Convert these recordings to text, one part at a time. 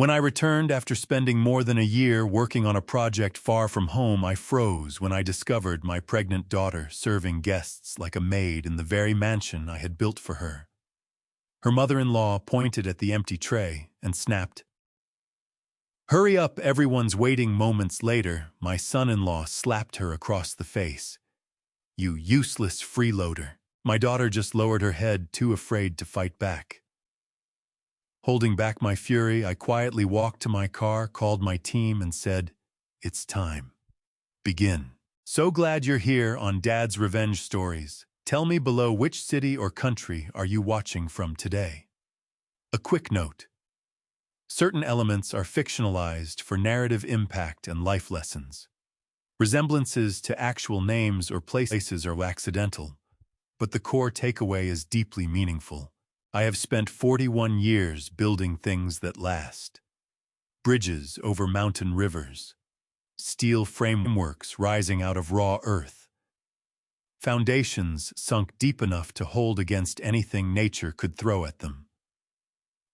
When I returned after spending more than a year working on a project far from home, I froze when I discovered my pregnant daughter serving guests like a maid in the very mansion I had built for her. Her mother-in-law pointed at the empty tray and snapped, "Hurry up, everyone's waiting." Moments later, my son-in-law slapped her across the face. "You useless freeloader." My daughter just lowered her head, too afraid to fight back. Holding back my fury, I quietly walked to my car, called my team, and said, "It's time. Begin." So glad you're here on Dad's Revenge Stories. Tell me below, which city or country are you watching from today? A quick note. Certain elements are fictionalized for narrative impact and life lessons. Resemblances to actual names or places are accidental, but the core takeaway is deeply meaningful. I have spent 41 years building things that last. Bridges over mountain rivers. Steel frameworks rising out of raw earth. Foundations sunk deep enough to hold against anything nature could throw at them.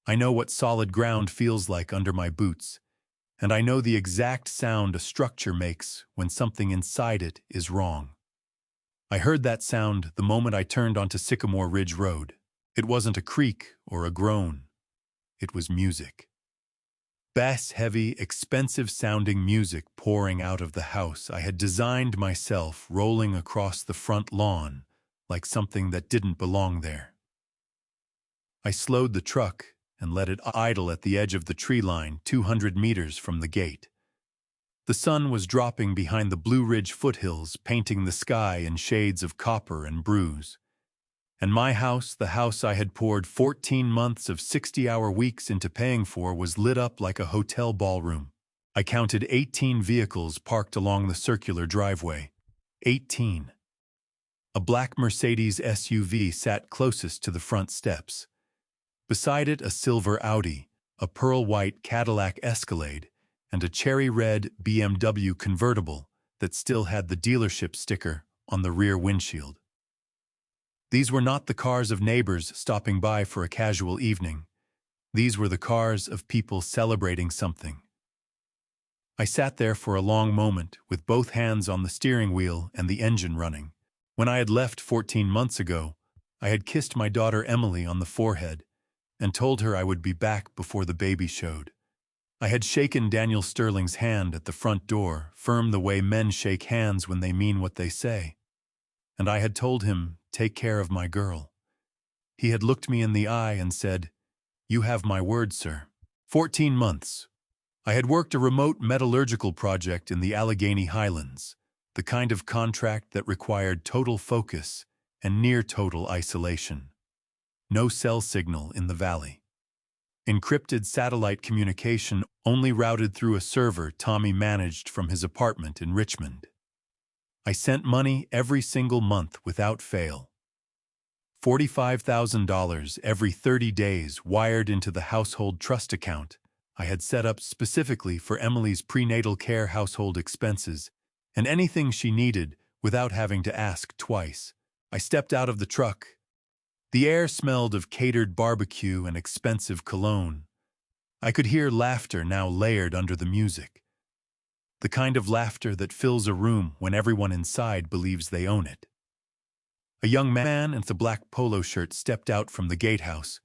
I know what solid ground feels like under my boots, and I know the exact sound a structure makes when something inside it is wrong. I heard that sound the moment I turned onto Sycamore Ridge Road. It wasn't a creak or a groan. It was music. Bass-heavy, expensive-sounding music pouring out of the house I had designed myself, rolling across the front lawn like something that didn't belong there. I slowed the truck and let it idle at the edge of the tree line 200 meters from the gate. The sun was dropping behind the Blue Ridge foothills, painting the sky in shades of copper and bruise. And my house, the house I had poured 14 months of 60-hour weeks into paying for, was lit up like a hotel ballroom. I counted 18 vehicles parked along the circular driveway. 18. A black Mercedes SUV sat closest to the front steps. Beside it, a silver Audi, a pearl-white Cadillac Escalade, and a cherry-red BMW convertible that still had the dealership sticker on the rear windshield. These were not the cars of neighbors stopping by for a casual evening. These were the cars of people celebrating something. I sat there for a long moment, with both hands on the steering wheel and the engine running. When I had left 14 months ago, I had kissed my daughter Emily on the forehead and told her I would be back before the baby showed. I had shaken Daniel Sterling's hand at the front door, firm the way men shake hands when they mean what they say. And I had told him, "Take care of my girl." He had looked me in the eye and said, "You have my word, sir." 14 months. I had worked a remote metallurgical project in the Allegheny Highlands, the kind of contract that required total focus and near-total isolation. No cell signal in the valley. Encrypted satellite communication only routed through a server Tommy managed from his apartment in Richmond. I sent money every single month without fail. $45,000 every 30 days wired into the household trust account I had set up specifically for Emily's prenatal care household expenses and anything she needed without having to ask twice. I stepped out of the truck. The air smelled of catered barbecue and expensive cologne. I could hear laughter now layered under the music. The kind of laughter that fills a room when everyone inside believes they own it. A young man in a black polo shirt stepped out from the gatehouse,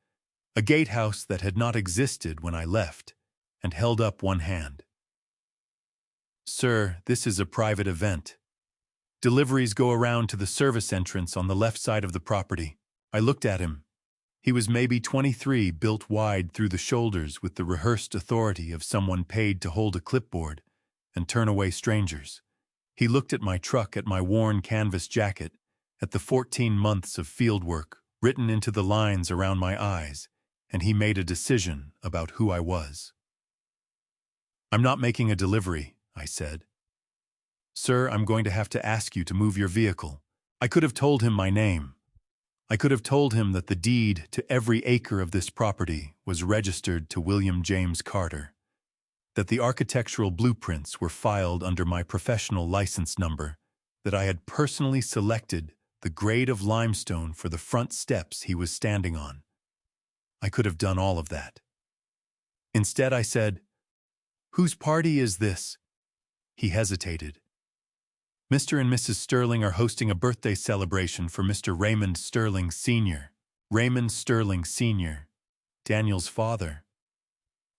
a gatehouse that had not existed when I left, and held up one hand. "Sir, this is a private event. Deliveries go around to the service entrance on the left side of the property." I looked at him. He was maybe 23, built wide through the shoulders with the rehearsed authority of someone paid to hold a clipboard and turn away strangers. He looked at my truck, at my worn canvas jacket, at the 14 months of field work written into the lines around my eyes, and he made a decision about who I was. "I'm not making a delivery," I said. "Sir, I'm going to have to ask you to move your vehicle." I could have told him my name. I could have told him that the deed to every acre of this property was registered to William James Carter, that the architectural blueprints were filed under my professional license number, that I had personally selected the grade of limestone for the front steps he was standing on. I could have done all of that. Instead, I said, "Whose party is this?" He hesitated. "Mr. and Mrs. Sterling are hosting a birthday celebration for Mr. Raymond Sterling Sr. Raymond Sterling Sr., Daniel's father."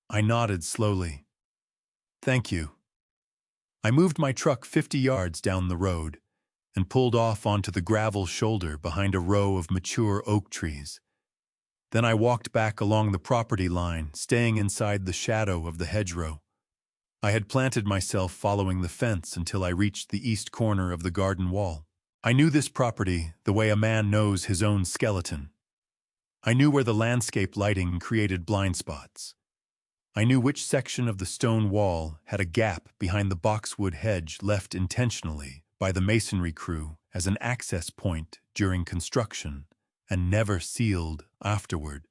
I nodded slowly. "Thank you." I moved my truck 50 yards down the road and pulled off onto the gravel shoulder behind a row of mature oak trees. Then I walked back along the property line, staying inside the shadow of the hedgerow. I had planted myself following the fence until I reached the east corner of the garden wall. I knew this property the way a man knows his own skeleton. I knew where the landscape lighting created blind spots. I knew which section of the stone wall had a gap behind the boxwood hedge left intentionally by the masonry crew as an access point during construction and never sealed afterward.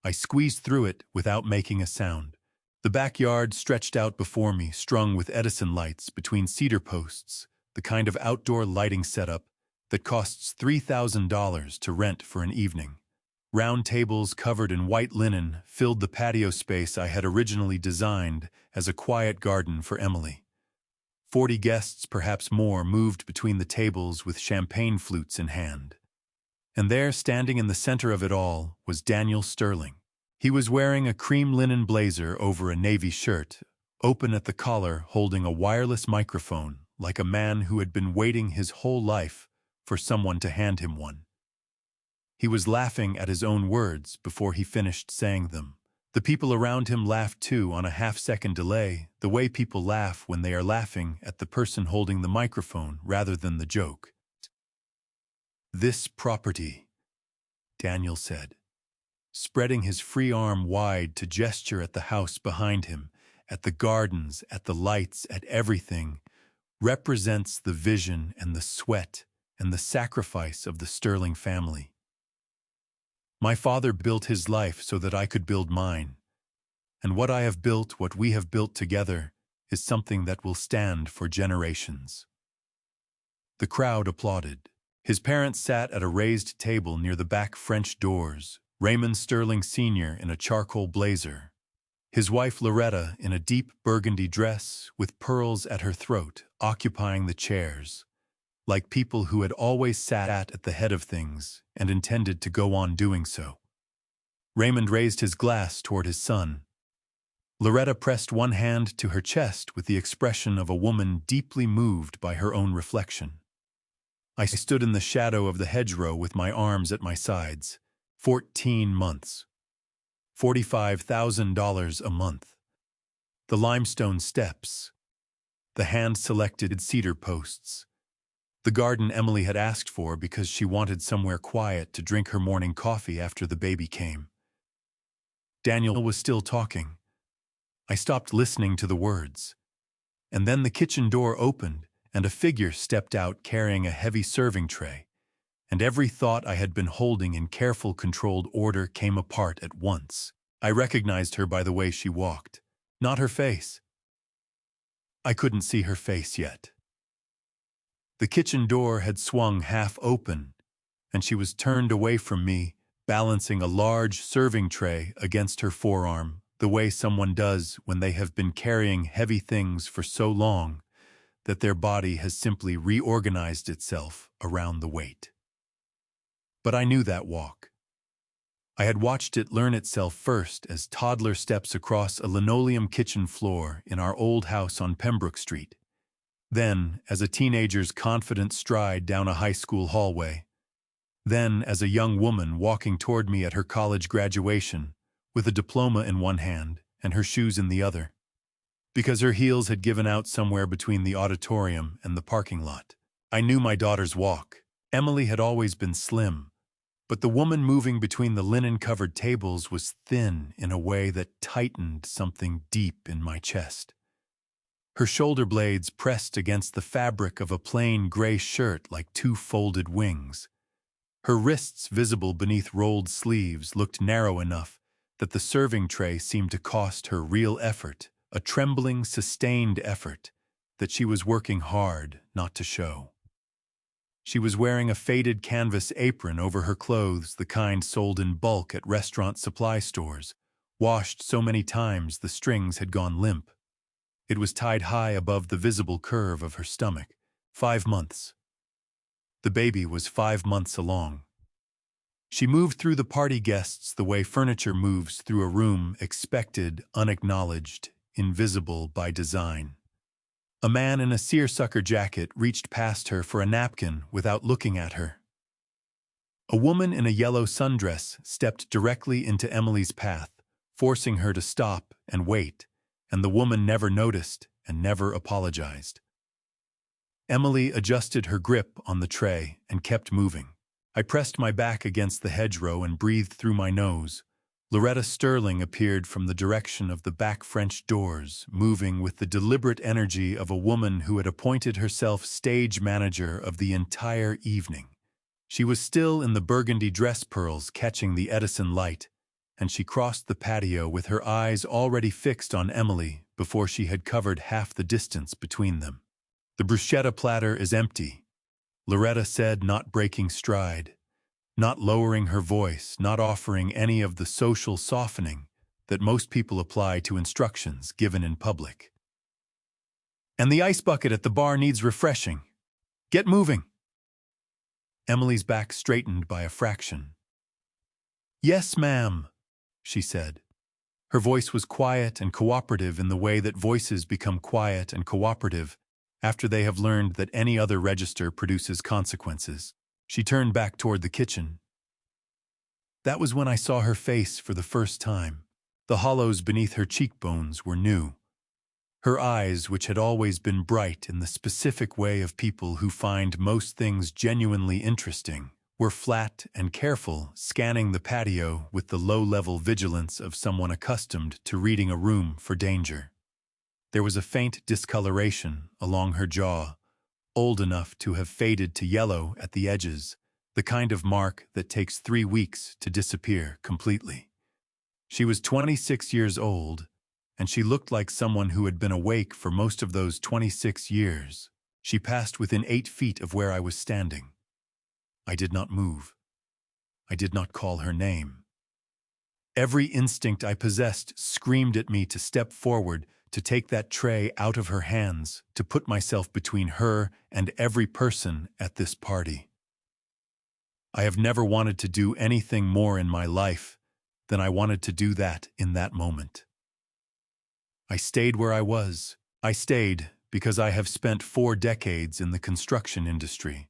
I squeezed through it without making a sound. The backyard stretched out before me, strung with Edison lights between cedar posts, the kind of outdoor lighting setup that costs $3,000 to rent for an evening. Round tables covered in white linen filled the patio space I had originally designed as a quiet garden for Emily. 40 guests, perhaps more, moved between the tables with champagne flutes in hand. And there, standing in the center of it all, was Daniel Sterling. He was wearing a cream linen blazer over a navy shirt, open at the collar, holding a wireless microphone like a man who had been waiting his whole life for someone to hand him one. He was laughing at his own words before he finished saying them. The people around him laughed too, on a half-second delay, the way people laugh when they are laughing at the person holding the microphone rather than the joke. "This property," Daniel said, spreading his free arm wide to gesture at the house behind him, at the gardens, at the lights, at everything, represents the vision and the sweat and the sacrifice of the Sterling family. My father built his life so that I could build mine, and what I have built, what we have built together, is something that will stand for generations. The crowd applauded. His parents sat at a raised table near the back French doors, Raymond Sterling Sr. in a charcoal blazer, his wife Loretta in a deep burgundy dress with pearls at her throat, occupying the chairs, like people who had always sat at the head of things and intended to go on doing so. Raymond raised his glass toward his son. Loretta pressed one hand to her chest with the expression of a woman deeply moved by her own reflection. I stood in the shadow of the hedgerow with my arms at my sides. 14 months. $45,000 a month. The limestone steps. The hand-selected cedar posts. The garden Emily had asked for because she wanted somewhere quiet to drink her morning coffee after the baby came. Daniel was still talking. I stopped listening to the words. And then the kitchen door opened, and a figure stepped out carrying a heavy serving tray, and every thought I had been holding in careful, controlled order came apart at once. I recognized her by the way she walked, not her face. I couldn't see her face yet. The kitchen door had swung half open, and she was turned away from me, balancing a large serving tray against her forearm, the way someone does when they have been carrying heavy things for so long that their body has simply reorganized itself around the weight. But I knew that walk. I had watched it learn itself first as toddler steps across a linoleum kitchen floor in our old house on Pembroke Street. Then, as a teenager's confident stride down a high school hallway. Then, as a young woman walking toward me at her college graduation, with a diploma in one hand and her shoes in the other, because her heels had given out somewhere between the auditorium and the parking lot. I knew my daughter's walk. Emily had always been slim, but the woman moving between the linen-covered tables was thin in a way that tightened something deep in my chest. Her shoulder blades pressed against the fabric of a plain gray shirt like two folded wings. Her wrists, visible beneath rolled sleeves, looked narrow enough that the serving tray seemed to cost her real effort, a trembling, sustained effort that she was working hard not to show. She was wearing a faded canvas apron over her clothes, the kind sold in bulk at restaurant supply stores, Washed so many times the strings had gone limp. It was tied high above the visible curve of her stomach. 5 months. The baby was 5 months along. She moved through the party guests the way furniture moves through a room, expected, unacknowledged, invisible by design. A man in a seersucker jacket reached past her for a napkin without looking at her. A woman in a yellow sundress stepped directly into Emily's path, forcing her to stop and wait, and the woman never noticed and never apologized. Emily adjusted her grip on the tray and kept moving. I pressed my back against the hedgerow and breathed through my nose. Loretta Sterling appeared from the direction of the back French doors, moving with the deliberate energy of a woman who had appointed herself stage manager of the entire evening. She was still in the burgundy dress pearls catching the Edison light, and she crossed the patio with her eyes already fixed on Emily before she had covered half the distance between them. "The bruschetta platter is empty," Loretta said, not breaking stride, not lowering her voice, not offering any of the social softening that most people apply to instructions given in public. "And the ice bucket at the bar needs refreshing. Get moving." Emily's back straightened by a fraction. "Yes, ma'am," she said. Her voice was quiet and cooperative in the way that voices become quiet and cooperative after they have learned that any other register produces consequences. She turned back toward the kitchen. That was when I saw her face for the first time. The hollows beneath her cheekbones were new. Her eyes, which had always been bright in the specific way of people who find most things genuinely interesting, were flat and careful, scanning the patio with the low-level vigilance of someone accustomed to reading a room for danger. There was a faint discoloration along her jaw, old enough to have faded to yellow at the edges, the kind of mark that takes 3 weeks to disappear completely. She was 26 years old, and she looked like someone who had been awake for most of those 26 years. She passed within 8 feet of where I was standing. I did not move. I did not call her name. Every instinct I possessed screamed at me to step forward, to take that tray out of her hands, to put myself between her and every person at this party. I have never wanted to do anything more in my life than I wanted to do that in that moment. I stayed where I was. I stayed because I have spent 4 decades in the construction industry,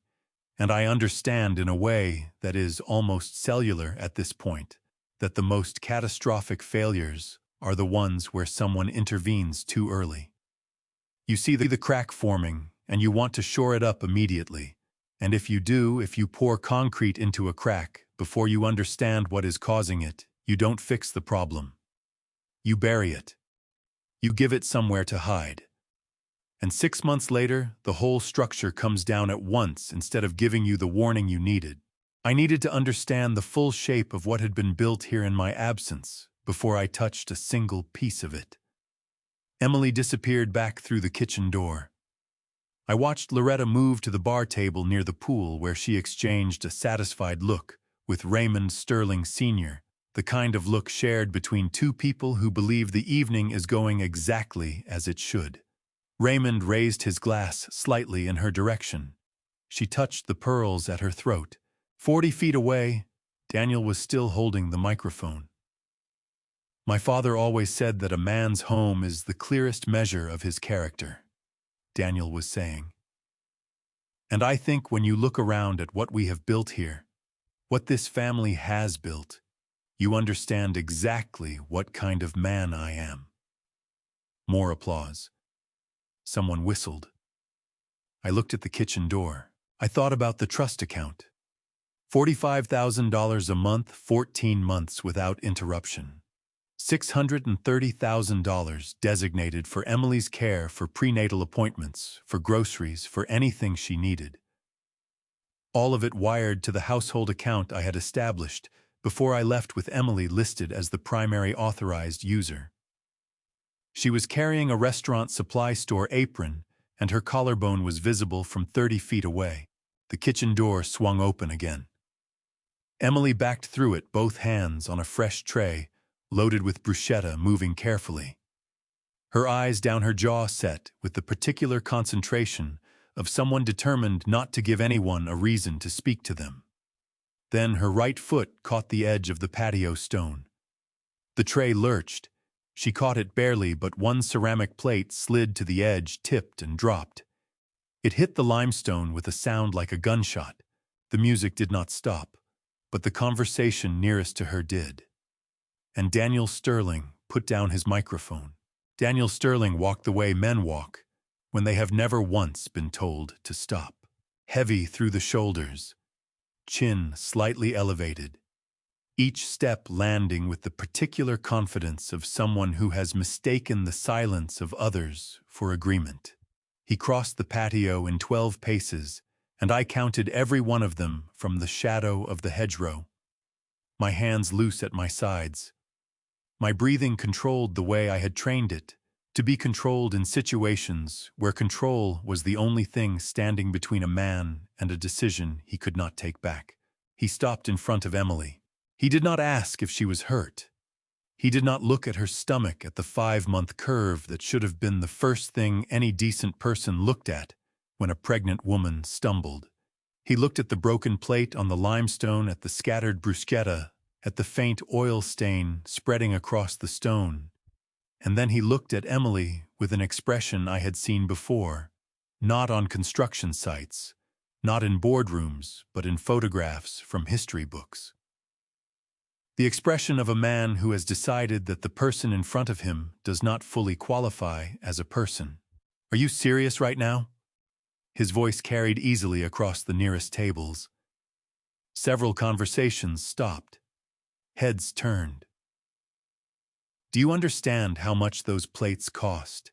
and I understand in a way that is almost cellular at this point that the most catastrophic failures are the ones where someone intervenes too early. You see the crack forming, and you want to shore it up immediately. And if you pour concrete into a crack before you understand what is causing it, you don't fix the problem. You bury it. You give it somewhere to hide. And 6 months later, the whole structure comes down at once instead of giving you the warning you needed. I needed to understand the full shape of what had been built here in my absence before I touched a single piece of it. Emily disappeared back through the kitchen door. I watched Loretta move to the bar table near the pool where she exchanged a satisfied look with Raymond Sterling Sr., the kind of look shared between 2 people who believe the evening is going exactly as it should. Raymond raised his glass slightly in her direction. She touched the pearls at her throat. 40 feet away, Daniel was still holding the microphone. "My father always said that a man's home is the clearest measure of his character," Daniel was saying. "And I think when you look around at what we have built here, what this family has built, you understand exactly what kind of man I am." More applause. Someone whistled. I looked at the kitchen door. I thought about the trust account. $45,000 a month, 14 months without interruption. $630,000 designated for Emily's care, for prenatal appointments, for groceries, for anything she needed. All of it wired to the household account I had established before I left, with Emily listed as the primary authorized user. She was carrying a restaurant supply store apron, and her collarbone was visible from 30 feet away. The kitchen door swung open again. Emily backed through it, both hands on a fresh tray, loaded with bruschetta, moving carefully. Her eyes down her jaw set with the particular concentration of someone determined not to give anyone a reason to speak to them. Then her right foot caught the edge of the patio stone. The tray lurched. She caught it barely, but one ceramic plate slid to the edge, tipped and dropped. It hit the limestone with a sound like a gunshot. The music did not stop, but the conversation nearest to her did. And Daniel Sterling put down his microphone. Daniel Sterling walked the way men walk when they have never once been told to stop. Heavy through the shoulders, chin slightly elevated, each step landing with the particular confidence of someone who has mistaken the silence of others for agreement. He crossed the patio in 12 paces, and I counted every one of them from the shadow of the hedgerow. My hands loose at my sides. My breathing controlled the way I had trained it, to be controlled in situations where control was the only thing standing between a man and a decision he could not take back. He stopped in front of Emily. He did not ask if she was hurt. He did not look at her stomach at the 5-month curve that should have been the first thing any decent person looked at when a pregnant woman stumbled. He looked at the broken plate on the limestone, at the scattered bruschetta, at the faint oil stain spreading across the stone. And then he looked at Emily with an expression I had seen before, not on construction sites, not in boardrooms, but in photographs from history books. The expression of a man who has decided that the person in front of him does not fully qualify as a person. "Are you serious right now?" His voice carried easily across the nearest tables. Several conversations stopped. Heads turned. "Do you understand how much those plates cost?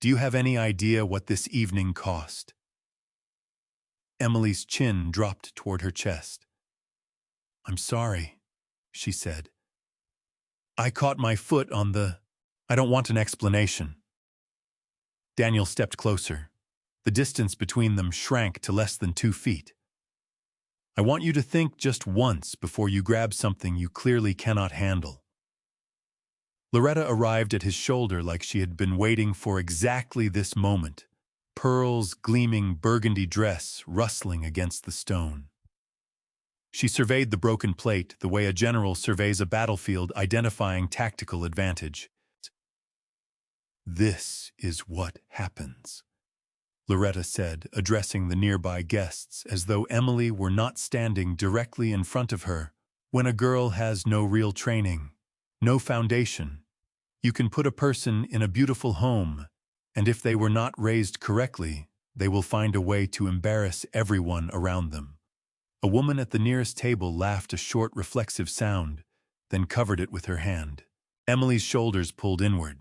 Do you have any idea what this evening cost?" Emily's chin dropped toward her chest. "I'm sorry," she said. "I caught my foot on the... I don't want an explanation." Daniel stepped closer. The distance between them shrank to less than 2 feet. "I want you to think just once before you grab something you clearly cannot handle." Loretta arrived at his shoulder like she had been waiting for exactly this moment, pearls gleaming burgundy dress rustling against the stone. She surveyed the broken plate the way a general surveys a battlefield, identifying tactical advantage. "This is what happens," Loretta said, addressing the nearby guests as though Emily were not standing directly in front of her. "When a girl has no real training, no foundation, you can put a person in a beautiful home, and if they were not raised correctly, they will find a way to embarrass everyone around them." A woman at the nearest table laughed a short, reflexive sound, then covered it with her hand. Emily's shoulders pulled inward.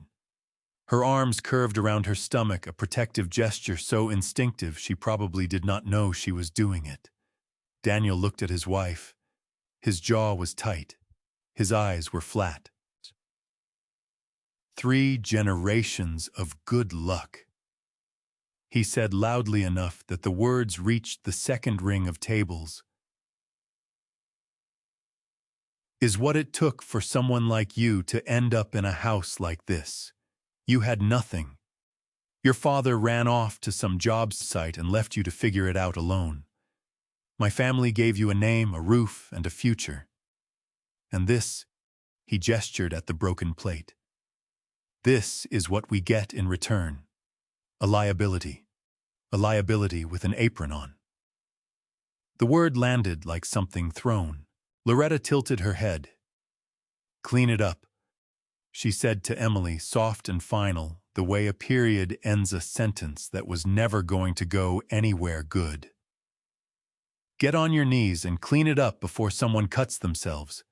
Her arms curved around her stomach, a protective gesture so instinctive she probably did not know she was doing it. Daniel looked at his wife. His jaw was tight. His eyes were flat. 3 generations of good luck," he said loudly enough that the words reached the second ring of tables, "is what it took for someone like you to end up in a house like this. You had nothing. Your father ran off to some job site and left you to figure it out alone. My family gave you a name, a roof, and a future. And this," he gestured at the broken plate, "this is what we get in return. A liability. A liability with an apron on." The word landed like something thrown. Loretta tilted her head. "Clean it up," she said to Emily, soft and final, the way a period ends a sentence that was never going to go anywhere good. "Get on your knees and clean it up before someone cuts themselves.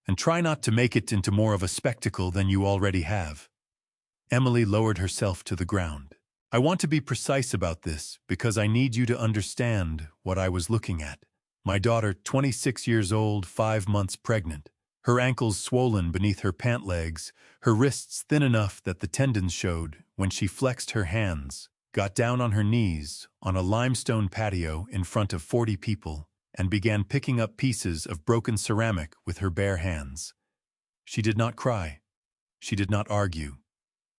And try not to make it into more of a spectacle than you already have." Emily lowered herself to the ground. "I want to be precise about this because I need you to understand what I was looking at. My daughter, 26 years old, 5 months pregnant. Her ankles swollen beneath her pant legs, her wrists thin enough that the tendons showed when she flexed her hands, got down on her knees on a limestone patio in front of 40 people, and began picking up pieces of broken ceramic with her bare hands. She did not cry. She did not argue.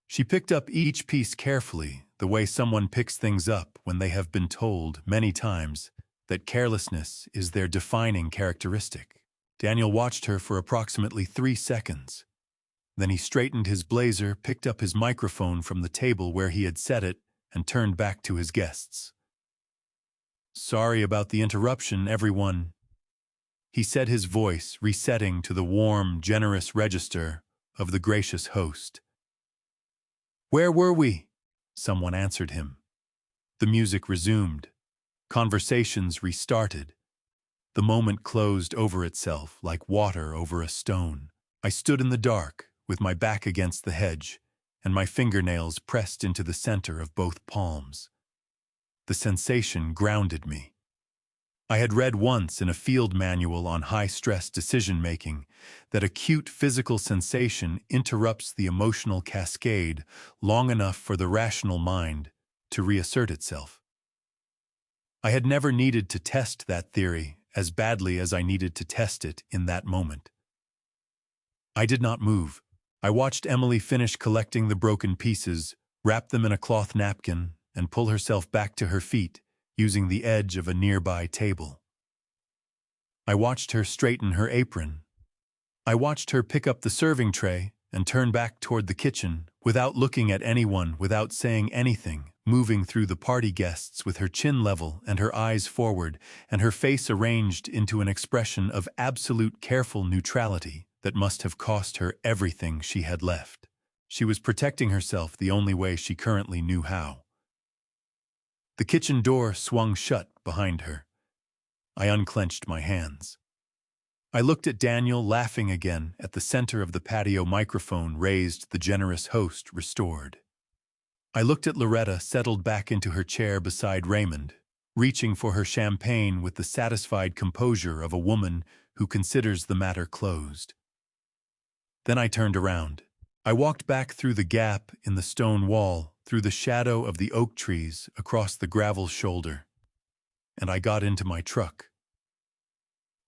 She picked up each piece carefully, the way someone picks things up when they have been told many times that carelessness is their defining characteristic. Daniel watched her for approximately 3 seconds. Then he straightened his blazer, picked up his microphone from the table where he had set it, and turned back to his guests. "Sorry about the interruption, everyone," he said, his voice resetting to the warm, generous register of the gracious host. "Where were we?" Someone answered him. The music resumed. Conversations restarted. The moment closed over itself like water over a stone. I stood in the dark, with my back against the hedge, and my fingernails pressed into the center of both palms. The sensation grounded me. I had read once in a field manual on high-stress decision-making that acute physical sensation interrupts the emotional cascade long enough for the rational mind to reassert itself. I had never needed to test that theory as badly as I needed to test it in that moment. I did not move. I watched Emily finish collecting the broken pieces, wrap them in a cloth napkin, and pull herself back to her feet, using the edge of a nearby table. I watched her straighten her apron. I watched her pick up the serving tray and turn back toward the kitchen, without looking at anyone, without saying anything, moving through the party guests with her chin level and her eyes forward, and her face arranged into an expression of absolute careful neutrality that must have cost her everything she had left. She was protecting herself the only way she currently knew how. The kitchen door swung shut behind her. I unclenched my hands. I looked at Daniel, laughing again at the center of the patio, microphone raised, the generous host restored. I looked at Loretta, settled back into her chair beside Raymond, reaching for her champagne with the satisfied composure of a woman who considers the matter closed. Then I turned around. I walked back through the gap in the stone wall, through the shadow of the oak trees, across the gravel shoulder, and I got into my truck.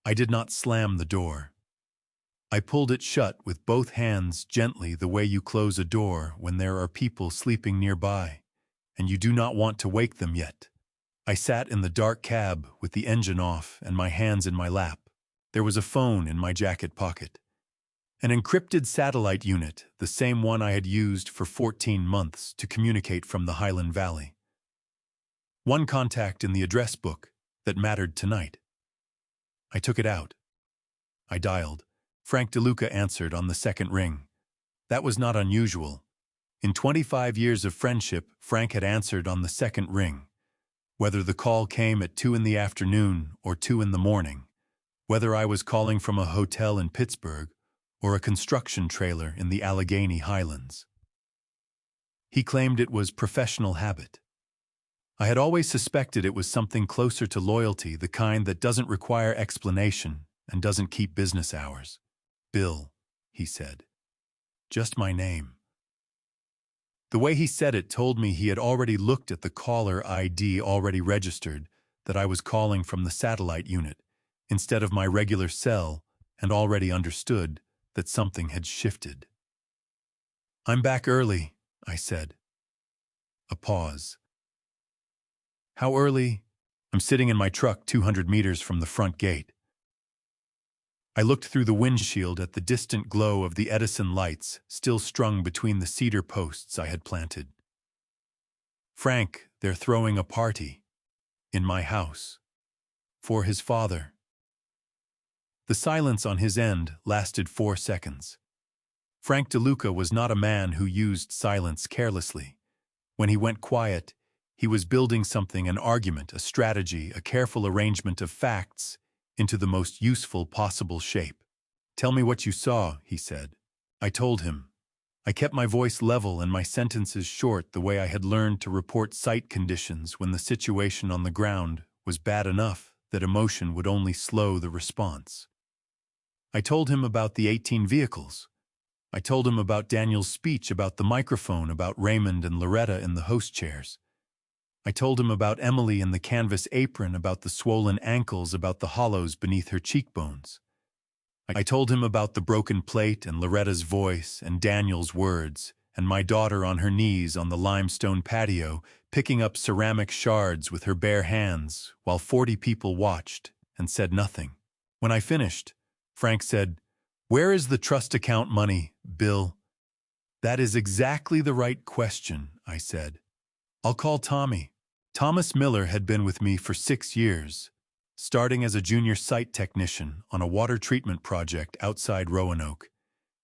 I did not slam the door. I pulled it shut with both hands gently, the way you close a door when there are people sleeping nearby, and you do not want to wake them yet. I sat in the dark cab with the engine off and my hands in my lap. There was a phone in my jacket pocket. An encrypted satellite unit, the same one I had used for 14 months to communicate from the Highland Valley. One contact in the address book that mattered tonight. I took it out. I dialed. Frank DeLuca answered on the second ring. That was not unusual. In 25 years of friendship, Frank had answered on the second ring. Whether the call came at 2 in the afternoon or 2 in the morning, whether I was calling from a hotel in Pittsburgh or a construction trailer in the Allegheny Highlands. He claimed it was professional habit. I had always suspected it was something closer to loyalty, the kind that doesn't require explanation and doesn't keep business hours. "Bill," he said. Just my name. The way he said it told me he had already looked at the caller ID, already registered that I was calling from the satellite unit instead of my regular cell, and already understood that something had shifted. "I'm back early," I said. A pause. "How early?" "I'm sitting in my truck 200 meters from the front gate." I looked through the windshield at the distant glow of the Edison lights still strung between the cedar posts I had planted. "Frank, they're throwing a party. In my house. For his father." The silence on his end lasted 4 seconds. Frank DeLuca was not a man who used silence carelessly. When he went quiet, he was building something, an argument, a strategy, a careful arrangement of facts into the most useful possible shape. "Tell me what you saw," he said. I told him. I kept my voice level and my sentences short, the way I had learned to report sight conditions when the situation on the ground was bad enough that emotion would only slow the response. I told him about the 18 vehicles. I told him about Daniel's speech, about the microphone, about Raymond and Loretta in the host chairs. I told him about Emily in the canvas apron, about the swollen ankles, about the hollows beneath her cheekbones. I told him about the broken plate and Loretta's voice and Daniel's words, and my daughter on her knees on the limestone patio, picking up ceramic shards with her bare hands, while 40 people watched and said nothing. When I finished, Frank said, "Where is the trust account money, Bill?" "That is exactly the right question," I said. "I'll call Tommy." Thomas Miller had been with me for 6 years, starting as a junior site technician on a water treatment project outside Roanoke,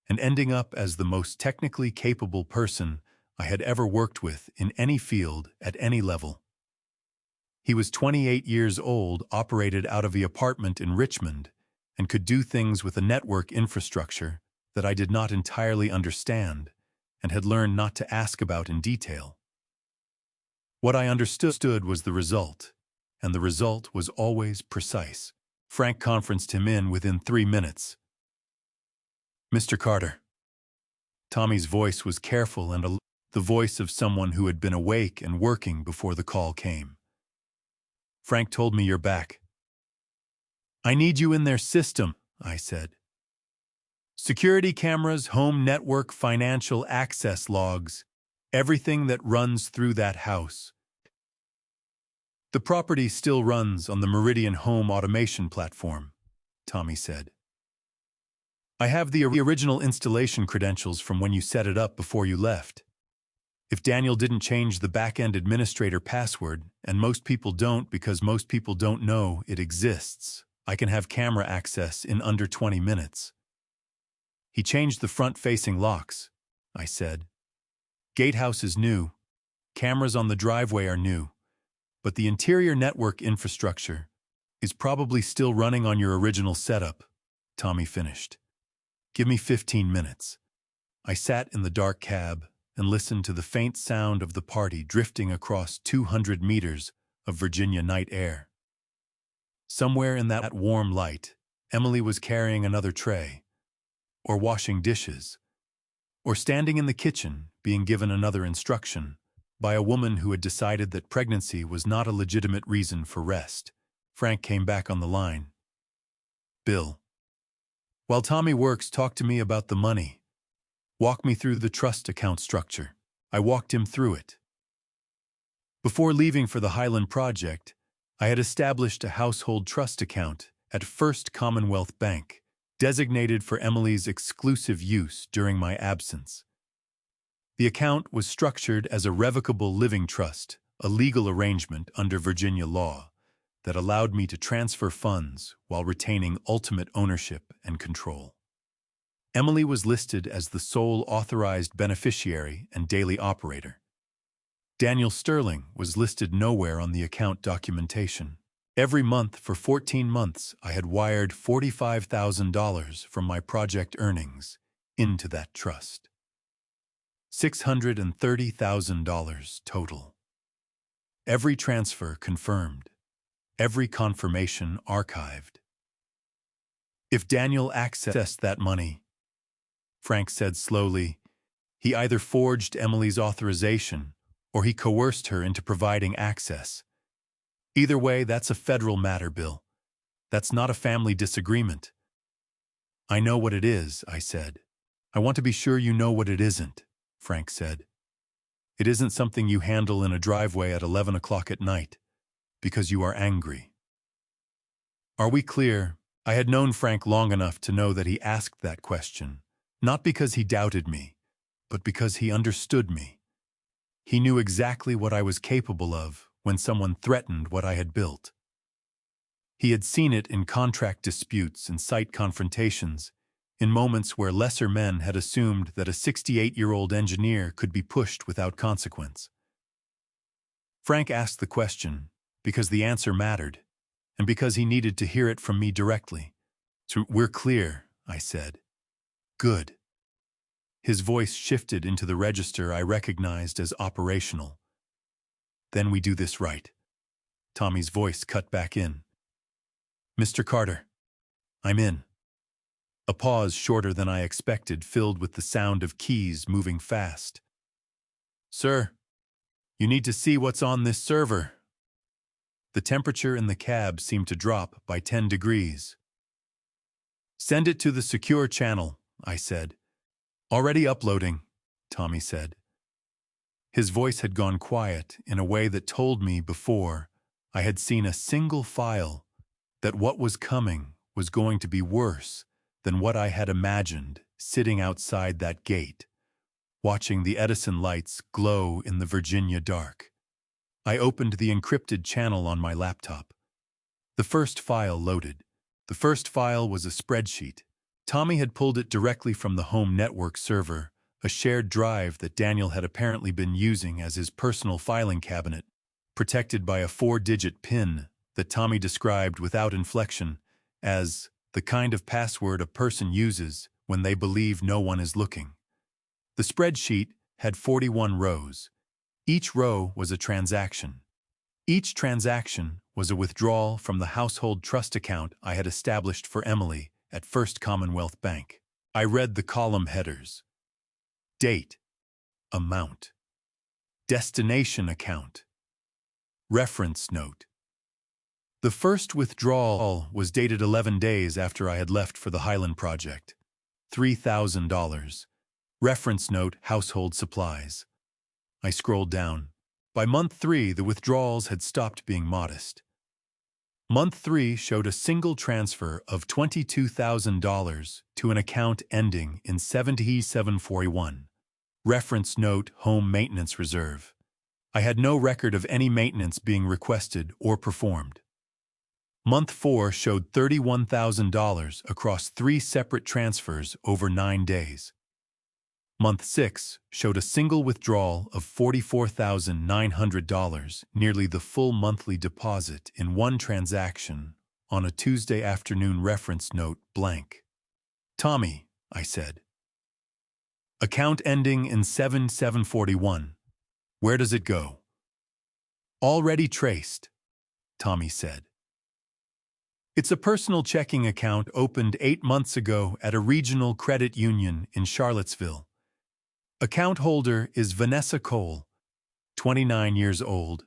and ending up as the most technically capable person I had ever worked with in any field at any level. He was 28 years old, operated out of the apartment in Richmond, and could do things with a network infrastructure that I did not entirely understand and had learned not to ask about in detail. What I understood was the result, and the result was always precise. Frank conferenced him in within 3 minutes. "Mr. Carter." Tommy's voice was careful and the voice of someone who had been awake and working before the call came. "Frank told me you're back." "I need you in their system," I said. "Security cameras, home network, financial access logs, everything that runs through that house." "The property still runs on the Meridian home automation platform," Tommy said. "I have the original installation credentials from when you set it up before you left. If Daniel didn't change the back-end administrator password, and most people don't because most people don't know it exists, I can have camera access in under 20 minutes. He changed the front-facing locks," I said. "Gatehouse is new. Cameras on the driveway are new. But the interior network infrastructure is probably still running on your original setup," Tommy finished. "Give me 15 minutes. I sat in the dark cab and listened to the faint sound of the party drifting across 200 meters of Virginia night air. Somewhere in that warm light, Emily was carrying another tray, or washing dishes, or standing in the kitchen being given another instruction by a woman who had decided that pregnancy was not a legitimate reason for rest. Frank came back on the line. "Bill, while Tommy works, talk to me about the money. Walk me through the trust account structure." I walked him through it. Before leaving for the Highland Project, I had established a household trust account at First Commonwealth Bank, designated for Emily's exclusive use during my absence. The account was structured as a revocable living trust, a legal arrangement under Virginia law that allowed me to transfer funds while retaining ultimate ownership and control. Emily was listed as the sole authorized beneficiary and daily operator. Daniel Sterling was listed nowhere on the account documentation. Every month for 14 months, I had wired $45,000 from my project earnings into that trust. $630,000 total. Every transfer confirmed. Every confirmation archived. If Daniel accessed that money, Frank said slowly, he either forged Emily's authorization or he coerced her into providing access. Either way, that's a federal matter, Bill. That's not a family disagreement. "I know what it is," I said. "I want to be sure you know what it isn't," Frank said. "It isn't something you handle in a driveway at 11 o'clock at night, because you are angry." Are we clear? I had known Frank long enough to know that he asked that question, not because he doubted me, but because he understood me. He knew exactly what I was capable of when someone threatened what I had built. He had seen it in contract disputes and site confrontations, in moments where lesser men had assumed that a 68-year-old engineer could be pushed without consequence. Frank asked the question because the answer mattered, and because he needed to hear it from me directly. "So we're clear," I said. "Good." His voice shifted into the register I recognized as operational. "Then we do this right." Tommy's voice cut back in. "Mr. Carter, I'm in." A pause shorter than I expected, filled with the sound of keys moving fast. "Sir, you need to see what's on this server." The temperature in the cab seemed to drop by 10 degrees. Send it to the secure channel, I said. Already uploading, Tommy said. His voice had gone quiet in a way that told me before I had seen a single file that what was coming was going to be worse than what I had imagined sitting outside that gate, watching the Edison lights glow in the Virginia dark. I opened the encrypted channel on my laptop. The first file loaded. The first file was a spreadsheet. Tommy had pulled it directly from the home network server, a shared drive that Daniel had apparently been using as his personal filing cabinet, protected by a 4-digit PIN that Tommy described without inflection as the kind of password a person uses when they believe no one is looking. The spreadsheet had 41 rows. Each row was a transaction. Each transaction was a withdrawal from the household trust account I had established for Emily at First Commonwealth Bank. I read the column headers. Date, amount, destination account, reference note. The first withdrawal was dated 11 days after I had left for the Highland Project. $3,000. Reference note, household supplies. I scrolled down. By month 3, the withdrawals had stopped being modest. Month 3 showed a single transfer of $22,000 to an account ending in 7741. Reference note, home maintenance reserve. I had no record of any maintenance being requested or performed. Month 4 showed $31,000 across 3 separate transfers over 9 days. Month 6 showed a single withdrawal of $44,900, nearly the full monthly deposit in one transaction, on a Tuesday afternoon. Reference note, blank. Tommy, I said. Account ending in 7741. Where does it go? Already traced, Tommy said. It's a personal checking account opened 8 months ago at a regional credit union in Charlottesville. Account holder is Vanessa Cole, 29 years old.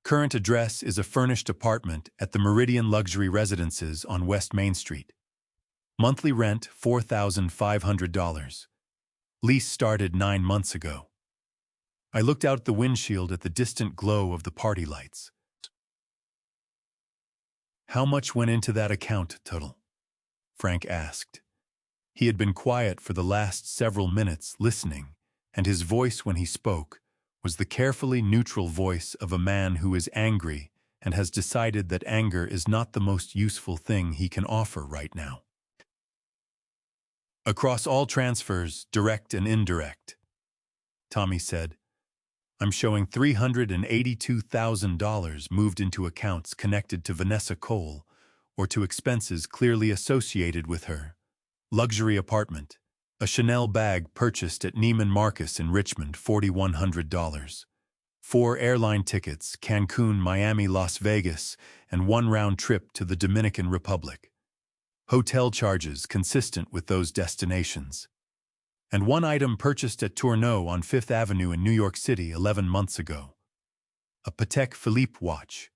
Current address is a furnished apartment at the Meridian Luxury Residences on West Main Street. Monthly rent $4,500. Lease started 9 months ago. I looked out the windshield at the distant glow of the party lights. How much went into that account, Tuttle? Frank asked. He had been quiet for the last several minutes, listening, and his voice when he spoke was the carefully neutral voice of a man who is angry and has decided that anger is not the most useful thing he can offer right now. Across all transfers, direct and indirect, Tommy said, I'm showing $382,000 moved into accounts connected to Vanessa Cole or to expenses clearly associated with her. Luxury apartment. A Chanel bag purchased at Neiman Marcus in Richmond, $4,100. 4 airline tickets, Cancun, Miami, Las Vegas, and 1 round trip to the Dominican Republic. Hotel charges consistent with those destinations. And 1 item purchased at Tourneau on 5th Avenue in New York City 11 months ago. A Patek Philippe watch.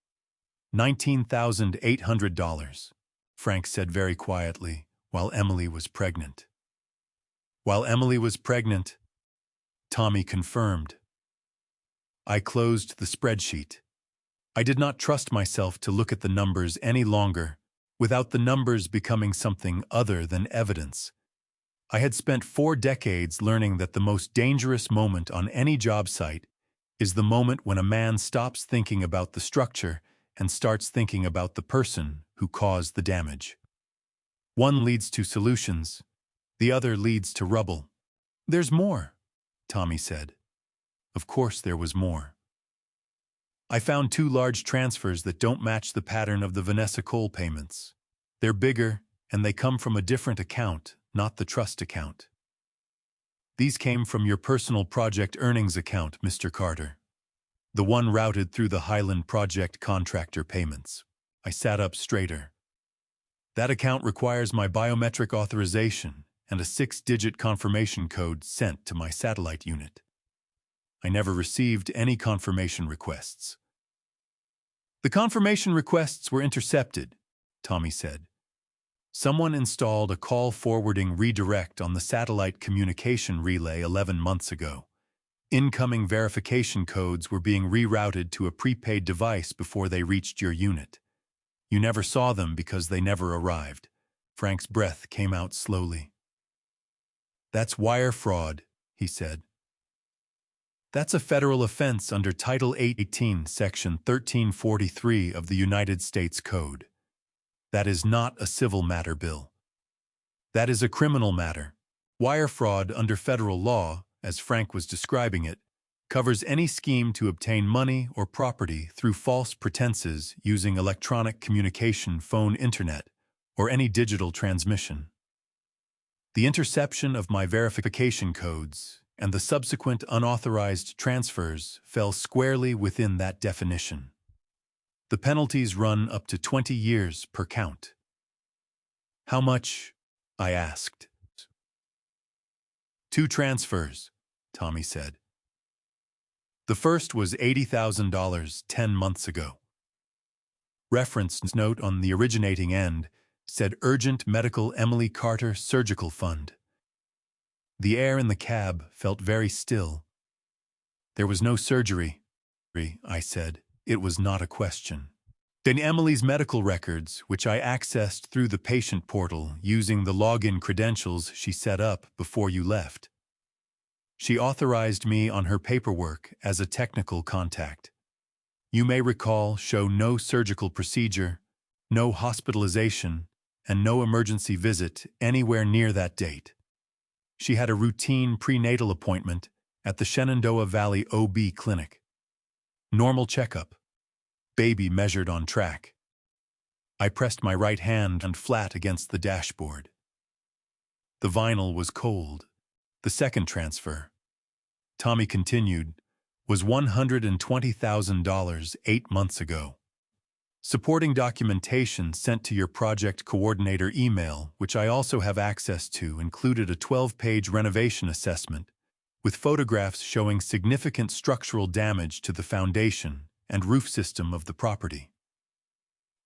$19,800, Frank said very quietly, while Emily was pregnant. While Emily was pregnant, Tommy confirmed. I closed the spreadsheet. I did not trust myself to look at the numbers any longer, without the numbers becoming something other than evidence. I had spent 4 decades learning that the most dangerous moment on any job site is the moment when a man stops thinking about the structure and starts thinking about the person who caused the damage. One leads to solutions, the other leads to rubble. There's more, Tommy said. Of course there was more. I found 2 large transfers that don't match the pattern of the Vanessa Cole payments. They're bigger, and they come from a different account, not the trust account. These came from your personal project earnings account, Mr. Carter. The one routed through the Highland Project contractor payments. I sat up straighter. That account requires my biometric authorization and a 6-digit confirmation code sent to my satellite unit. I never received any confirmation requests. The confirmation requests were intercepted, Tommy said. Someone installed a call forwarding redirect on the satellite communication relay 11 months ago. Incoming verification codes were being rerouted to a prepaid device before they reached your unit. You never saw them because they never arrived. Frank's breath came out slowly. That's wire fraud, he said. That's a federal offense under Title 18, Section 1343 of the United States Code. That is not a civil matter, Bill. That is a criminal matter. Wire fraud under federal law, as Frank was describing it, covers any scheme to obtain money or property through false pretenses using electronic communication, phone, internet, or any digital transmission. The interception of my verification codes and the subsequent unauthorized transfers fell squarely within that definition. The penalties run up to 20 years per count. How much? I asked. 2 transfers, Tommy said. The first was $80,000 10 months ago. Reference note on the originating end said Urgent Medical Emily Carter Surgical Fund. The air in the cab felt very still. There was no surgery, I said. It was not a question. Then Emily's medical records, which I accessed through the patient portal using the login credentials she set up before you left. She authorized me on her paperwork as a technical contact. You may recall show no surgical procedure, no hospitalization, and no emergency visit anywhere near that date. She had a routine prenatal appointment at the Shenandoah Valley OB clinic. Normal checkup. Baby measured on track. I pressed my right hand flat against the dashboard. The vinyl was cold. The second transfer, Tommy continued, was $120,000 8 months ago. Supporting documentation sent to your project coordinator email, which I also have access to, included a 12-page renovation assessment with photographs showing significant structural damage to the foundation and roof system of the property.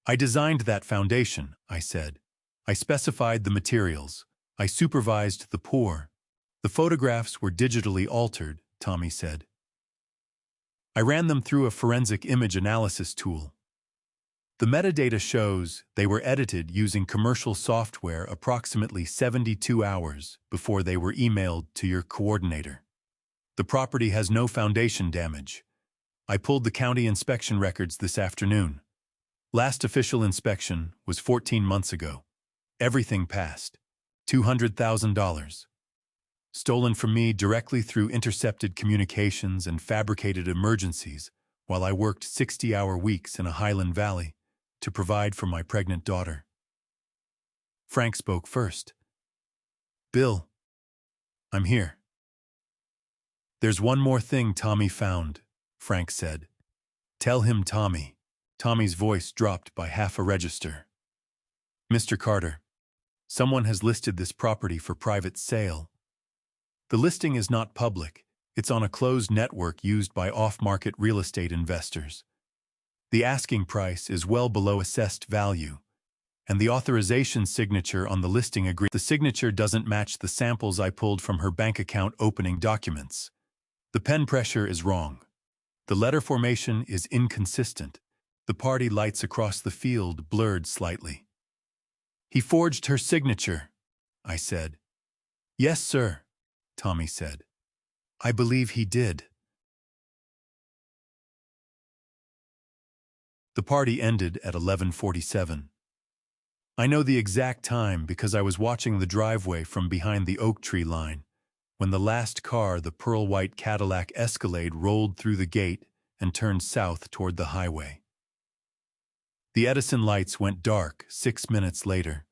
I designed that foundation, I said. I specified the materials. I supervised the pour. The photographs were digitally altered, Tommy said. I ran them through a forensic image analysis tool. The metadata shows they were edited using commercial software approximately 72 hours before they were emailed to your coordinator. The property has no foundation damage. I pulled the county inspection records this afternoon. Last official inspection was 14 months ago. Everything passed. $200,000. Stolen from me directly through intercepted communications and fabricated emergencies while I worked 60-hour weeks in a Highland Valley to provide for my pregnant daughter. Frank spoke first. Bill, I'm here. There's one more thing Tommy found, Frank said. Tell him, Tommy. Tommy's voice dropped by half a register. Mr. Carter, someone has listed this property for private sale. The listing is not public. It's on a closed network used by off-market real estate investors. The asking price is well below assessed value, and the authorization signature on the listing agreement. The signature doesn't match the samples I pulled from her bank account opening documents. The pen pressure is wrong. The letter formation is inconsistent. The party lights across the field blurred slightly. He forged her signature, I said. Yes, sir, Tommy said. I believe he did. The party ended at 11:47. I know the exact time because I was watching the driveway from behind the oak tree line when the last car, the pearl-white Cadillac Escalade, rolled through the gate and turned south toward the highway. The Edison lights went dark 6 minutes later.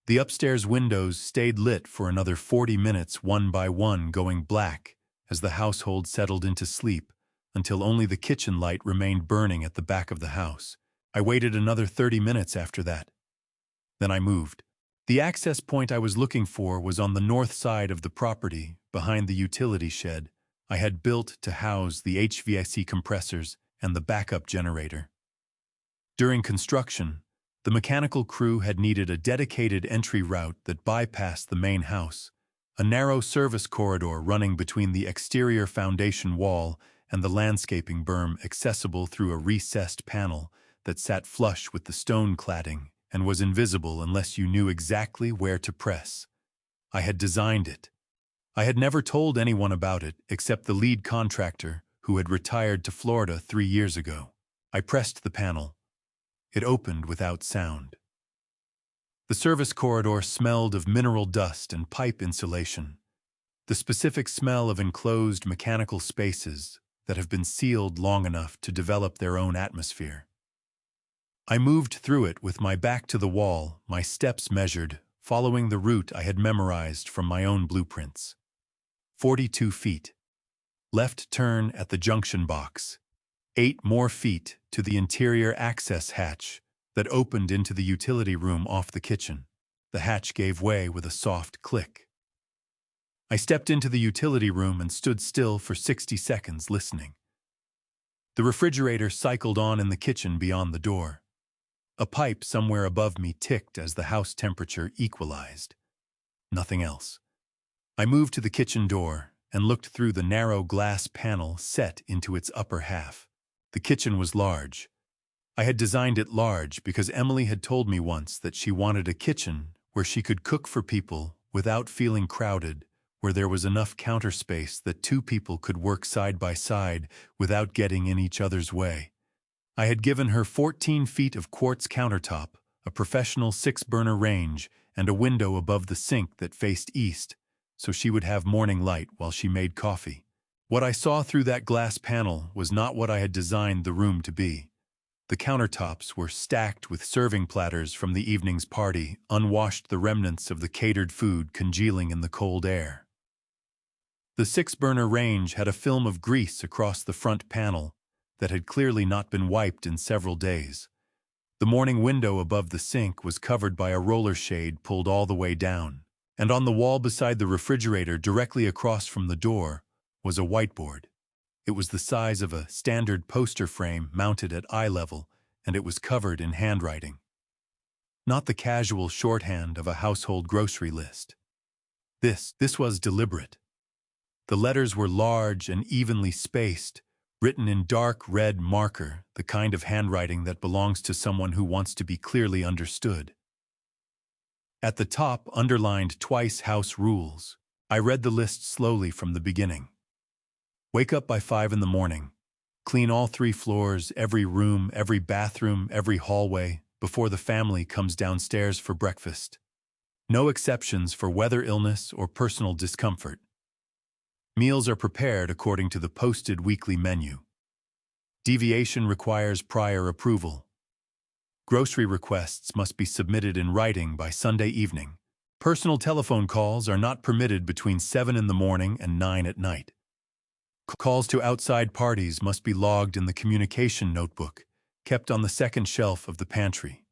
The upstairs windows stayed lit for another 40 minutes, one by one going black as the household settled into sleep, until only the kitchen light remained burning at the back of the house. I waited another 30 minutes after that. Then I moved. The access point I was looking for was on the north side of the property, behind the utility shed I had built to house the HVAC compressors and the backup generator. During construction, The mechanical crew had needed a dedicated entry route that bypassed the main house, a narrow service corridor running between the exterior foundation wall and the landscaping berm accessible through a recessed panel that sat flush with the stone cladding and was invisible unless you knew exactly where to press. I had designed it. I had never told anyone about it except the lead contractor who had retired to Florida 3 years ago. I pressed the panel. It opened without sound. The service corridor smelled of mineral dust and pipe insulation, the specific smell of enclosed mechanical spaces that have been sealed long enough to develop their own atmosphere. I moved through it with my back to the wall, my steps measured, following the route I had memorized from my own blueprints. 42 feet. Left turn at the junction box. 8 more feet to the interior access hatch that opened into the utility room off the kitchen. The hatch gave way with a soft click. I stepped into the utility room and stood still for 60 seconds listening. The refrigerator cycled on in the kitchen beyond the door. A pipe somewhere above me ticked as the house temperature equalized. Nothing else. I moved to the kitchen door and looked through the narrow glass panel set into its upper half. The kitchen was large. I had designed it large because Emily had told me once that she wanted a kitchen where she could cook for people without feeling crowded, where there was enough counter space that 2 people could work side by side without getting in each other's way. I had given her 14 feet of quartz countertop, a professional 6-burner range, and a window above the sink that faced east, so she would have morning light while she made coffee. What I saw through that glass panel was not what I had designed the room to be. The countertops were stacked with serving platters from the evening's party, unwashed, the remnants of the catered food congealing in the cold air. The 6-burner range had a film of grease across the front panel that had clearly not been wiped in several days. The morning window above the sink was covered by a roller shade pulled all the way down, and on the wall beside the refrigerator directly across from the door was a whiteboard. It was the size of a standard poster frame mounted at eye level, and it was covered in handwriting. Not the casual shorthand of a household grocery list. This was deliberate. The letters were large and evenly spaced, written in dark red marker, the kind of handwriting that belongs to someone who wants to be clearly understood. At the top, underlined twice house rules. I read the list slowly from the beginning. Wake up by 5 in the morning. Clean all 3 floors, every room, every bathroom, every hallway, before the family comes downstairs for breakfast. No exceptions for weather, illness, or personal discomfort. Meals are prepared according to the posted weekly menu. Deviation requires prior approval. Grocery requests must be submitted in writing by Sunday evening. Personal telephone calls are not permitted between 7 in the morning and 9 at night. Calls to outside parties must be logged in the communication notebook, kept on the second shelf of the pantry.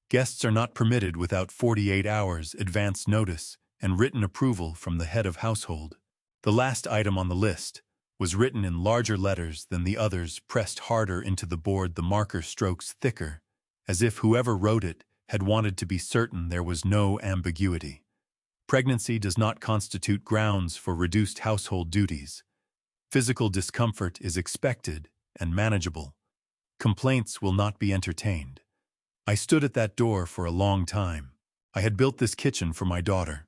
Guests are not permitted without 48 hours advance notice and written approval from the head of household. The last item on the list was written in larger letters than the others, pressed harder into the board, the marker strokes thicker, as if whoever wrote it had wanted to be certain there was no ambiguity. Pregnancy does not constitute grounds for reduced household duties. Physical discomfort is expected and manageable. Complaints will not be entertained. I stood at that door for a long time. I had built this kitchen for my daughter.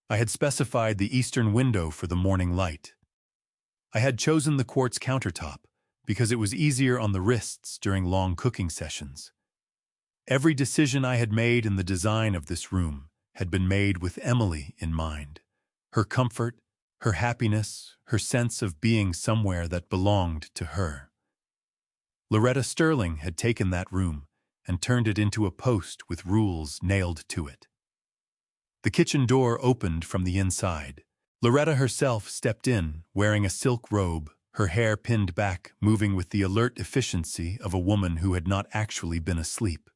I had specified the eastern window for the morning light. I had chosen the quartz countertop because it was easier on the wrists during long cooking sessions. Every decision I had made in the design of this room had been made with Emily in mind. Her comfort, her happiness, her sense of being somewhere that belonged to her. Loretta Sterling had taken that room and turned it into a post with rules nailed to it. The kitchen door opened from the inside. Loretta herself stepped in, wearing a silk robe, her hair pinned back, moving with the alert efficiency of a woman who had not actually been asleep.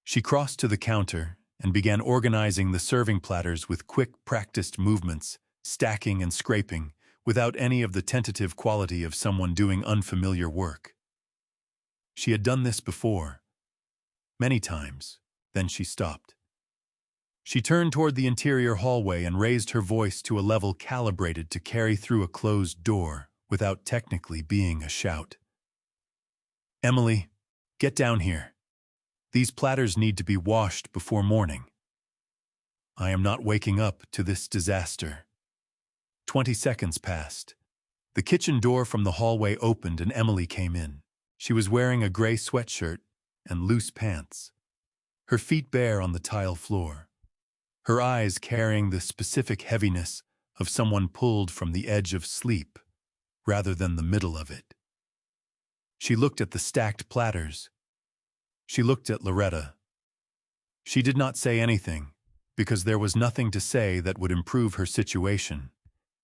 She crossed to the counter and began organizing the serving platters with quick, practiced movements, stacking and scraping, without any of the tentative quality of someone doing unfamiliar work. She had done this before. many times. Then she stopped. She turned toward the interior hallway and raised her voice to a level calibrated to carry through a closed door without technically being a shout. "Emily, get down here. These platters need to be washed before morning. I am not waking up to this disaster." 20 seconds passed. The kitchen door from the hallway opened and Emily came in. She was wearing a gray sweatshirt and loose pants, her feet bare on the tile floor, her eyes carrying the specific heaviness of someone pulled from the edge of sleep rather than the middle of it. She looked at the stacked platters. She looked at Loretta. She did not say anything, because there was nothing to say that would improve her situation,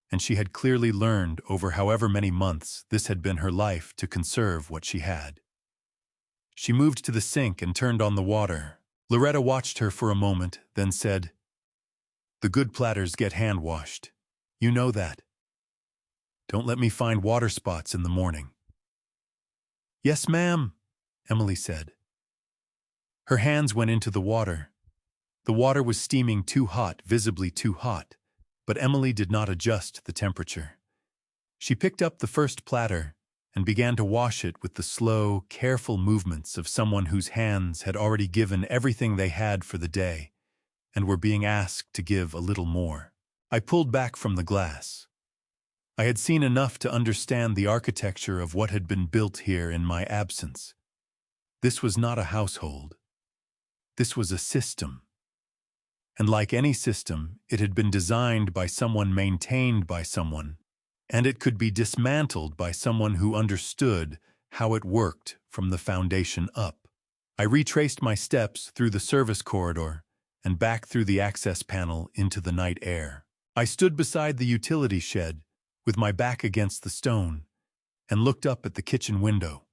and she had clearly learned over however many months this had been her life to conserve what she had. She moved to the sink and turned on the water. Loretta watched her for a moment, then said, "The good platters get hand-washed. You know that. Don't let me find water spots in the morning." "Yes, ma'am," Emily said. Her hands went into the water. The water was steaming too hot, visibly too hot, but Emily did not adjust the temperature. She picked up the first platter and began to wash it with the slow, careful movements of someone whose hands had already given everything they had for the day and were being asked to give a little more. I pulled back from the glass. I had seen enough to understand the architecture of what had been built here in my absence. This was not a household. This was a system. And like any system, it had been designed by someone, maintained by someone, and it could be dismantled by someone who understood how it worked from the foundation up. I retraced my steps through the service corridor and back through the access panel into the night air. I stood beside the utility shed, with my back against the stone, and looked up at the kitchen window.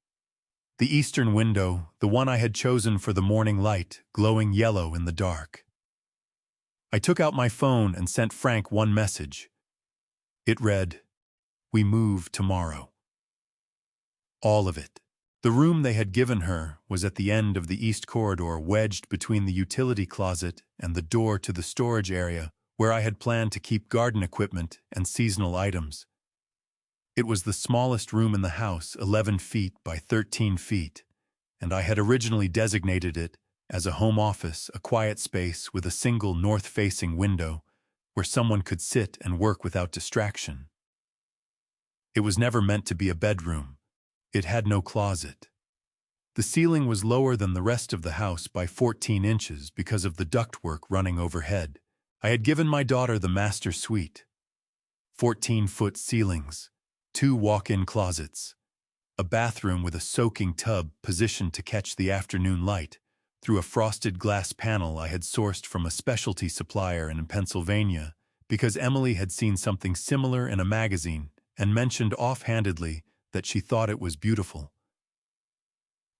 The eastern window, the one I had chosen for the morning light, glowing yellow in the dark. I took out my phone and sent Frank one message. It read, "We move tomorrow." All of it. The room they had given her was at the end of the east corridor, wedged between the utility closet and the door to the storage area where I had planned to keep garden equipment and seasonal items. It was the smallest room in the house, 11 feet by 13 feet, and I had originally designated it as a home office, a quiet space with a single north-facing window where someone could sit and work without distraction. It was never meant to be a bedroom. It had no closet. The ceiling was lower than the rest of the house by 14 inches because of the ductwork running overhead. I had given my daughter the master suite. 14-foot ceilings, 2 walk-in closets, a bathroom with a soaking tub positioned to catch the afternoon light through a frosted glass panel I had sourced from a specialty supplier in Pennsylvania because Emily had seen something similar in a magazine and mentioned offhandedly that she thought it was beautiful.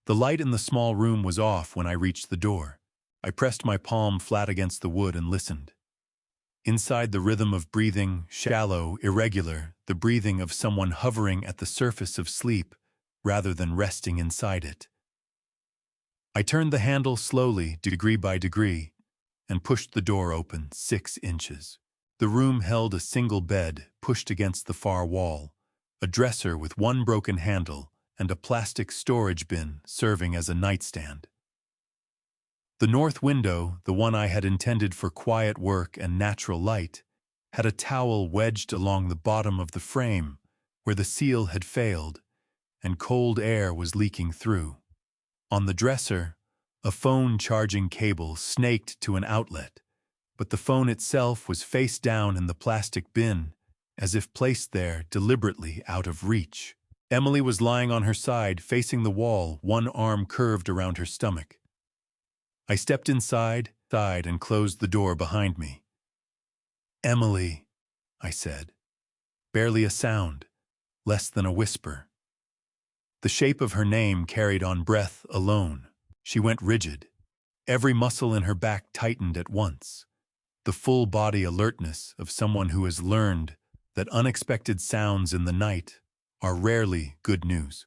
The light in the small room was off when I reached the door. I pressed my palm flat against the wood and listened. Inside, the rhythm of breathing, shallow, irregular, the breathing of someone hovering at the surface of sleep rather than resting inside it. I turned the handle slowly, degree by degree, and pushed the door open 6 inches. The room held a single bed pushed against the far wall, a dresser with one broken handle, and a plastic storage bin serving as a nightstand. The north window, the one I had intended for quiet work and natural light, had a towel wedged along the bottom of the frame where the seal had failed, and cold air was leaking through. On the dresser, a phone charging cable snaked to an outlet, but the phone itself was face down in the plastic bin, as if placed there deliberately out of reach. Emily was lying on her side, facing the wall, one arm curved around her stomach. I stepped inside, and closed the door behind me. "Emily," I said. Barely a sound, less than a whisper. The shape of her name carried on breath alone. She went rigid. Every muscle in her back tightened at once. The full body alertness of someone who has learned that unexpected sounds in the night are rarely good news.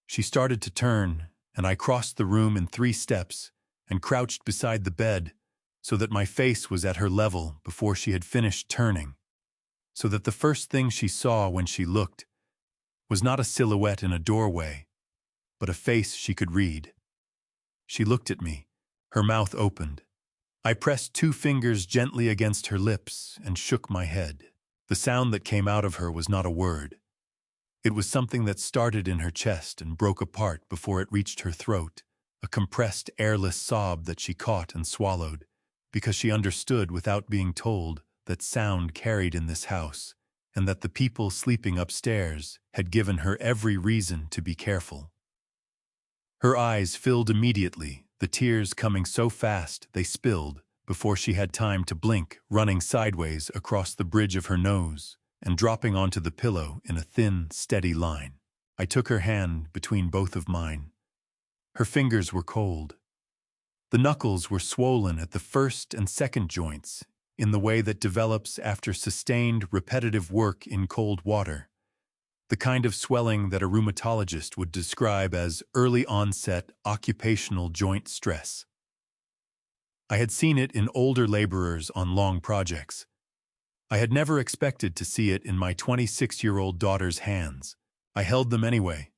She started to turn, and I crossed the room in 3 steps and crouched beside the bed so that my face was at her level before she had finished turning, so that the first thing she saw when she looked was not a silhouette in a doorway, but a face she could read. She looked at me, her mouth opened. I pressed 2 fingers gently against her lips and shook my head. The sound that came out of her was not a word. It was something that started in her chest and broke apart before it reached her throat, a compressed, airless sob that she caught and swallowed, because she understood without being told that sound carried in this house, and that the people sleeping upstairs had given her every reason to be careful. Her eyes filled immediately, the tears coming so fast they spilled before she had time to blink, running sideways across the bridge of her nose and dropping onto the pillow in a thin, steady line. I took her hand between both of mine. Her fingers were cold. The knuckles were swollen at the first and second joints, in the way that develops after sustained, repetitive work in cold water, the kind of swelling that a rheumatologist would describe as early-onset occupational joint stress. I had seen it in older laborers on long projects. I had never expected to see it in my 26-year-old daughter's hands. I held them anyway.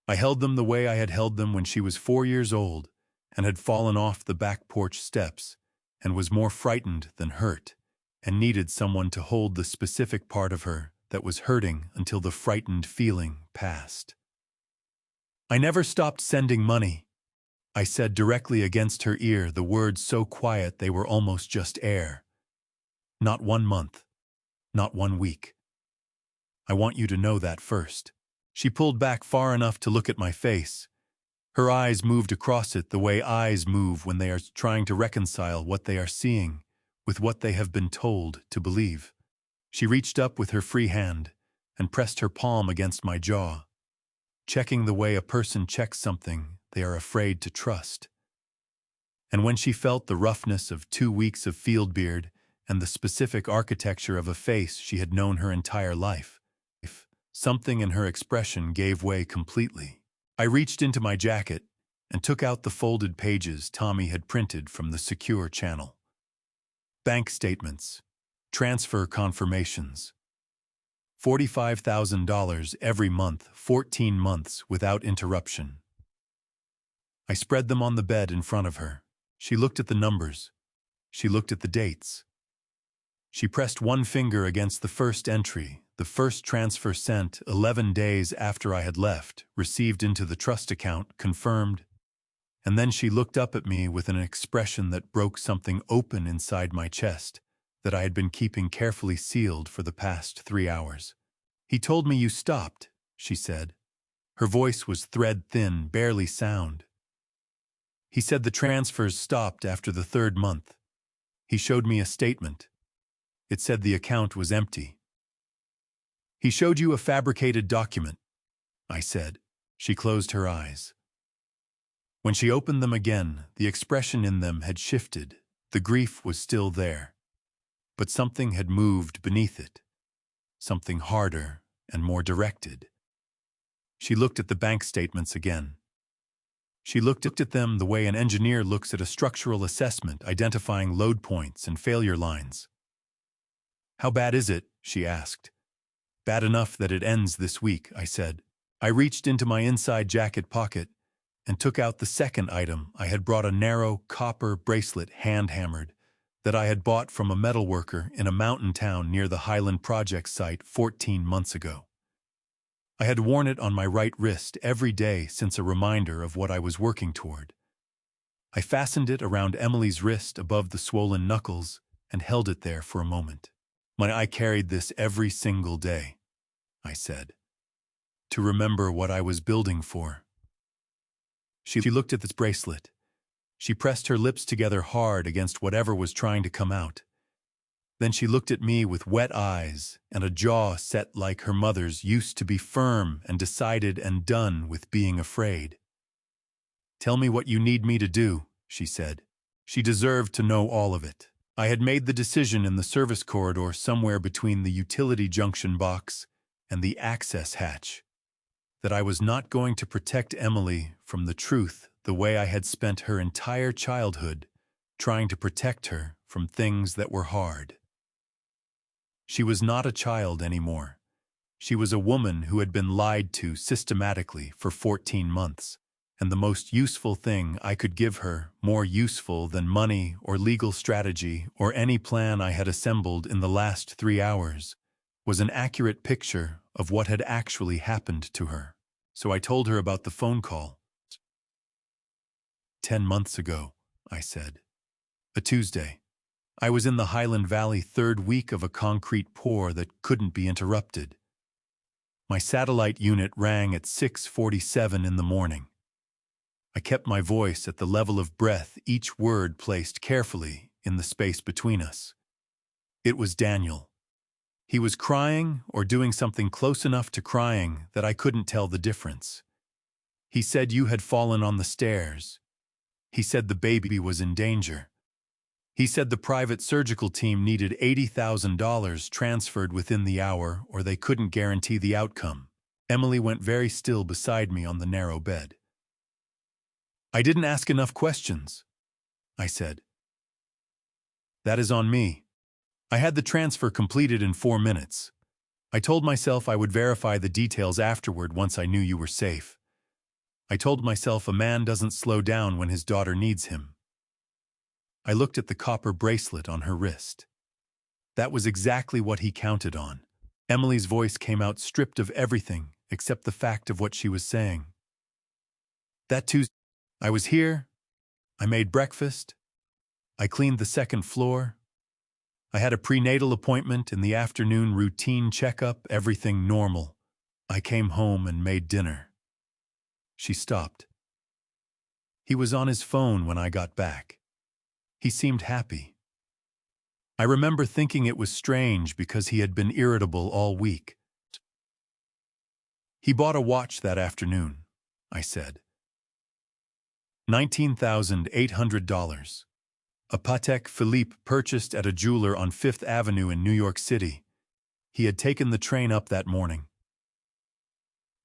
I held them the way I had held them when she was 4 years old and had fallen off the back porch steps and was more frightened than hurt and needed someone to hold the specific part of her that was hurting until the frightened feeling passed. I never stopped sending money. I said directly against her ear the words so quiet they were almost just air. Not 1 month. Not 1 week. I want you to know that first. She pulled back far enough to look at my face. Her eyes moved across it the way eyes move when they are trying to reconcile what they are seeing with what they have been told to believe. She reached up with her free hand and pressed her palm against my jaw, checking the way a person checks something they are afraid to trust. And when she felt the roughness of 2 weeks of field beard and the specific architecture of a face she had known her entire life, something in her expression gave way completely. I reached into my jacket and took out the folded pages Tommy had printed from the secure channel. Bank statements, transfer confirmations, $45,000 every month, 14 months without interruption. I spread them on the bed in front of her. She looked at the numbers. She looked at the dates. She pressed 1 finger against the first entry, the first transfer sent 11 days after I had left, received into the trust account, confirmed. And then she looked up at me with an expression that broke something open inside my chest that I had been keeping carefully sealed for the past 3 hours. "He told me you stopped," she said. Her voice was thread-thin, barely sound. "He said the transfers stopped after the 3rd month. He showed me a statement. It said the account was empty." "He showed you a fabricated document," I said. She closed her eyes. When she opened them again, the expression in them had shifted. The grief was still there. But something had moved beneath it. Something harder and more directed. She looked at the bank statements again. She looked at them the way an engineer looks at a structural assessment, identifying load points and failure lines. "How bad is it?" she asked. "Bad enough that it ends this week," I said. I reached into my inside jacket pocket and took out the second item. I had brought a narrow copper bracelet hand-hammered that I had bought from a metalworker in a mountain town near the Highland Project site 14 months ago. I had worn it on my right wrist every day since, a reminder of what I was working toward. I fastened it around Emily's wrist above the swollen knuckles and held it there for a moment. "I carried this every single day," I said, "to remember what I was building for." She looked at this bracelet. She pressed her lips together hard against whatever was trying to come out. Then she looked at me with wet eyes and a jaw set like her mother's, used to be firm and decided and done with being afraid. "Tell me what you need me to do," she said. She deserved to know all of it. I had made the decision in the service corridor somewhere between the utility junction box and the access hatch. that I was not going to protect Emily from the truth the way I had spent her entire childhood trying to protect her from things that were hard. She was not a child anymore. She was a woman who had been lied to systematically for 14 months, and the most useful thing I could give her, more useful than money or legal strategy or any plan I had assembled in the last 3 hours, was an accurate picture of what had actually happened to her. So I told her about the phone call. 10 months ago, I said. A Tuesday. I was in the Highland Valley, third week of a concrete pour that couldn't be interrupted. My satellite unit rang at 6:47 in the morning. I kept my voice at the level of breath, each word placed carefully in the space between us. It was Daniel. He was crying or doing something close enough to crying that I couldn't tell the difference. He said you had fallen on the stairs. He said the baby was in danger. He said the private surgical team needed $80,000 transferred within the hour or they couldn't guarantee the outcome. Emily went very still beside me on the narrow bed. I didn't ask enough questions, I said. That is on me. I had the transfer completed in 4 minutes. I told myself I would verify the details afterward once I knew you were safe. I told myself a man doesn't slow down when his daughter needs him. I looked at the copper bracelet on her wrist. That was exactly what he counted on. Emily's voice came out stripped of everything except the fact of what she was saying. That Tuesday, I was here. I made breakfast. I cleaned the second floor. I had a prenatal appointment in the afternoon, routine checkup, everything normal. I came home and made dinner. She stopped. He was on his phone when I got back. He seemed happy. I remember thinking it was strange because he had been irritable all week. He bought a watch that afternoon, I said. $19,800. A Patek Philippe purchased at a jeweler on 5th Avenue in New York City. He had taken the train up that morning.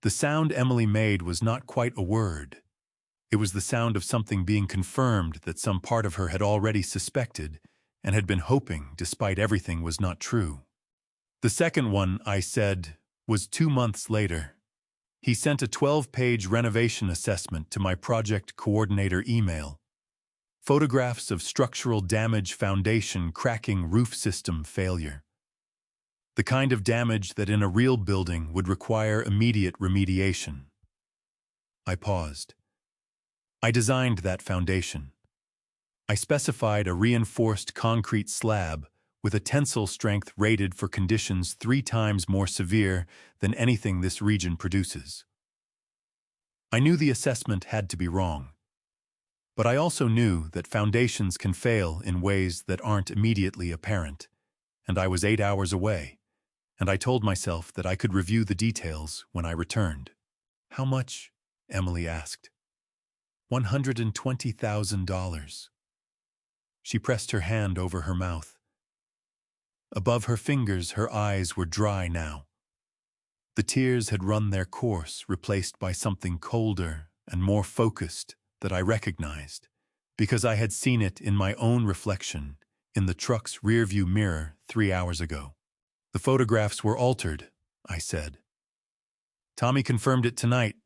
The sound Emily made was not quite a word. It was the sound of something being confirmed that some part of her had already suspected and had been hoping, despite everything, was not true. The second one, I said, was 2 months later. He sent a 12-page renovation assessment to my project coordinator email. Photographs of structural damage, foundation cracking, roof system failure. The kind of damage that in a real building would require immediate remediation. I paused. I designed that foundation. I specified a reinforced concrete slab with a tensile strength rated for conditions 3 times more severe than anything this region produces. I knew the assessment had to be wrong. But I also knew that foundations can fail in ways that aren't immediately apparent, and I was 8 hours away, and I told myself that I could review the details when I returned. How much? Emily asked. $120,000. She pressed her hand over her mouth. Above her fingers, her eyes were dry now. The tears had run their course, replaced by something colder and more focused that I recognized, because I had seen it in my own reflection in the truck's rearview mirror 3 hours ago. The photographs were altered, I said. Tommy confirmed it tonight.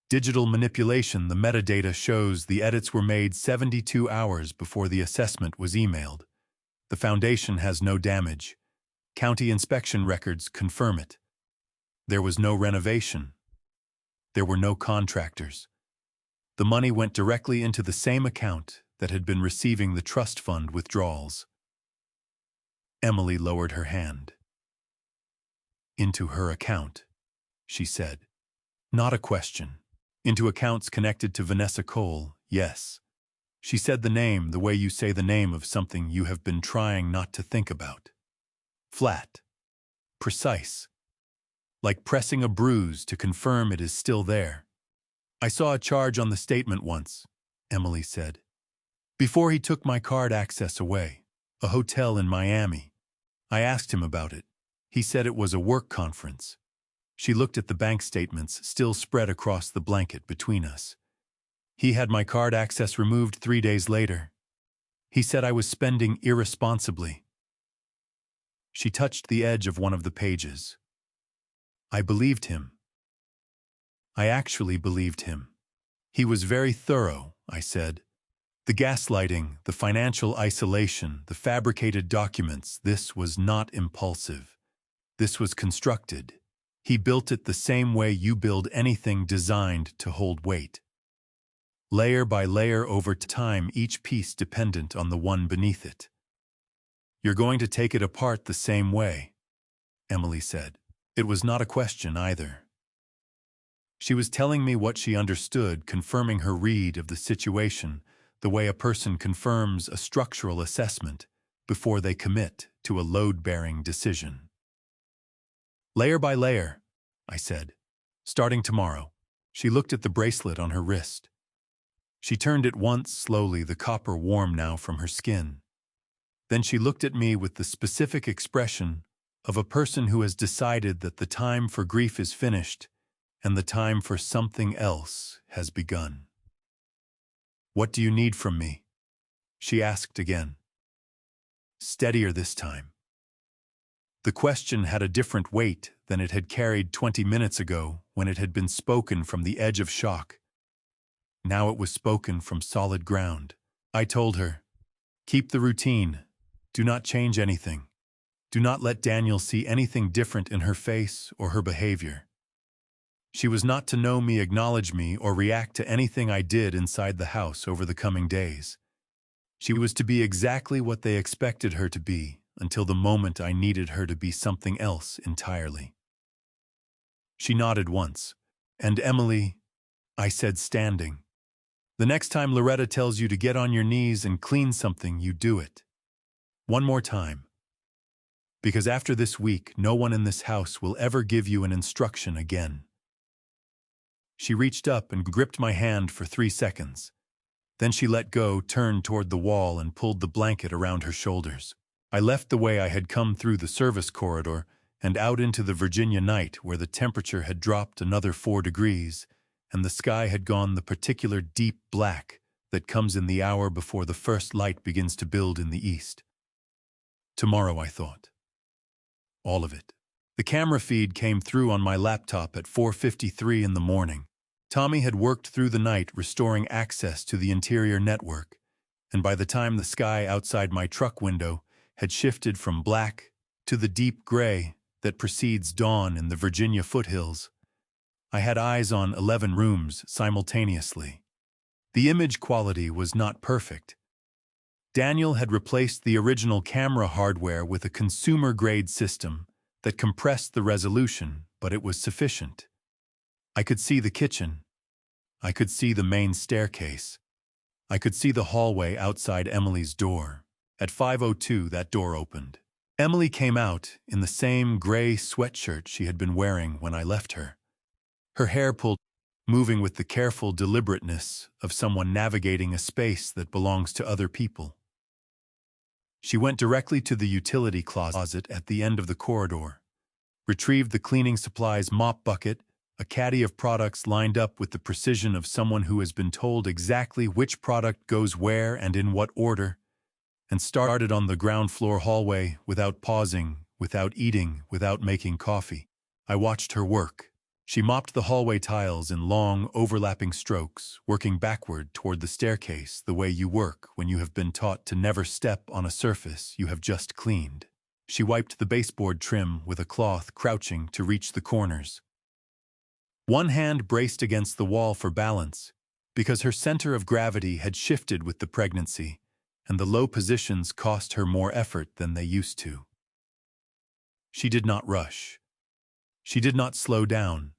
Digital manipulation, the metadata shows the edits were made 72 hours before the assessment was emailed. The foundation has no damage. County inspection records confirm it. There was no renovation. There were no contractors. The money went directly into the same account that had been receiving the trust fund withdrawals. Emily lowered her hand. Into her account, she said. Not a question. Into accounts connected to Vanessa Cole, yes. She said the name the way you say the name of something you have been trying not to think about. Flat. Precise. Like pressing a bruise to confirm it is still there. I saw a charge on the statement once, Emily said. Before he took my card access away, a hotel in Miami. I asked him about it. He said it was a work conference. She looked at the bank statements still spread across the blanket between us. He had my card access removed 3 days later. He said I was spending irresponsibly. She touched the edge of one of the pages. I believed him. I actually believed him. He was very thorough, I said. The gaslighting, the financial isolation, the fabricated documents, this was not impulsive. This was constructed. He built it the same way you build anything designed to hold weight. Layer by layer over time, each piece dependent on the one beneath it. You're going to take it apart the same way, Emily said. It was not a question either. She was telling me what she understood, confirming her read of the situation, the way a person confirms a structural assessment before they commit to a load-bearing decision. Layer by layer, I said. Starting tomorrow. She looked at the bracelet on her wrist. She turned it once slowly, the copper warm now from her skin. Then she looked at me with the specific expression of a person who has decided that the time for grief is finished and the time for something else has begun. What do you need from me? She asked again. Steadier this time. The question had a different weight than it had carried 20 minutes ago when it had been spoken from the edge of shock. Now it was spoken from solid ground. I told her, keep the routine. Do not change anything. Do not let Daniel see anything different in her face or her behavior. She was not to know me, acknowledge me, or react to anything I did inside the house over the coming days. She was to be exactly what they expected her to be until the moment I needed her to be something else entirely. She nodded once. And Emily, I said, standing. The next time Loretta tells you to get on your knees and clean something, you do it. One more time. Because after this week, no one in this house will ever give you an instruction again. She reached up and gripped my hand for 3 seconds. Then she let go, turned toward the wall, and pulled the blanket around her shoulders. I left the way I had come through the service corridor and out into the Virginia night where the temperature had dropped another 4 degrees and the sky had gone the particular deep black that comes in the hour before the first light begins to build in the east. Tomorrow, I thought. All of it. The camera feed came through on my laptop at 4:53 in the morning. Tommy had worked through the night restoring access to the interior network, and by the time the sky outside my truck window had shifted from black to the deep gray that precedes dawn in the Virginia foothills, I had eyes on 11 rooms simultaneously. The image quality was not perfect. Daniel had replaced the original camera hardware with a consumer-grade system that compressed the resolution, but it was sufficient. I could see the kitchen. I could see the main staircase. I could see the hallway outside Emily's door. At 5:02, that door opened. Emily came out in the same gray sweatshirt she had been wearing when I left her. Her hair pulled, moving with the careful deliberateness of someone navigating a space that belongs to other people. She went directly to the utility closet at the end of the corridor, retrieved the cleaning supplies mop bucket, a caddy of products lined up with the precision of someone who has been told exactly which product goes where and in what order, and started on the ground floor hallway without pausing, without eating, without making coffee. I watched her work. She mopped the hallway tiles in long, overlapping strokes, working backward toward the staircase the way you work when you have been taught to never step on a surface you have just cleaned. She wiped the baseboard trim with a cloth, crouching to reach the corners. One hand braced against the wall for balance, because her center of gravity had shifted with the pregnancy, and the low positions cost her more effort than they used to. She did not rush. She did not slow down.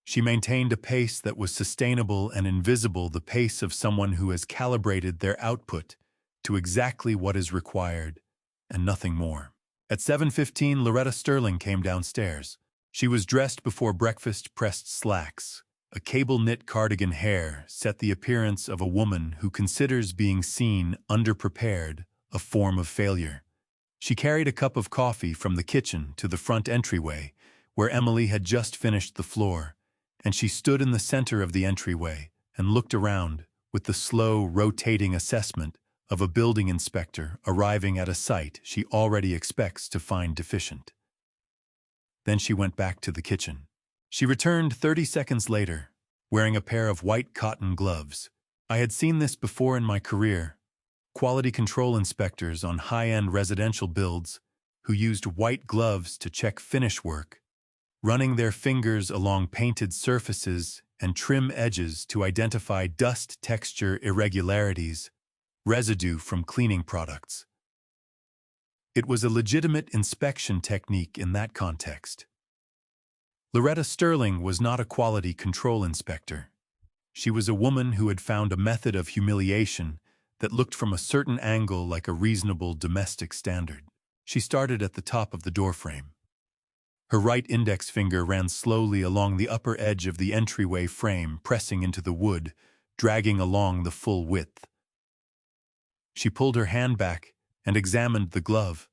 She maintained a pace that was sustainable and invisible, the pace of someone who has calibrated their output to exactly what is required, and nothing more. At 7:15, Loretta Sterling came downstairs. She was dressed before breakfast, pressed slacks. A cable-knit cardigan hair set the appearance of a woman who considers being seen underprepared a form of failure. She carried a cup of coffee from the kitchen to the front entryway, where Emily had just finished the floor, and she stood in the center of the entryway and looked around with the slow, rotating assessment of a building inspector arriving at a site she already expects to find deficient. Then she went back to the kitchen. She returned 30 seconds later, wearing a pair of white cotton gloves. I had seen this before in my career. Quality control inspectors on high-end residential builds who used white gloves to check finish work, running their fingers along painted surfaces and trim edges to identify dust texture irregularities, residue from cleaning products. It was a legitimate inspection technique in that context. Loretta Sterling was not a quality control inspector. She was a woman who had found a method of humiliation that looked from a certain angle like a reasonable domestic standard. She started at the top of the doorframe. Her right index finger ran slowly along the upper edge of the entryway frame, pressing into the wood, dragging along the full width. She pulled her hand back and examined the glove.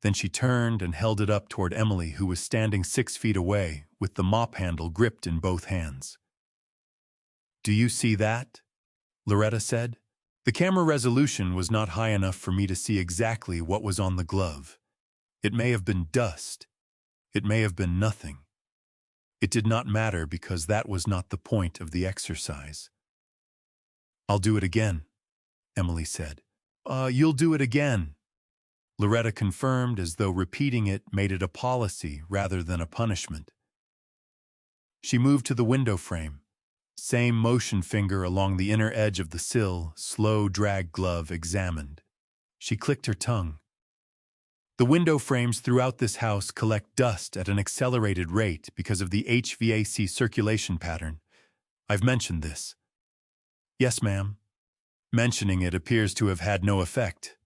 Then she turned and held it up toward Emily, who was standing 6 feet away with the mop handle gripped in both hands. "Do you see that?" Loretta said. The camera resolution was not high enough for me to see exactly what was on the glove. It may have been dust. It may have been nothing. It did not matter because that was not the point of the exercise. "I'll do it again," Emily said. You'll do it again," Loretta confirmed, as though repeating it made it a policy rather than a punishment. She moved to the window frame. Same motion, finger along the inner edge of the sill, slow drag glove examined. She clicked her tongue. The window frames throughout this house collect dust at an accelerated rate because of the HVAC circulation pattern. I've mentioned this. "Yes, ma'am." Mentioning it appears to have had no effect.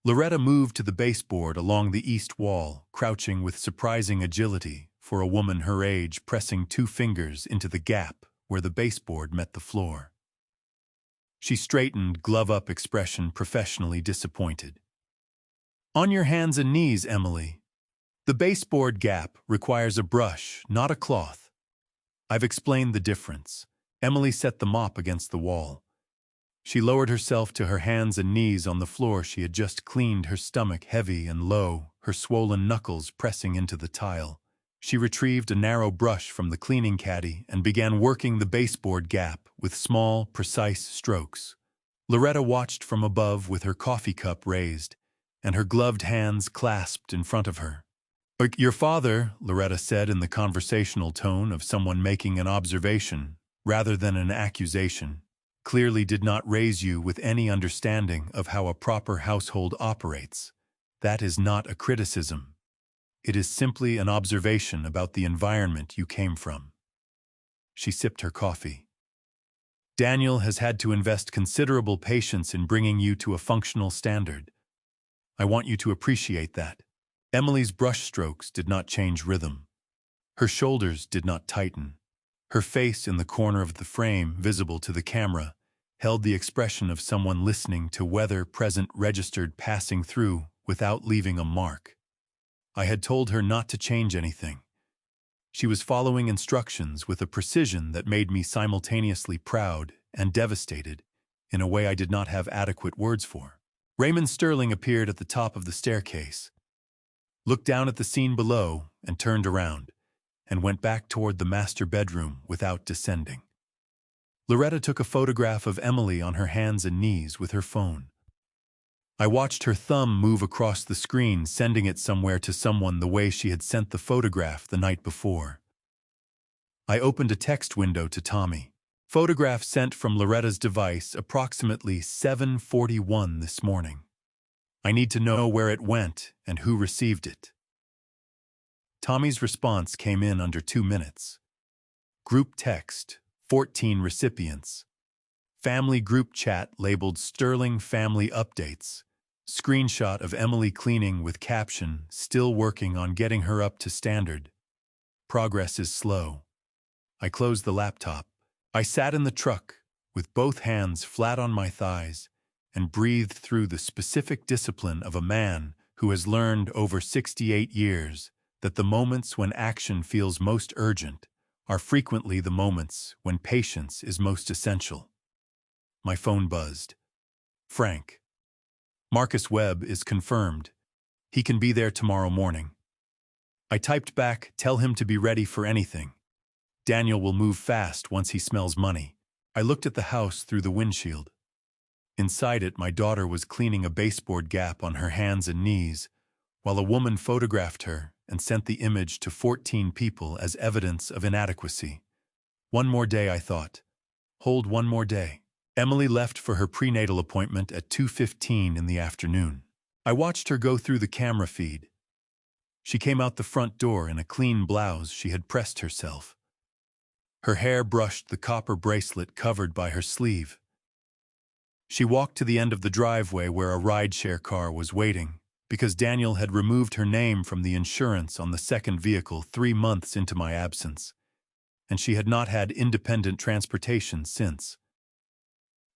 Loretta moved to the baseboard along the east wall, crouching with surprising agility for a woman her age, pressing 2 fingers into the gap where the baseboard met the floor. She straightened, glove-up expression, professionally disappointed. "On your hands and knees, Emily. The baseboard gap requires a brush, not a cloth. I've explained the difference." Emily set the mop against the wall. She lowered herself to her hands and knees on the floor she had just cleaned, her stomach heavy and low, her swollen knuckles pressing into the tile. She retrieved a narrow brush from the cleaning caddy and began working the baseboard gap with small, precise strokes. Loretta watched from above with her coffee cup raised and her gloved hands clasped in front of her. "Your father," Loretta said in the conversational tone of someone making an observation rather than an accusation, "clearly did not raise you with any understanding of how a proper household operates. That is not a criticism. It is simply an observation about the environment you came from." She sipped her coffee. "Daniel has had to invest considerable patience in bringing you to a functional standard. I want you to appreciate that." Emily's brushstrokes did not change rhythm. Her shoulders did not tighten. Her face, in the corner of the frame, visible to the camera, held the expression of someone listening to weather present registered passing through without leaving a mark. I had told her not to change anything. She was following instructions with a precision that made me simultaneously proud and devastated in a way I did not have adequate words for. Raymond Sterling appeared at the top of the staircase, looked down at the scene below, and turned around, and went back toward the master bedroom without descending. Loretta took a photograph of Emily on her hands and knees with her phone. I watched her thumb move across the screen, sending it somewhere to someone the way she had sent the photograph the night before. I opened a text window to Tommy. "Photograph sent from Loretta's device approximately 7:41 this morning. I need to know where it went and who received it." Tommy's response came in under 2 minutes. Group text, 14 recipients. Family group chat labeled Sterling Family Updates. Screenshot of Emily cleaning with caption, "Still working on getting her up to standard. Progress is slow." I closed the laptop. I sat in the truck with both hands flat on my thighs and breathed through the specific discipline of a man who has learned over 68 years that the moments when action feels most urgent are frequently the moments when patience is most essential. My phone buzzed. Frank. Marcus Webb is confirmed. He can be there tomorrow morning. I typed back, tell him to be ready for anything. Daniel will move fast once he smells money. I looked at the house through the windshield. Inside it, my daughter was cleaning a baseboard gap on her hands and knees, while a woman photographed her and sent the image to 14 people as evidence of inadequacy. One more day, I thought. Hold one more day. Emily left for her prenatal appointment at 2:15 in the afternoon. I watched her go through the camera feed. She came out the front door in a clean blouse she had pressed herself. Her hair brushed the copper bracelet covered by her sleeve. She walked to the end of the driveway where a rideshare car was waiting, because Daniel had removed her name from the insurance on the second vehicle 3 months into my absence, and she had not had independent transportation since.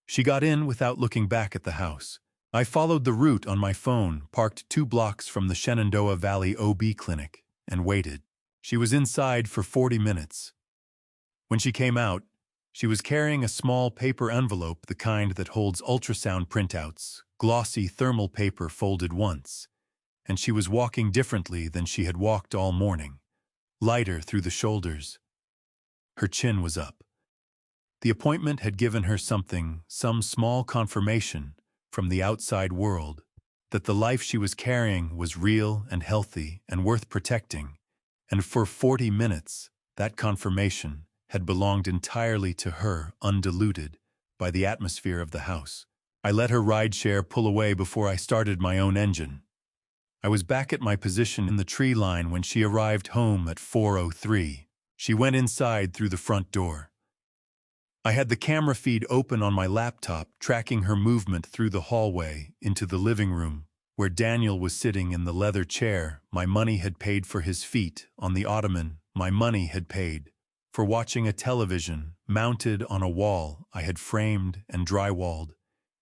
She got in without looking back at the house. I followed the route on my phone, parked 2 blocks from the Shenandoah Valley OB clinic, and waited. She was inside for 40 minutes. When she came out, she was carrying a small paper envelope, the kind that holds ultrasound printouts, glossy thermal paper folded once, and she was walking differently than she had walked all morning, lighter through the shoulders. Her chin was up. The appointment had given her something, some small confirmation from the outside world, that the life she was carrying was real and healthy and worth protecting, and for 40 minutes, that confirmation had belonged entirely to her, undiluted by the atmosphere of the house. I let her rideshare pull away before I started my own engine. I was back at my position in the tree line when she arrived home at 4:03. She went inside through the front door. I had the camera feed open on my laptop, tracking her movement through the hallway into the living room, where Daniel was sitting in the leather chair my money had paid for his feet on the ottoman my money had paid for watching a television mounted on a wall I had framed and drywalled,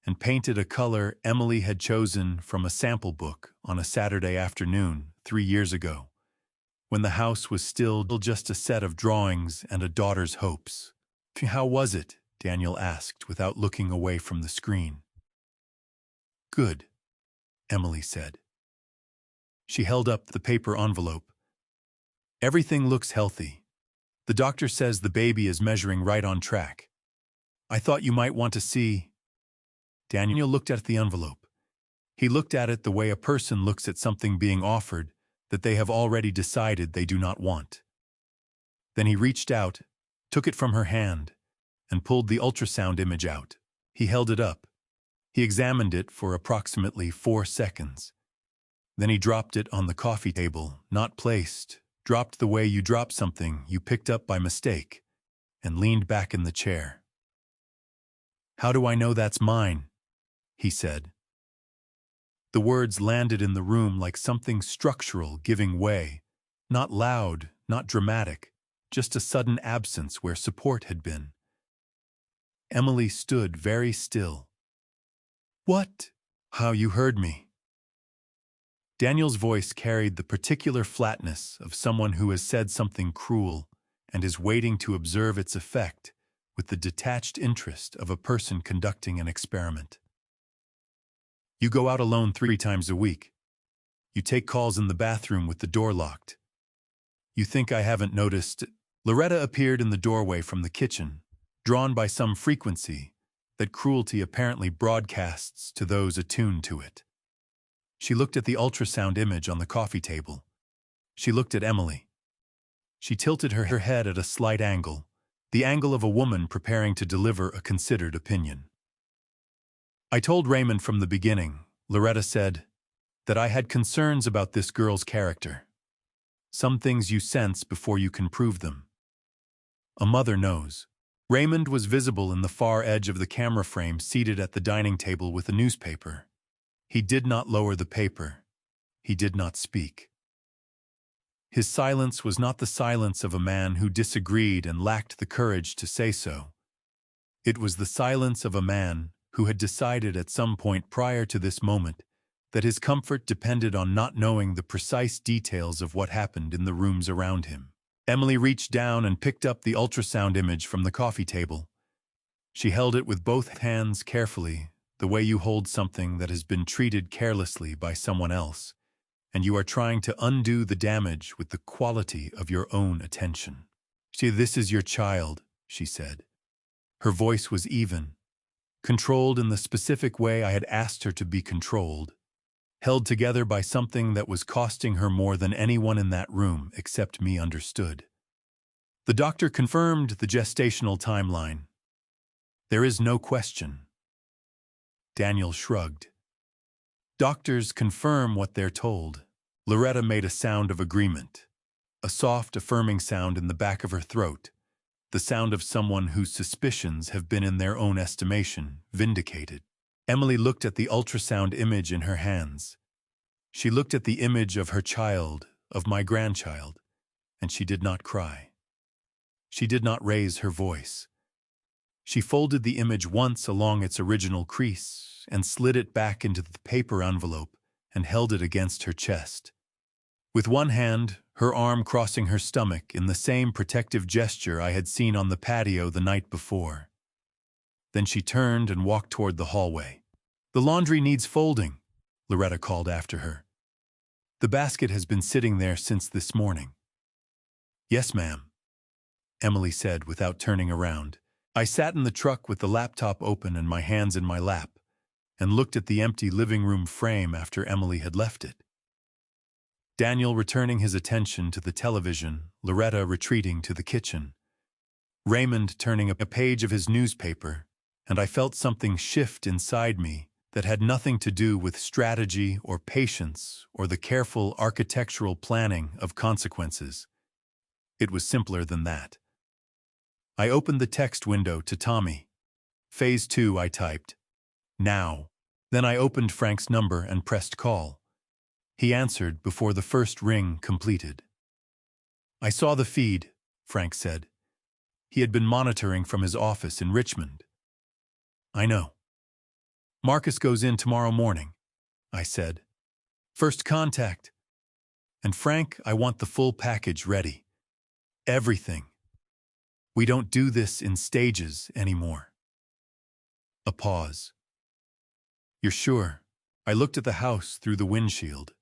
and painted a color Emily had chosen from a sample book on a Saturday afternoon 3 years ago, when the house was still just a set of drawings and a daughter's hopes. "How was it?" Daniel asked without looking away from the screen. "Good," Emily said. She held up the paper envelope. "Everything looks healthy. The doctor says the baby is measuring right on track. I thought you might want to see." Daniel looked at the envelope. He looked at it the way a person looks at something being offered that they have already decided they do not want. Then he reached out, took it from her hand, and pulled the ultrasound image out. He held it up. He examined it for approximately 4 seconds. Then he dropped it on the coffee table, not placed, dropped the way you drop something you picked up by mistake, and leaned back in the chair. "How do I know that's mine?" he said. The words landed in the room like something structural giving way, not loud, not dramatic, just a sudden absence where support had been. Emily stood very still. "What?" "How you heard me." Daniel's voice carried the particular flatness of someone who has said something cruel and is waiting to observe its effect with the detached interest of a person conducting an experiment. "You go out alone 3 times a week. You take calls in the bathroom with the door locked. You think I haven't noticed?" Loretta appeared in the doorway from the kitchen, drawn by some frequency that cruelty apparently broadcasts to those attuned to it. She looked at the ultrasound image on the coffee table. She looked at Emily. She tilted her head at a slight angle, the angle of a woman preparing to deliver a considered opinion. "I told Raymond from the beginning," Loretta said, "that I had concerns about this girl's character. Some things you sense before you can prove them. A mother knows." Raymond was visible in the far edge of the camera frame, seated at the dining table with a newspaper. He did not lower the paper. He did not speak. His silence was not the silence of a man who disagreed and lacked the courage to say so. It was the silence of a man who had decided at some point prior to this moment that his comfort depended on not knowing the precise details of what happened in the rooms around him. Emily reached down and picked up the ultrasound image from the coffee table. She held it with both hands carefully, the way you hold something that has been treated carelessly by someone else, and you are trying to undo the damage with the quality of your own attention. "See, this is your child," she said. Her voice was even, controlled in the specific way I had asked her to be controlled, held together by something that was costing her more than anyone in that room except me understood. The doctor confirmed the gestational timeline. "There is no question." Daniel shrugged. "Doctors confirm what they're told." Loretta made a sound of agreement, a soft, affirming sound in the back of her throat, the sound of someone whose suspicions have been, in their own estimation, vindicated. Emily looked at the ultrasound image in her hands. She looked at the image of her child, of my grandchild, and she did not cry. She did not raise her voice. She folded the image once along its original crease and slid it back into the paper envelope and held it against her chest. With one hand, her arm crossing her stomach in the same protective gesture I had seen on the patio the night before. Then she turned and walked toward the hallway. "The laundry needs folding," Loretta called after her. "The basket has been sitting there since this morning." "Yes, ma'am," Emily said without turning around. I sat in the truck with the laptop open and my hands in my lap, and looked at the empty living room frame after Emily had left it. Daniel returning his attention to the television, Loretta retreating to the kitchen, Raymond turning a page of his newspaper, and I felt something shift inside me that had nothing to do with strategy or patience or the careful architectural planning of consequences. It was simpler than that. I opened the text window to Tommy. "Phase 2, I typed. "Now." Then I opened Frank's number and pressed call. He answered before the first ring completed. "I saw the feed," Frank said. He had been monitoring from his office in Richmond. "I know." "Marcus goes in tomorrow morning," I said. "First contact." "And Frank, I want the full package ready. Everything. We don't do this in stages anymore." A pause. "You're sure?" I looked at the house through the windshield.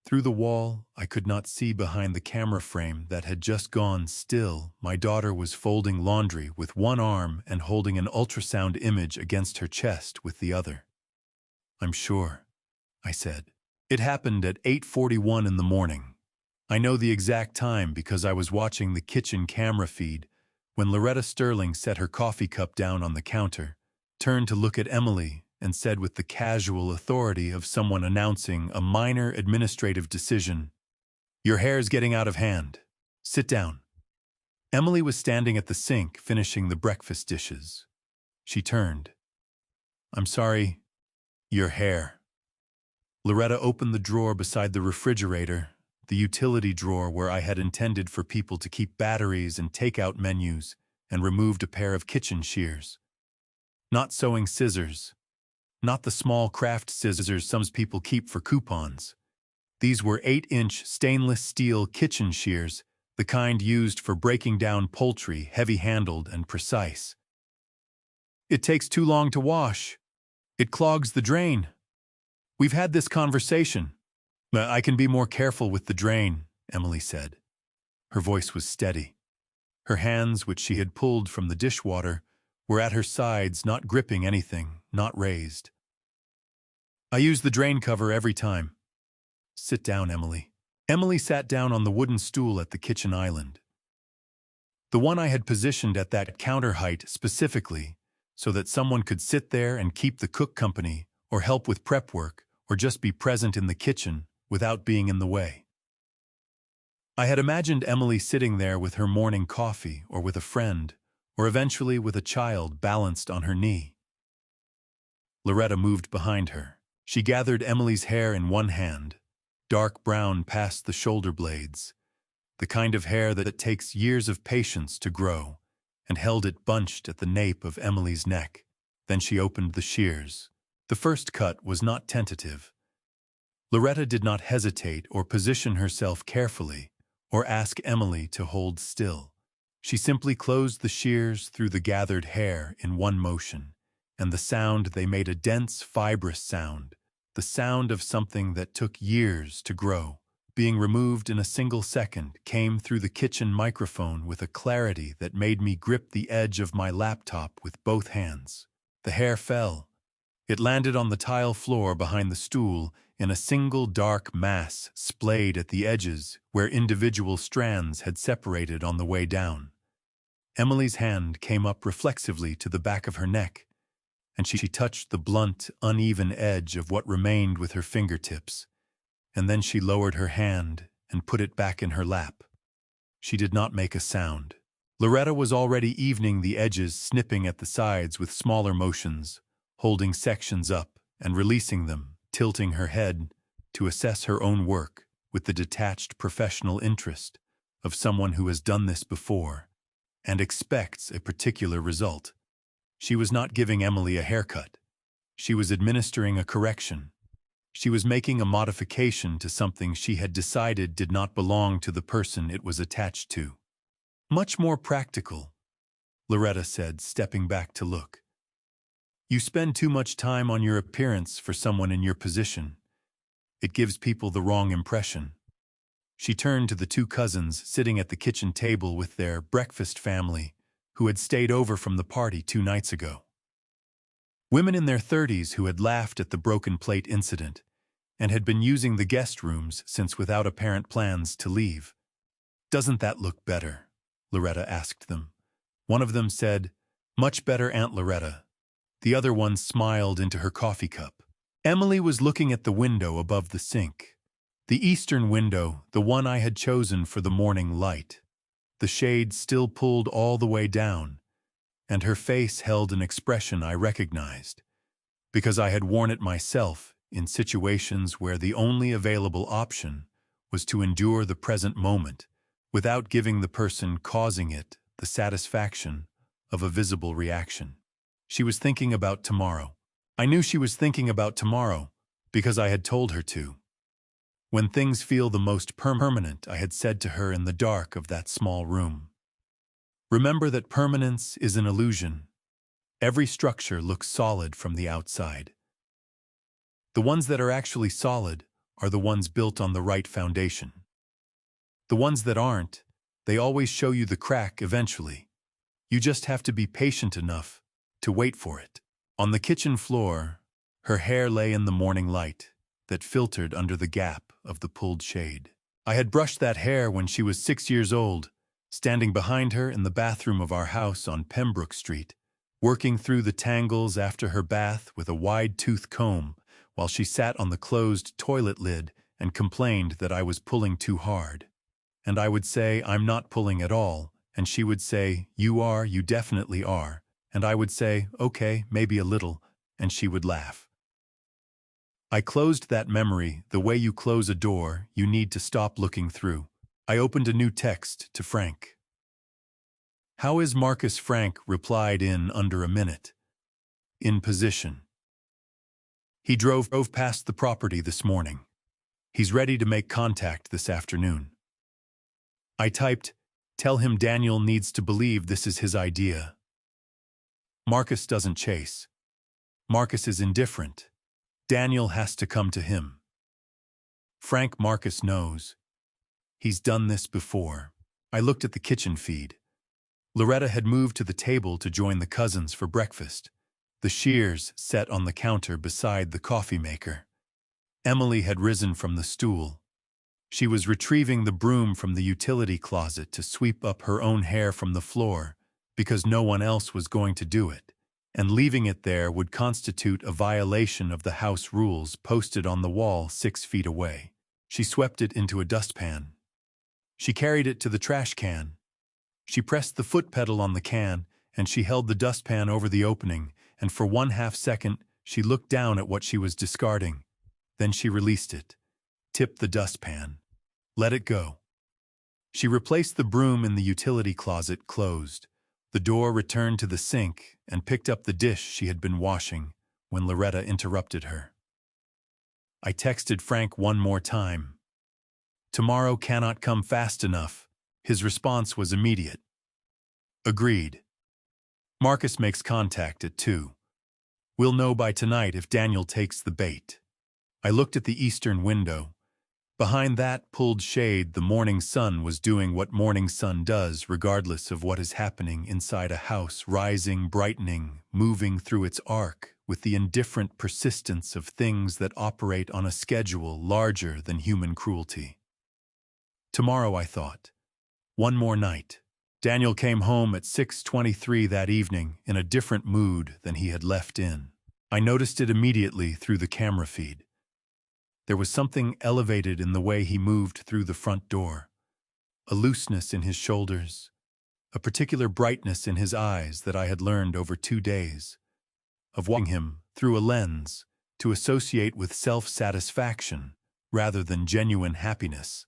Through the wall, I could not see behind the camera frame that had just gone still. My daughter was folding laundry with one arm and holding an ultrasound image against her chest with the other. "I'm sure," I said. "It happened at 8:41 in the morning. I know the exact time because I was watching the kitchen camera feed when Loretta Sterling set her coffee cup down on the counter, turned to look at Emily, and said with the casual authority of someone announcing a minor administrative decision, 'Your hair's getting out of hand. Sit down.' Emily was standing at the sink finishing the breakfast dishes. She turned. 'I'm sorry, your hair.' Loretta opened the drawer beside the refrigerator, the utility drawer where I had intended for people to keep batteries and takeout menus, and removed a pair of kitchen shears. Not sewing scissors. Not the small craft scissors some people keep for coupons. These were 8-inch stainless steel kitchen shears, the kind used for breaking down poultry, heavy-handled and precise. "It takes too long to wash. It clogs the drain. We've had this conversation." "I can be more careful with the drain," Emily said. Her voice was steady. Her hands, which she had pulled from the dishwater, were at her sides, not gripping anything, not raised. "I use the drain cover every time." "Sit down, Emily." Emily sat down on the wooden stool at the kitchen island. The one I had positioned at that counter height specifically, so that someone could sit there and keep the cook company, or help with prep work, or just be present in the kitchen, without being in the way. I had imagined Emily sitting there with her morning coffee, or with a friend, or eventually with a child balanced on her knee. Loretta moved behind her. She gathered Emily's hair in one hand, dark brown past the shoulder blades, the kind of hair that takes years of patience to grow, and held it bunched at the nape of Emily's neck. Then she opened the shears. The first cut was not tentative. Loretta did not hesitate or position herself carefully or ask Emily to hold still. She simply closed the shears through the gathered hair in one motion, and the sound they made a dense, fibrous sound, the sound of something that took years to grow, being removed in a single second, came through the kitchen microphone with a clarity that made me grip the edge of my laptop with both hands. The hair fell. It landed on the tile floor behind the stool in a single dark mass splayed at the edges where individual strands had separated on the way down. Emily's hand came up reflexively to the back of her neck, and she touched the blunt, uneven edge of what remained with her fingertips, and then she lowered her hand and put it back in her lap. She did not make a sound. Loretta was already evening the edges, snipping at the sides with smaller motions, holding sections up and releasing them, tilting her head to assess her own work with the detached professional interest of someone who has done this before and expects a particular result. She was not giving Emily a haircut. She was administering a correction. She was making a modification to something she had decided did not belong to the person it was attached to. Much more practical, Loretta said, stepping back to look. You spend too much time on your appearance for someone in your position. It gives people the wrong impression. She turned to the two cousins sitting at the kitchen table with their breakfast family, who had stayed over from the party 2 nights ago. Women in their 30s who had laughed at the broken plate incident and had been using the guest rooms since without apparent plans to leave. "Doesn't that look better?" Loretta asked them. One of them said, "Much better, Aunt Loretta." The other one smiled into her coffee cup. Emily was looking at the window above the sink. The eastern window, the one I had chosen for the morning light. The shade still pulled all the way down, and her face held an expression I recognized, because I had worn it myself in situations where the only available option was to endure the present moment without giving the person causing it the satisfaction of a visible reaction. She was thinking about tomorrow. I knew she was thinking about tomorrow because I had told her to. When things feel the most permanent, I had said to her in the dark of that small room. Remember that permanence is an illusion. Every structure looks solid from the outside. The ones that are actually solid are the ones built on the right foundation. The ones that aren't, they always show you the crack eventually. You just have to be patient enough to wait for it. On the kitchen floor, her hair lay in the morning light that filtered under the gap of the pulled shade. I had brushed that hair when she was 6 years old, standing behind her in the bathroom of our house on Pembroke Street, working through the tangles after her bath with a wide-tooth comb while she sat on the closed toilet lid and complained that I was pulling too hard. And I would say, "I'm not pulling at all," and she would say, "You are, you definitely are." And I would say, "Okay, maybe a little," and she would laugh. I closed that memory the way you close a door you need to stop looking through. I opened a new text to Frank. "How is Marcus?" Frank replied in under a minute. "In position. He drove past the property this morning. He's ready to make contact this afternoon." I typed, "Tell him Daniel needs to believe this is his idea. Marcus doesn't chase. Marcus is indifferent. Daniel has to come to him. Frank, Marcus knows. He's done this before." I looked at the kitchen feed. Loretta had moved to the table to join the cousins for breakfast, the shears set on the counter beside the coffee maker. Emily had risen from the stool. She was retrieving the broom from the utility closet to sweep up her own hair from the floor because no one else was going to do it, and leaving it there would constitute a violation of the house rules posted on the wall 6 feet away. She swept it into a dustpan. She carried it to the trash can. She pressed the foot pedal on the can, and she held the dustpan over the opening, and for 1/2 second she looked down at what she was discarding. Then she released it, tipped the dustpan, let it go. She replaced the broom in the utility closet, closed. The door, returned to the sink, and picked up the dish she had been washing, when Loretta interrupted her. I texted Frank one more time. Tomorrow cannot come fast enough. His response was immediate. Agreed. Marcus makes contact at 2. We'll know by tonight if Daniel takes the bait. I looked at the eastern window. Behind that pulled shade, the morning sun was doing what morning sun does, regardless of what is happening inside a house, rising, brightening, moving through its arc, with the indifferent persistence of things that operate on a schedule larger than human cruelty. Tomorrow, I thought. One more night. Daniel came home at 6:23 that evening in a different mood than he had left in. I noticed it immediately through the camera feed. There was something elevated in the way he moved through the front door, a looseness in his shoulders, a particular brightness in his eyes that I had learned over 2 days, of watching him through a lens to associate with self-satisfaction rather than genuine happiness.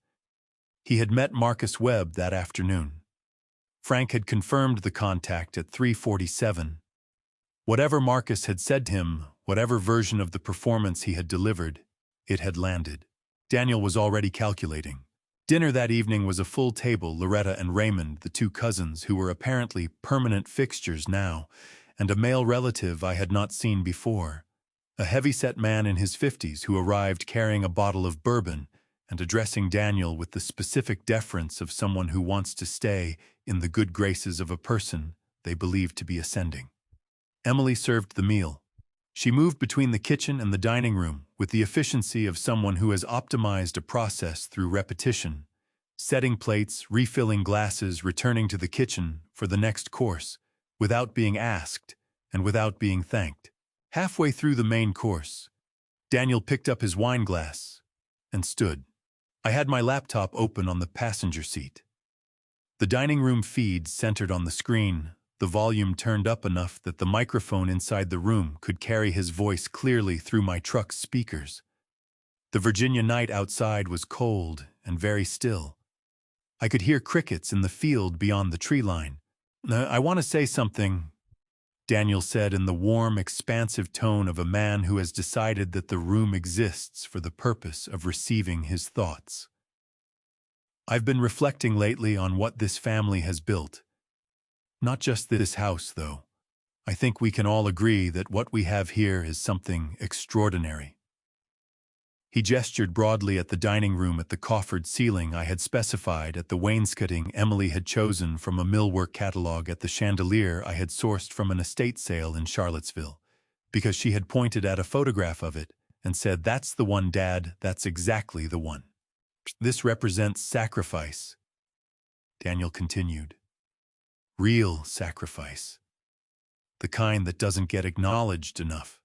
He had met Marcus Webb that afternoon. Frank had confirmed the contact at 3:47. Whatever Marcus had said to him, whatever version of the performance he had delivered, it had landed. Daniel was already calculating. Dinner that evening was a full table, Loretta and Raymond, the 2 cousins who were apparently permanent fixtures now, and a male relative I had not seen before, a heavy-set man in his 50s who arrived carrying a bottle of bourbon and addressing Daniel with the specific deference of someone who wants to stay in the good graces of a person they believed to be ascending. Emily served the meal. She moved between the kitchen and the dining room with the efficiency of someone who has optimized a process through repetition, setting plates, refilling glasses, returning to the kitchen for the next course, without being asked and without being thanked. Halfway through the main course, Daniel picked up his wine glass and stood. I had my laptop open on the passenger seat. The dining room feed centered on the screen, the volume turned up enough that the microphone inside the room could carry his voice clearly through my truck's speakers. The Virginia night outside was cold and very still. I could hear crickets in the field beyond the tree line. "I want to say something," Daniel said in the warm, expansive tone of a man who has decided that the room exists for the purpose of receiving his thoughts. "I've been reflecting lately on what this family has built. Not just this house, though. I think we can all agree that what we have here is something extraordinary." He gestured broadly at the dining room, at the coffered ceiling I had specified, at the wainscoting Emily had chosen from a millwork catalog, at the chandelier I had sourced from an estate sale in Charlottesville, because she had pointed at a photograph of it and said, "That's the one, Dad, that's exactly the one." "This represents sacrifice," Daniel continued. "Real sacrifice. The kind that doesn't get acknowledged enough."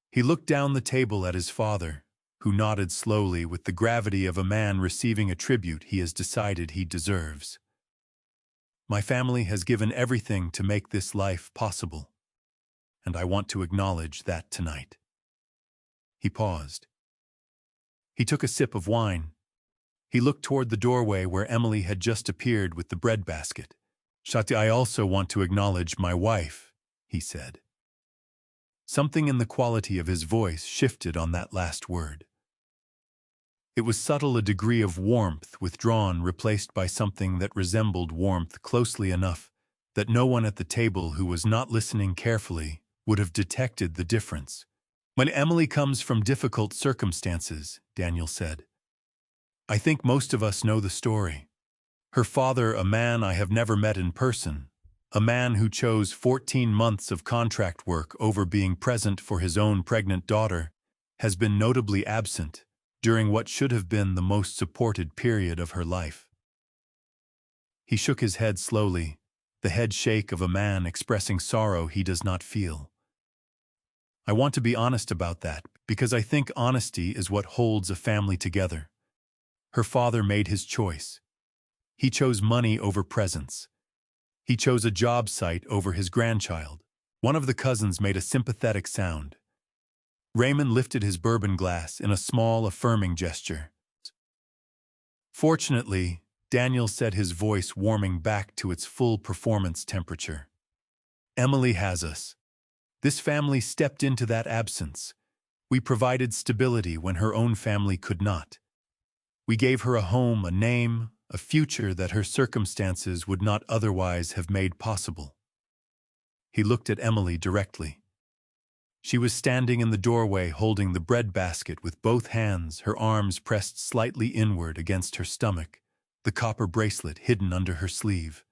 He looked down the table at his father, who nodded slowly with the gravity of a man receiving a tribute he has decided he deserves. "My family has given everything to make this life possible, and I want to acknowledge that tonight." He paused. He took a sip of wine. He looked toward the doorway where Emily had just appeared with the breadbasket. "Shati, I also want to acknowledge my wife," he said. Something in the quality of his voice shifted on that last word. It was subtle, a degree of warmth withdrawn, replaced by something that resembled warmth closely enough that no one at the table who was not listening carefully would have detected the difference. "When Emily comes from difficult circumstances," Daniel said, "I think most of us know the story. Her father, a man I have never met in person, a man who chose 14 months of contract work over being present for his own pregnant daughter, has been notably absent during what should have been the most supported period of her life." He shook his head slowly, the head shake of a man expressing sorrow he does not feel. "I want to be honest about that, because I think honesty is what holds a family together. Her father made his choice. He chose money over presence. He chose a job site over his grandchild." One of the cousins made a sympathetic sound. Raymond lifted his bourbon glass in a small, affirming gesture. "Fortunately," Daniel said, his voice warming back to its full performance temperature, "Emily has us. This family stepped into that absence. We provided stability when her own family could not. We gave her a home, a name, a future that her circumstances would not otherwise have made possible. He looked at Emily directly. She was standing in the doorway holding the bread basket with both hands, her arms pressed slightly inward against her stomach, the copper bracelet hidden under her sleeve.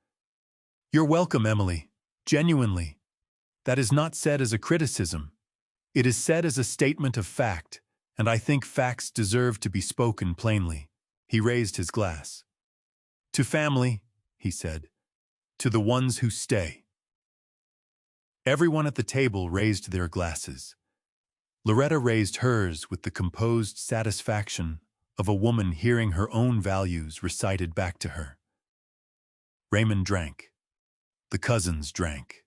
"You're welcome, Emily. Genuinely. That is not said as a criticism. It is said as a statement of fact, and I think facts deserve to be spoken plainly." He raised his glass. "To family," he said. "To the ones who stay." Everyone at the table raised their glasses. Loretta raised hers with the composed satisfaction of a woman hearing her own values recited back to her. Raymond drank. The cousins drank.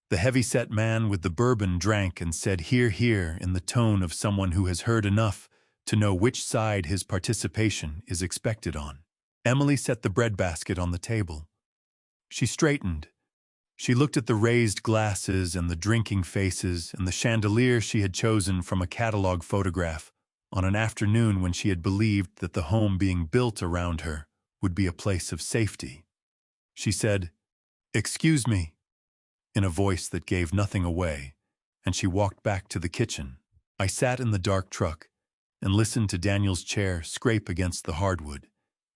The heavy-set man with the bourbon drank and said "hear, hear" in the tone of someone who has heard enough to know which side his participation is expected on. Emily set the breadbasket on the table. She straightened. She looked at the raised glasses and the drinking faces and the chandelier she had chosen from a catalog photograph on an afternoon when she had believed that the home being built around her would be a place of safety. She said, "Excuse me," in a voice that gave nothing away, and she walked back to the kitchen. I sat in the dark truck and listened to Daniel's chair scrape against the hardwood.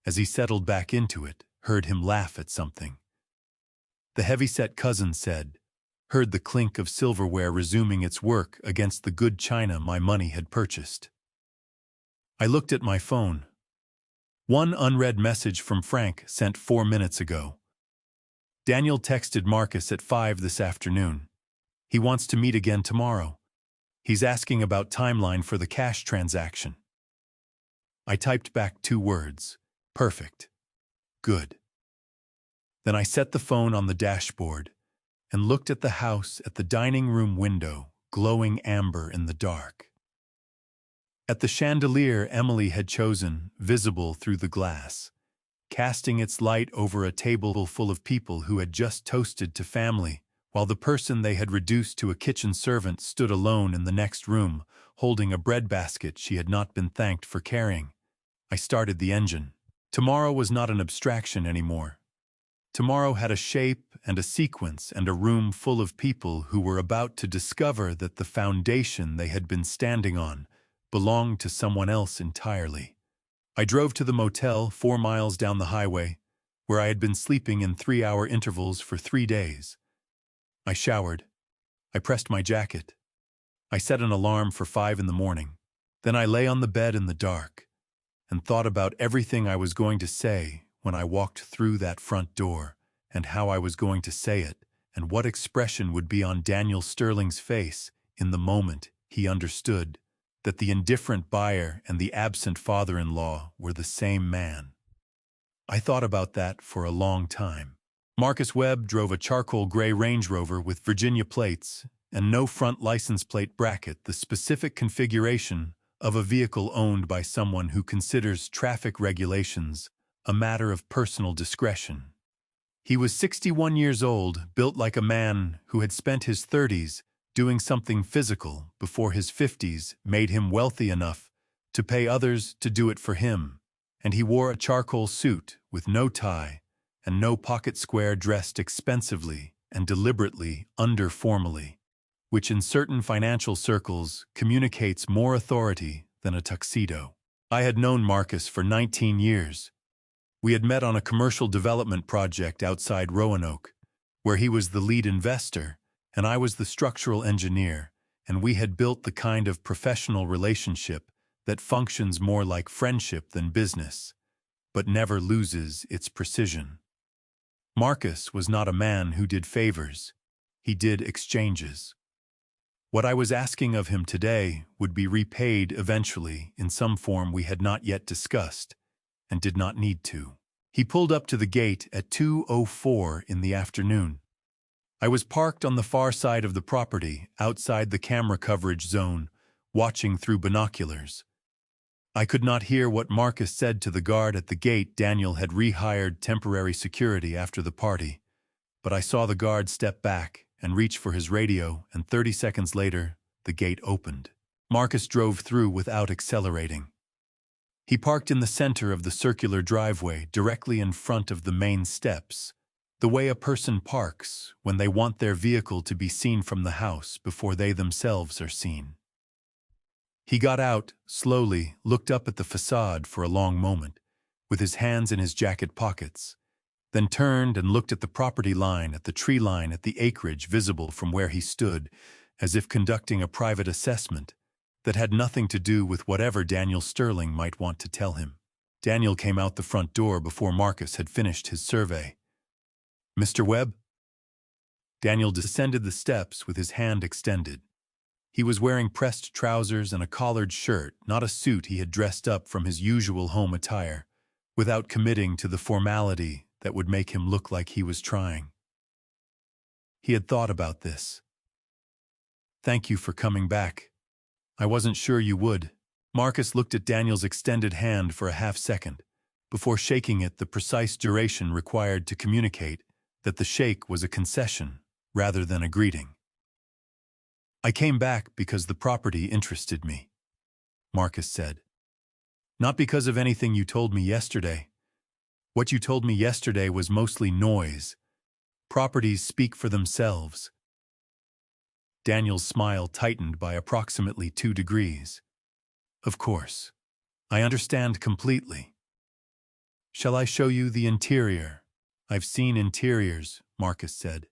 As he settled back into it, heard him laugh at something. The heavy-set cousin said, heard the clink of silverware resuming its work against the good china my money had purchased. I looked at my phone. One unread message from Frank sent 4 minutes ago. Daniel texted Marcus at 5 this afternoon. He wants to meet again tomorrow. He's asking about timeline for the cash transaction. I typed back 2 words. Perfect. Good. Then I set the phone on the dashboard and looked at the house at the dining room window, glowing amber in the dark. At the chandelier Emily had chosen, visible through the glass, casting its light over a table full of people who had just toasted to family, while the person they had reduced to a kitchen servant stood alone in the next room, holding a bread basket she had not been thanked for carrying. I started the engine. Tomorrow was not an abstraction anymore. Tomorrow had a shape and a sequence and a room full of people who were about to discover that the foundation they had been standing on belonged to someone else entirely. I drove to the motel 4 miles down the highway, where I had been sleeping in 3-hour intervals for 3 days. I showered. I pressed my jacket. I set an alarm for 5 in the morning. Then I lay on the bed in the dark and thought about everything I was going to say when I walked through that front door, and how I was going to say it, and what expression would be on Daniel Sterling's face in the moment he understood that the indifferent buyer and the absent father-in-law were the same man. I thought about that for a long time. Marcus Webb drove a charcoal gray Range Rover with Virginia plates and no front license plate bracket, the specific configuration of a vehicle owned by someone who considers traffic regulations a matter of personal discretion. He was 61 years old, built like a man who had spent his 30s doing something physical before his 50s made him wealthy enough to pay others to do it for him, and he wore a charcoal suit with no tie and no pocket square, dressed expensively and deliberately under-formally, which in certain financial circles communicates more authority than a tuxedo. I had known Marcus for 19 years. We had met on a commercial development project outside Roanoke, where he was the lead investor and I was the structural engineer, and we had built the kind of professional relationship that functions more like friendship than business, but never loses its precision. Marcus was not a man who did favors. He did exchanges. What I was asking of him today would be repaid eventually in some form we had not yet discussed, and did not need to. He pulled up to the gate at 2:04 in the afternoon. I was parked on the far side of the property, outside the camera coverage zone, watching through binoculars. I could not hear what Marcus said to the guard at the gate. Daniel had rehired temporary security after the party, but I saw the guard step back and reached for his radio, and 30 seconds later, the gate opened. Marcus drove through without accelerating. He parked in the center of the circular driveway, directly in front of the main steps, the way a person parks when they want their vehicle to be seen from the house before they themselves are seen. He got out, slowly, looked up at the facade for a long moment, with his hands in his jacket pockets, then turned and looked at the property line, at the tree line, at the acreage visible from where he stood, as if conducting a private assessment that had nothing to do with whatever Daniel Sterling might want to tell him. Daniel came out the front door before Marcus had finished his survey. "Mr. Webb?" Daniel descended the steps with his hand extended. He was wearing pressed trousers and a collared shirt, not a suit he had dressed up from his usual home attire, without committing to the formality that would make him look like he was trying. He had thought about this. "Thank you for coming back. I wasn't sure you would." Marcus looked at Daniel's extended hand for a half-second, before shaking it the precise duration required to communicate that the shake was a concession rather than a greeting. "I came back because the property interested me," Marcus said. "Not because of anything you told me yesterday. What you told me yesterday was mostly noise. Properties speak for themselves." Daniel's smile tightened by approximately 2 degrees. "Of course. I understand completely. Shall I show you the interior?" "I've seen interiors," Marcus said.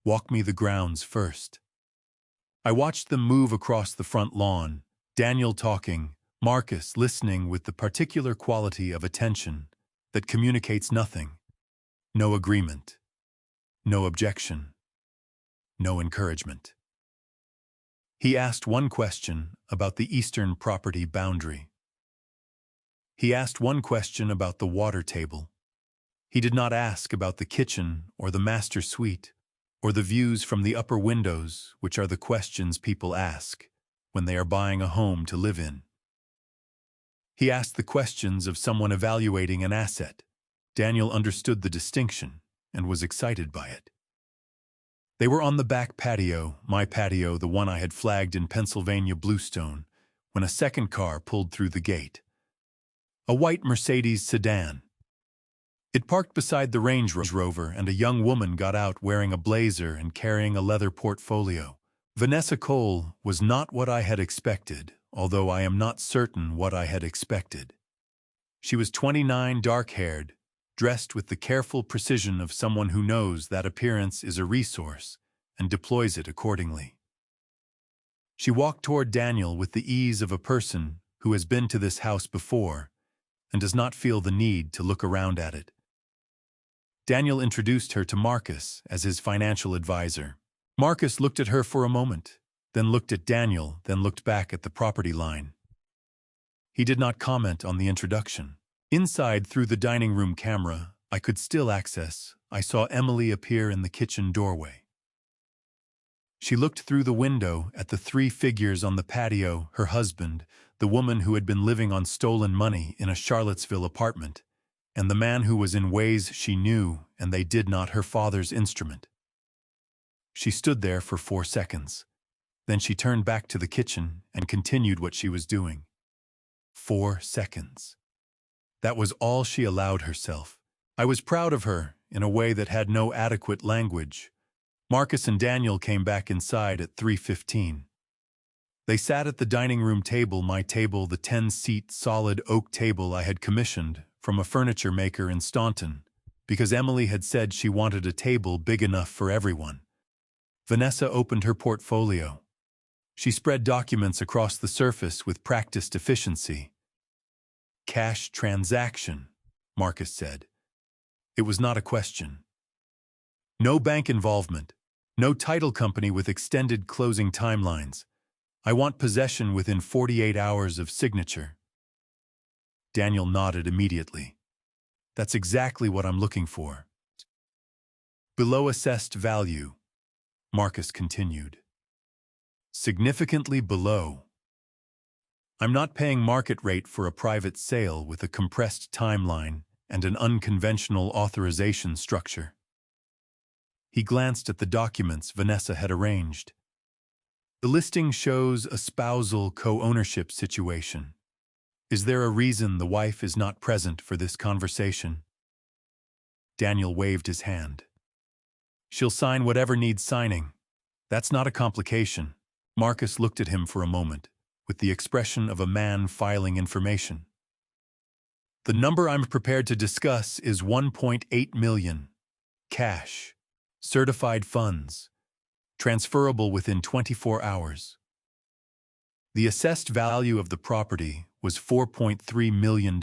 "Walk me the grounds first." I watched them move across the front lawn, Daniel talking, Marcus listening with the particular quality of attention that communicates nothing, no agreement, no objection, no encouragement. He asked one question about the eastern property boundary. He asked one question about the water table. He did not ask about the kitchen or the master suite or the views from the upper windows, which are the questions people ask when they are buying a home to live in. He asked the questions of someone evaluating an asset. Daniel understood the distinction and was excited by it. They were on the back patio, my patio, the one I had flagged in Pennsylvania Bluestone, when a second car pulled through the gate. A white Mercedes sedan. It parked beside the Range Rover, and a young woman got out wearing a blazer and carrying a leather portfolio. Vanessa Cole was not what I had expected, although I am not certain what I had expected. She was 29, dark-haired, dressed with the careful precision of someone who knows that appearance is a resource and deploys it accordingly. She walked toward Daniel with the ease of a person who has been to this house before and does not feel the need to look around at it. Daniel introduced her to Marcus as his financial advisor. Marcus looked at her for a moment, then looked at Daniel, then looked back at the property line. He did not comment on the introduction. Inside, through the dining room camera I could still access, I saw Emily appear in the kitchen doorway. She looked through the window at the 3 figures on the patio, her husband, the woman who had been living on stolen money in a Charlottesville apartment, and the man who was in ways she knew and they did not, her father's instrument. She stood there for 4 seconds. Then she turned back to the kitchen and continued what she was doing. 4 seconds. That was all she allowed herself. I was proud of her in a way that had no adequate language. Marcus and Daniel came back inside at 3:15. They sat at the dining room table, my table, the 10-seat solid oak table I had commissioned from a furniture maker in Staunton, because Emily had said she wanted a table big enough for everyone. Vanessa opened her portfolio. She spread documents across the surface with practiced efficiency. "Cash transaction," Marcus said. It was not a question. "No bank involvement. No title company with extended closing timelines. I want possession within 48 hours of signature." Daniel nodded immediately. "That's exactly what I'm looking for." "Below assessed value," Marcus continued. "Significantly below. I'm not paying market rate for a private sale with a compressed timeline and an unconventional authorization structure." He glanced at the documents Vanessa had arranged. The listing shows a spousal co-ownership situation. Is there a reason the wife is not present for this conversation? Daniel waved his hand. She'll sign whatever needs signing. That's not a complication. Marcus looked at him for a moment, with the expression of a man filing information. The number I'm prepared to discuss is 1.8 million. Cash. Certified funds. Transferable within 24 hours. The assessed value of the property was $4.3 million.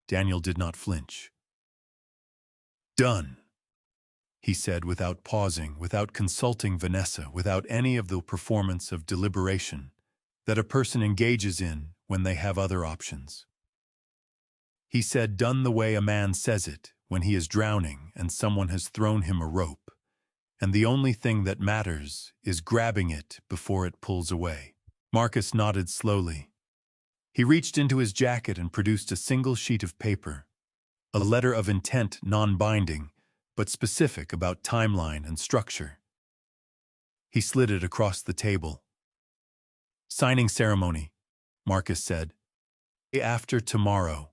Daniel did not flinch. Done, he said without pausing, without consulting Vanessa, without any of the performance of deliberation that a person engages in when they have other options. He said done the way a man says it when he is drowning and someone has thrown him a rope, and the only thing that matters is grabbing it before it pulls away. Marcus nodded slowly. He reached into his jacket and produced a single sheet of paper, a letter of intent non-binding, but specific about timeline and structure. He slid it across the table. Signing ceremony, Marcus said. After tomorrow.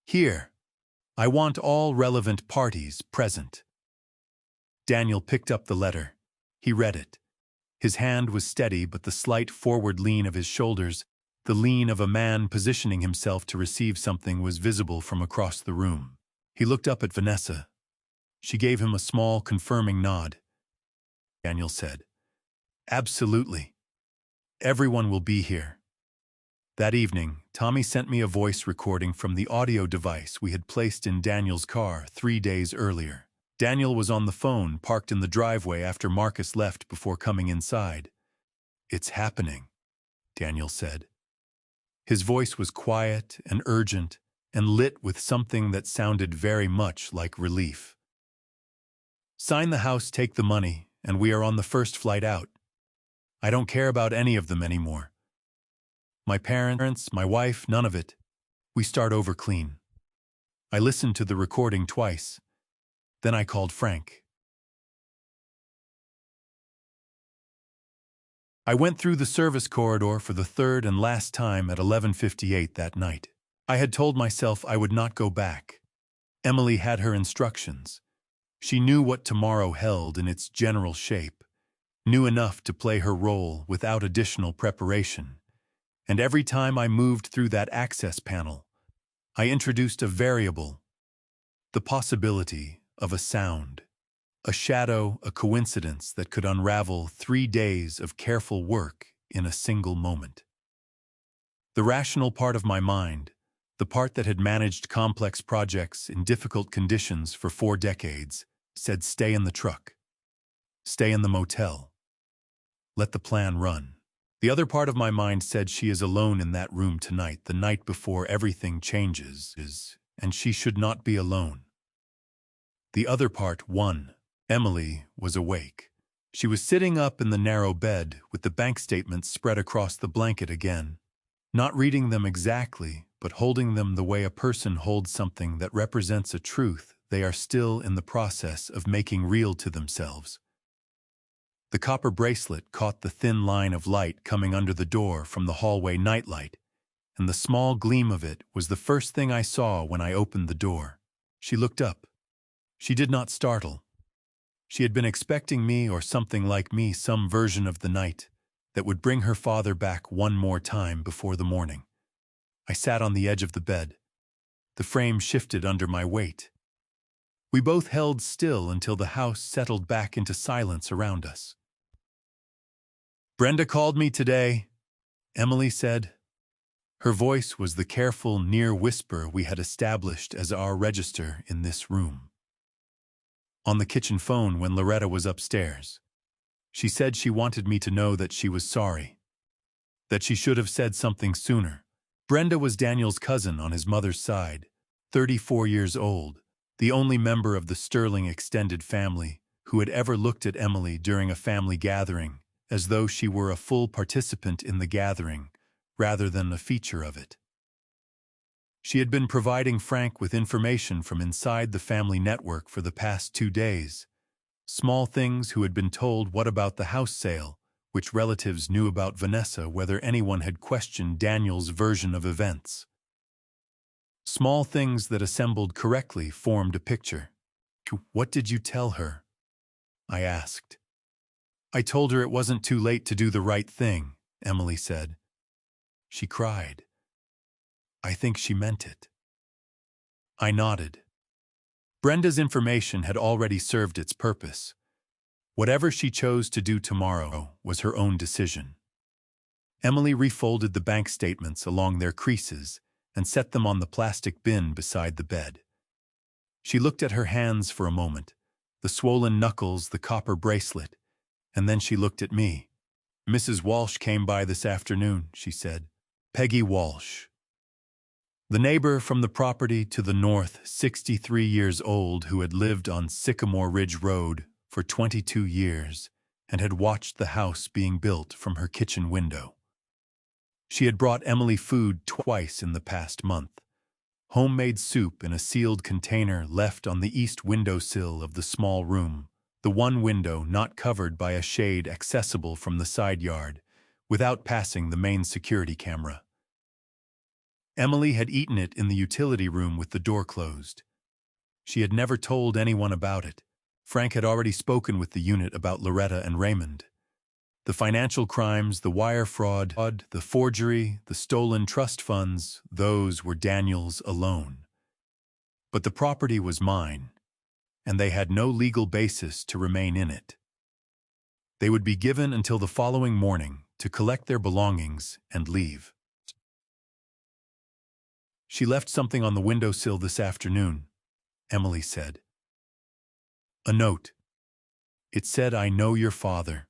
Here. I want all relevant parties present. Daniel picked up the letter. He read it. His hand was steady, but the slight forward lean of his shoulders, the lean of a man positioning himself to receive something, was visible from across the room. He looked up at Vanessa. She gave him a small, confirming nod. Daniel said, "Absolutely. Everyone will be here." That evening, Tommy sent me a voice recording from the audio device we had placed in Daniel's car 3 days earlier. Daniel was on the phone, parked in the driveway after Marcus left before coming inside. "It's happening," Daniel said. His voice was quiet and urgent and lit with something that sounded very much like relief. "Sign the house, take the money, and we are on the first flight out. I don't care about any of them anymore. My parents, my wife, none of it. We start over clean." I listened to the recording twice. Then I called Frank. I went through the service corridor for the third and last time at 11:58 that night. I had told myself I would not go back. Emily had her instructions. She knew what tomorrow held in its general shape, knew enough to play her role without additional preparation. And every time I moved through that access panel, I introduced a variable, the possibility of a sound, a shadow, a coincidence that could unravel 3 days of careful work in a single moment. The rational part of my mind, the part that had managed complex projects in difficult conditions for 4 decades, said stay in the truck, stay in the motel, let the plan run. The other part of my mind said she is alone in that room tonight, the night before everything changes, and she should not be alone. The other part won. Emily was awake. She was sitting up in the narrow bed with the bank statements spread across the blanket again, not reading them exactly, but holding them the way a person holds something that represents a truth they are still in the process of making real to themselves. The copper bracelet caught the thin line of light coming under the door from the hallway nightlight, and the small gleam of it was the first thing I saw when I opened the door. She looked up. She did not startle. She had been expecting me or something like me, some version of the night that would bring her father back one more time before the morning. I sat on the edge of the bed. The frame shifted under my weight. We both held still until the house settled back into silence around us. "Brenda called me today," Emily said. Her voice was the careful, near whisper we had established as our register in this room. On the kitchen phone when Loretta was upstairs. She said she wanted me to know that she was sorry, that she should have said something sooner. Brenda was Daniel's cousin on his mother's side, 34 years old, the only member of the Sterling extended family who had ever looked at Emily during a family gathering as though she were a full participant in the gathering rather than a feature of it. She had been providing Frank with information from inside the family network for the past 2 days, Small things who had been told what about the house sale, which relatives knew about Vanessa, whether anyone had questioned Daniel's version of events. Small things that assembled correctly formed a picture. "What did you tell her?" I asked. "I told her it wasn't too late to do the right thing," Emily said. She cried. I think she meant it. I nodded. Brenda's information had already served its purpose. Whatever she chose to do tomorrow was her own decision. Emily refolded the bank statements along their creases and set them on the plastic bin beside the bed. She looked at her hands for a moment, the swollen knuckles, the copper bracelet, and then she looked at me. "Mrs. Walsh came by this afternoon," she said. "Peggy Walsh. The neighbor from the property to the north, 63 years old, who had lived on Sycamore Ridge Road for 22 years and had watched the house being built from her kitchen window. She had brought Emily food twice in the past month. Homemade soup in a sealed container left on the east windowsill of the small room, the one window not covered by a shade accessible from the side yard, without passing the main security camera. Emily had eaten it in the utility room with the door closed. She had never told anyone about it. Frank had already spoken with the unit about Loretta and Raymond. The financial crimes, the wire fraud, the forgery, the stolen trust funds, those were Daniel's alone. But the property was mine, and they had no legal basis to remain in it. They would be given until the following morning to collect their belongings and leave. "She left something on the windowsill this afternoon," Emily said. "A note. It said, 'I know your father.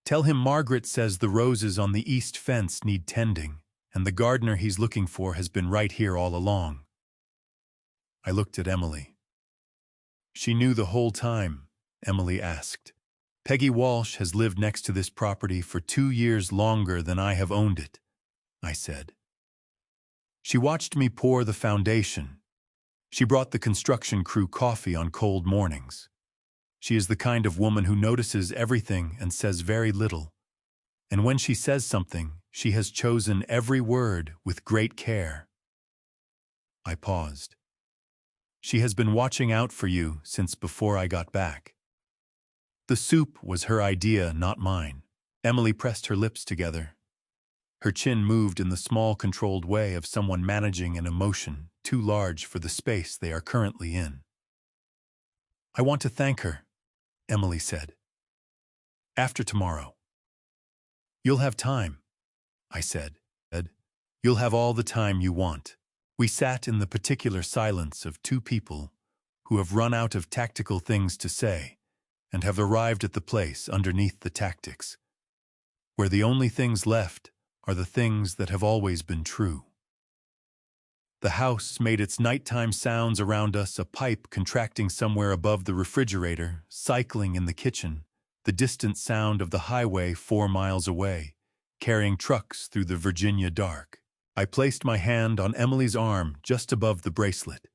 Tell him Margaret says the roses on the east fence need tending, and the gardener he's looking for has been right here all along.'" I looked at Emily. "She knew the whole time?" Emily asked. "Peggy Walsh has lived next to this property for 2 years longer than I have owned it," I said. "She watched me pour the foundation. She brought the construction crew coffee on cold mornings. She is the kind of woman who notices everything and says very little. And when she says something, she has chosen every word with great care." I paused. "She has been watching out for you since before I got back." "The soup was her idea, not mine." Emily pressed her lips together. Her chin moved in the small, controlled way of someone managing an emotion too large for the space they are currently in. "I want to thank her," Emily said. "After tomorrow." "You'll have time," I said. "You'll have all the time you want." We sat in the particular silence of two people who have run out of tactical things to say and have arrived at the place underneath the tactics, where the only things left are the things that have always been true. The house made its nighttime sounds around us, a pipe contracting somewhere above the refrigerator, cycling in the kitchen, the distant sound of the highway 4 miles away, carrying trucks through the Virginia dark. I placed my hand on Emily's arm just above the bracelet.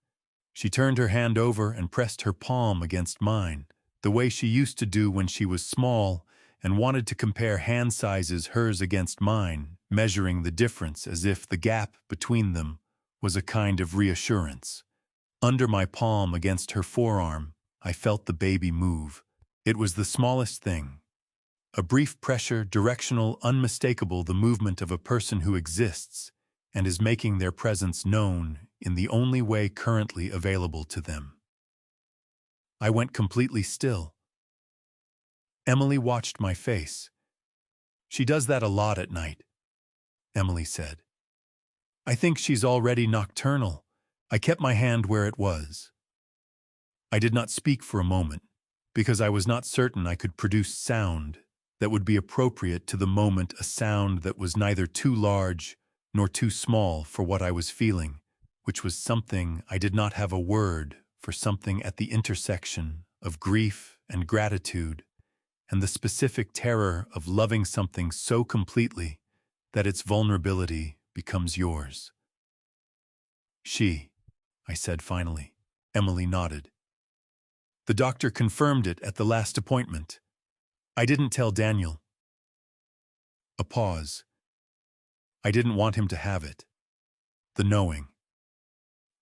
She turned her hand over and pressed her palm against mine, the way she used to do when she was small and wanted to compare hand sizes, hers against mine, measuring the difference as if the gap between them was a kind of reassurance. Under my palm against her forearm, I felt the baby move. It was the smallest thing. A brief pressure, directional, unmistakable, the movement of a person who exists and is making their presence known in the only way currently available to them. I went completely still. Emily watched my face. "She does that a lot at night," Emily said. "I think she's already nocturnal." I kept my hand where it was. I did not speak for a moment, because I was not certain I could produce sound that would be appropriate to the moment, a sound that was neither too large nor too small for what I was feeling, which was something I did not have a word for, something at the intersection of grief and gratitude, and the specific terror of loving something so completely that its vulnerability becomes yours. "She," I said finally. Emily nodded. The doctor confirmed it at the last appointment. I didn't tell Daniel. A pause. I didn't want him to have it. The knowing.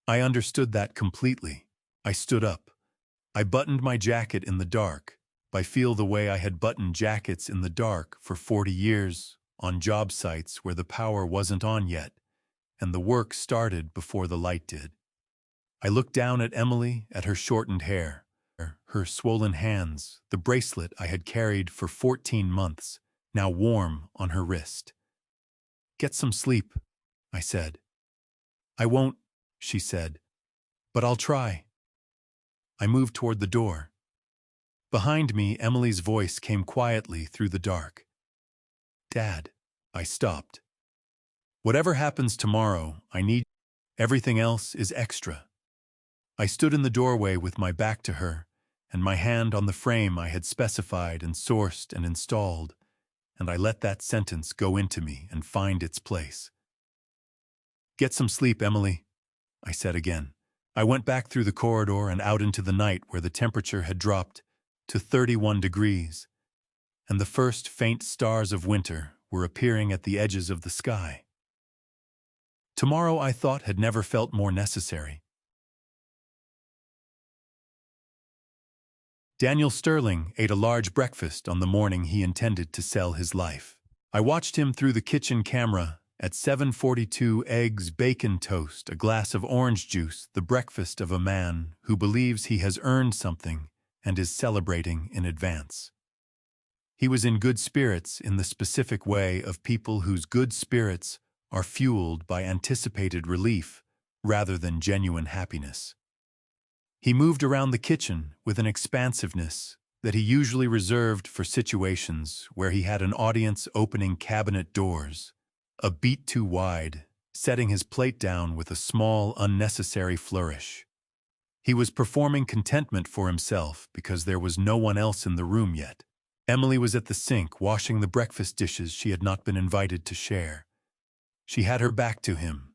I understood that completely. I stood up. I buttoned my jacket in the dark. I feel the way I had buttoned jackets in the dark for 40 years, on job sites where the power wasn't on yet, and the work started before the light did. I looked down at Emily, at her shortened hair, her swollen hands, the bracelet I had carried for 14 months, now warm on her wrist. "Get some sleep," I said. "I won't," she said, "but I'll try." I moved toward the door. Behind me, Emily's voice came quietly through the dark. "Dad." I stopped. "Whatever happens tomorrow, I need everything else is extra." I stood in the doorway with my back to her, and my hand on the frame I had specified and sourced and installed, and I let that sentence go into me and find its place. "Get some sleep, Emily," I said again. I went back through the corridor and out into the night where the temperature had dropped to 31 degrees, and the first faint stars of winter were appearing at the edges of the sky. Tomorrow, I thought, had never felt more necessary. Daniel Sterling ate a large breakfast on the morning he intended to sell his life. I watched him through the kitchen camera. At 7:42, eggs, bacon, toast, a glass of orange juice, the breakfast of a man who believes he has earned something and is celebrating in advance. He was in good spirits in the specific way of people whose good spirits are fueled by anticipated relief rather than genuine happiness. He moved around the kitchen with an expansiveness that he usually reserved for situations where he had an audience opening cabinet doors, a beat too wide, setting his plate down with a small, unnecessary flourish. He was performing contentment for himself because there was no one else in the room yet. Emily was at the sink washing the breakfast dishes she had not been invited to share. She had her back to him.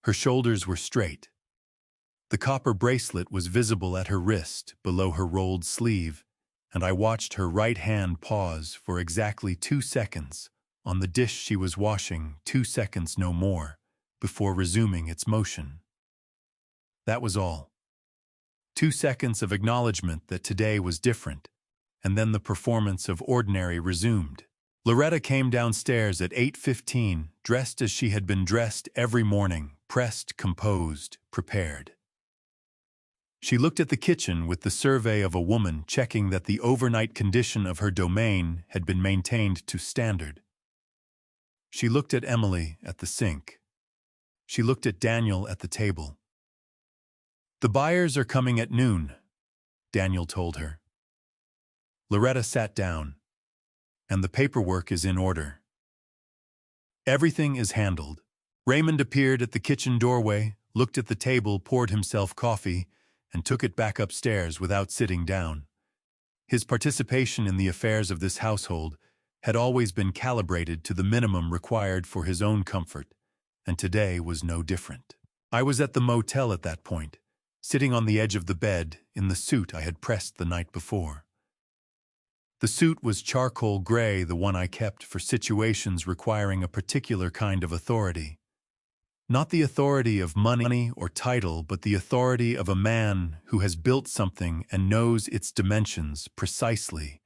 Her shoulders were straight. The copper bracelet was visible at her wrist below her rolled sleeve, and I watched her right hand pause for exactly 2 seconds on the dish she was washing, 2 seconds no more, before resuming its motion. That was all. 2 seconds of acknowledgement that today was different, and then the performance of ordinary resumed. Loretta came downstairs at 8:15, dressed as she had been dressed every morning, pressed, composed, prepared. She looked at the kitchen with the survey of a woman checking that the overnight condition of her domain had been maintained to standard. She looked at Emily at the sink. She looked at Daniel at the table. "The buyers are coming at noon," Daniel told her. Loretta sat down. "And the paperwork is in order. Everything is handled." Raymond appeared at the kitchen doorway, looked at the table, poured himself coffee, and took it back upstairs without sitting down. His participation in the affairs of this household had always been calibrated to the minimum required for his own comfort, and today was no different. I was at the motel at that point, sitting on the edge of the bed in the suit I had pressed the night before. The suit was charcoal gray, the one I kept for situations requiring a particular kind of authority. Not the authority of money or title, but the authority of a man who has built something and knows its dimensions precisely,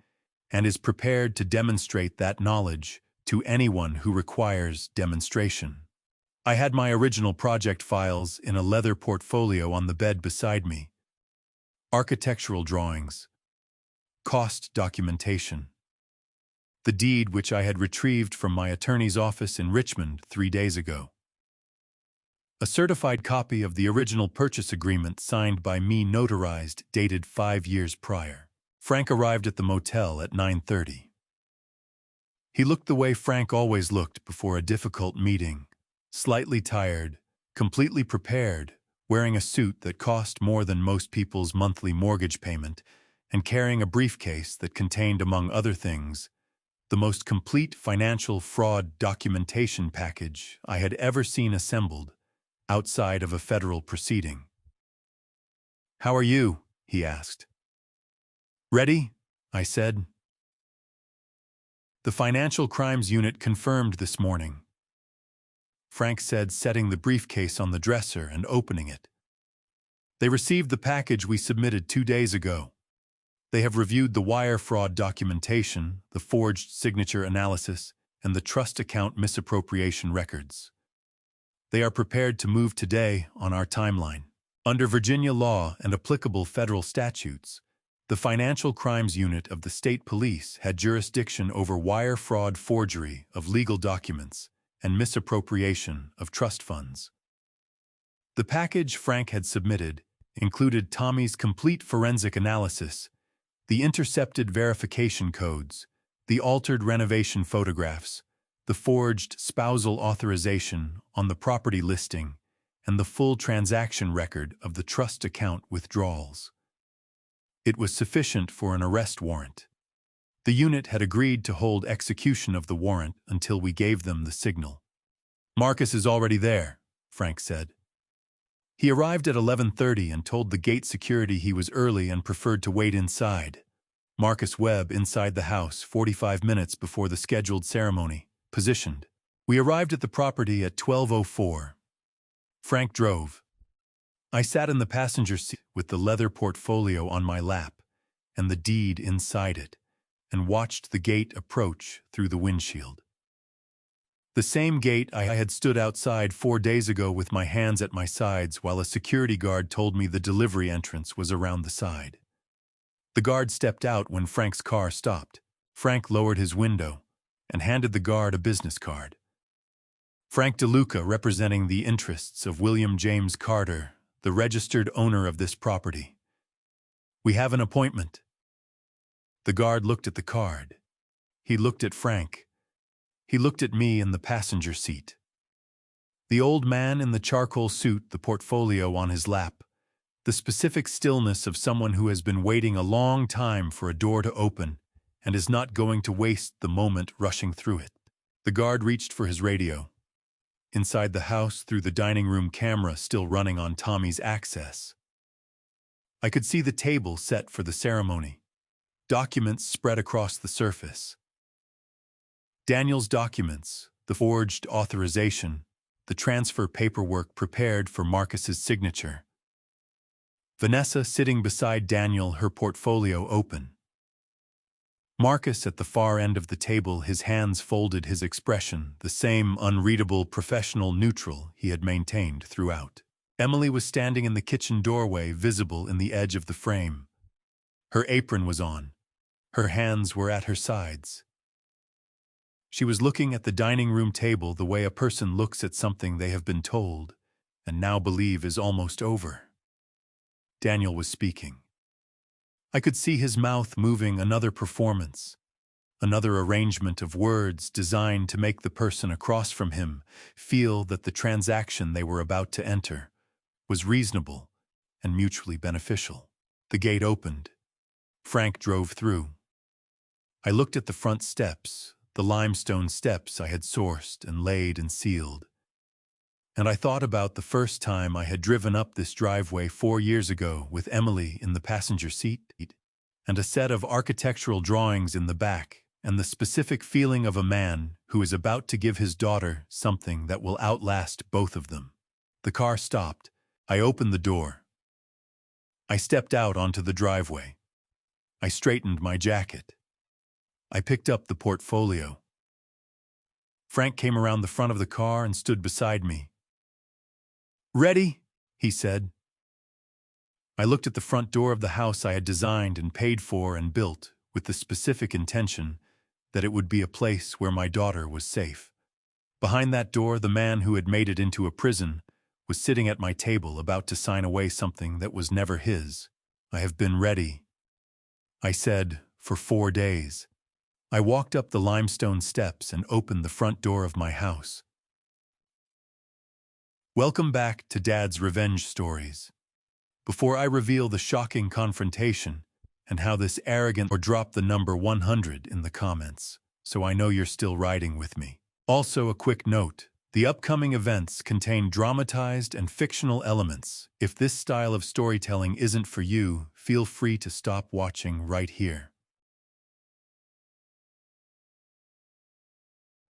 and is prepared to demonstrate that knowledge to anyone who requires demonstration. I had my original project files in a leather portfolio on the bed beside me. Architectural drawings, cost documentation, the deed which I had retrieved from my attorney's office in Richmond 3 days ago. A certified copy of the original purchase agreement signed by me, notarized, dated 5 years prior. Frank arrived at the motel at 9:30. He looked the way Frank always looked before a difficult meeting, slightly tired, completely prepared, wearing a suit that cost more than most people's monthly mortgage payment, and carrying a briefcase that contained, among other things, the most complete financial fraud documentation package I had ever seen assembled outside of a federal proceeding. "How are you?" he asked. Ready? I said. The Financial Crimes Unit confirmed this morning, Frank said, setting the briefcase on the dresser and opening it. They received the package we submitted 2 days ago. They have reviewed the wire fraud documentation, the forged signature analysis, and the trust account misappropriation records. They are prepared to move today on our timeline. Under Virginia law and applicable federal statutes, the Financial Crimes Unit of the State Police had jurisdiction over wire fraud, forgery of legal documents, and misappropriation of trust funds. The package Frank had submitted included Tommy's complete forensic analysis, the intercepted verification codes, the altered renovation photographs, the forged spousal authorization on the property listing, and the full transaction record of the trust account withdrawals. It was sufficient for an arrest warrant. The unit had agreed to hold execution of the warrant until we gave them the signal. Marcus is already there, Frank said. He arrived at 11:30 and told the gate security he was early and preferred to wait inside. Marcus Webb inside the house 45 minutes before the scheduled ceremony, positioned. We arrived at the property at 12:04. Frank drove. I sat in the passenger seat with the leather portfolio on my lap and the deed inside it, and watched the gate approach through the windshield. The same gate I had stood outside 4 days ago with my hands at my sides while a security guard told me the delivery entrance was around the side. The guard stepped out when Frank's car stopped. Frank lowered his window and handed the guard a business card. Frank DeLuca, representing the interests of William James Carter, the registered owner of this property. We have an appointment. The guard looked at the card. He looked at Frank. He looked at me in the passenger seat. The old man in the charcoal suit, the portfolio on his lap, the specific stillness of someone who has been waiting a long time for a door to open and is not going to waste the moment rushing through it. The guard reached for his radio. Inside the house, through the dining room camera still running on Tommy's access, I could see the table set for the ceremony. Documents spread across the surface. Daniel's documents, the forged authorization, the transfer paperwork prepared for Marcus's signature. Vanessa sitting beside Daniel, her portfolio open. Marcus at the far end of the table, his hands folded, his expression the same unreadable professional neutral he had maintained throughout. Emily was standing in the kitchen doorway, visible in the edge of the frame. Her apron was on. Her hands were at her sides. She was looking at the dining room table the way a person looks at something they have been told and now believe is almost over. Daniel was speaking. I could see his mouth moving, another performance, another arrangement of words designed to make the person across from him feel that the transaction they were about to enter was reasonable and mutually beneficial. The gate opened. Frank drove through. I looked at the front steps, the limestone steps I had sourced and laid and sealed. And I thought about the first time I had driven up this driveway 4 years ago with Emily in the passenger seat, and a set of architectural drawings in the back, and the specific feeling of a man who is about to give his daughter something that will outlast both of them. The car stopped. I opened the door. I stepped out onto the driveway. I straightened my jacket. I picked up the portfolio. Frank came around the front of the car and stood beside me. "Ready?" he said. I looked at the front door of the house I had designed and paid for and built with the specific intention that it would be a place where my daughter was safe. Behind that door, the man who had made it into a prison was sitting at my table about to sign away something that was never his. I have been ready, I said, for 4 days. I walked up the limestone steps and opened the front door of my house. Welcome back to Dad's Revenge Stories. Before I reveal the shocking confrontation and how this arrogant or drop the number 100 in the comments, so I know you're still riding with me. Also, a quick note, The upcoming events contain dramatized and fictional elements. If this style of storytelling isn't for you, feel free to stop watching right here.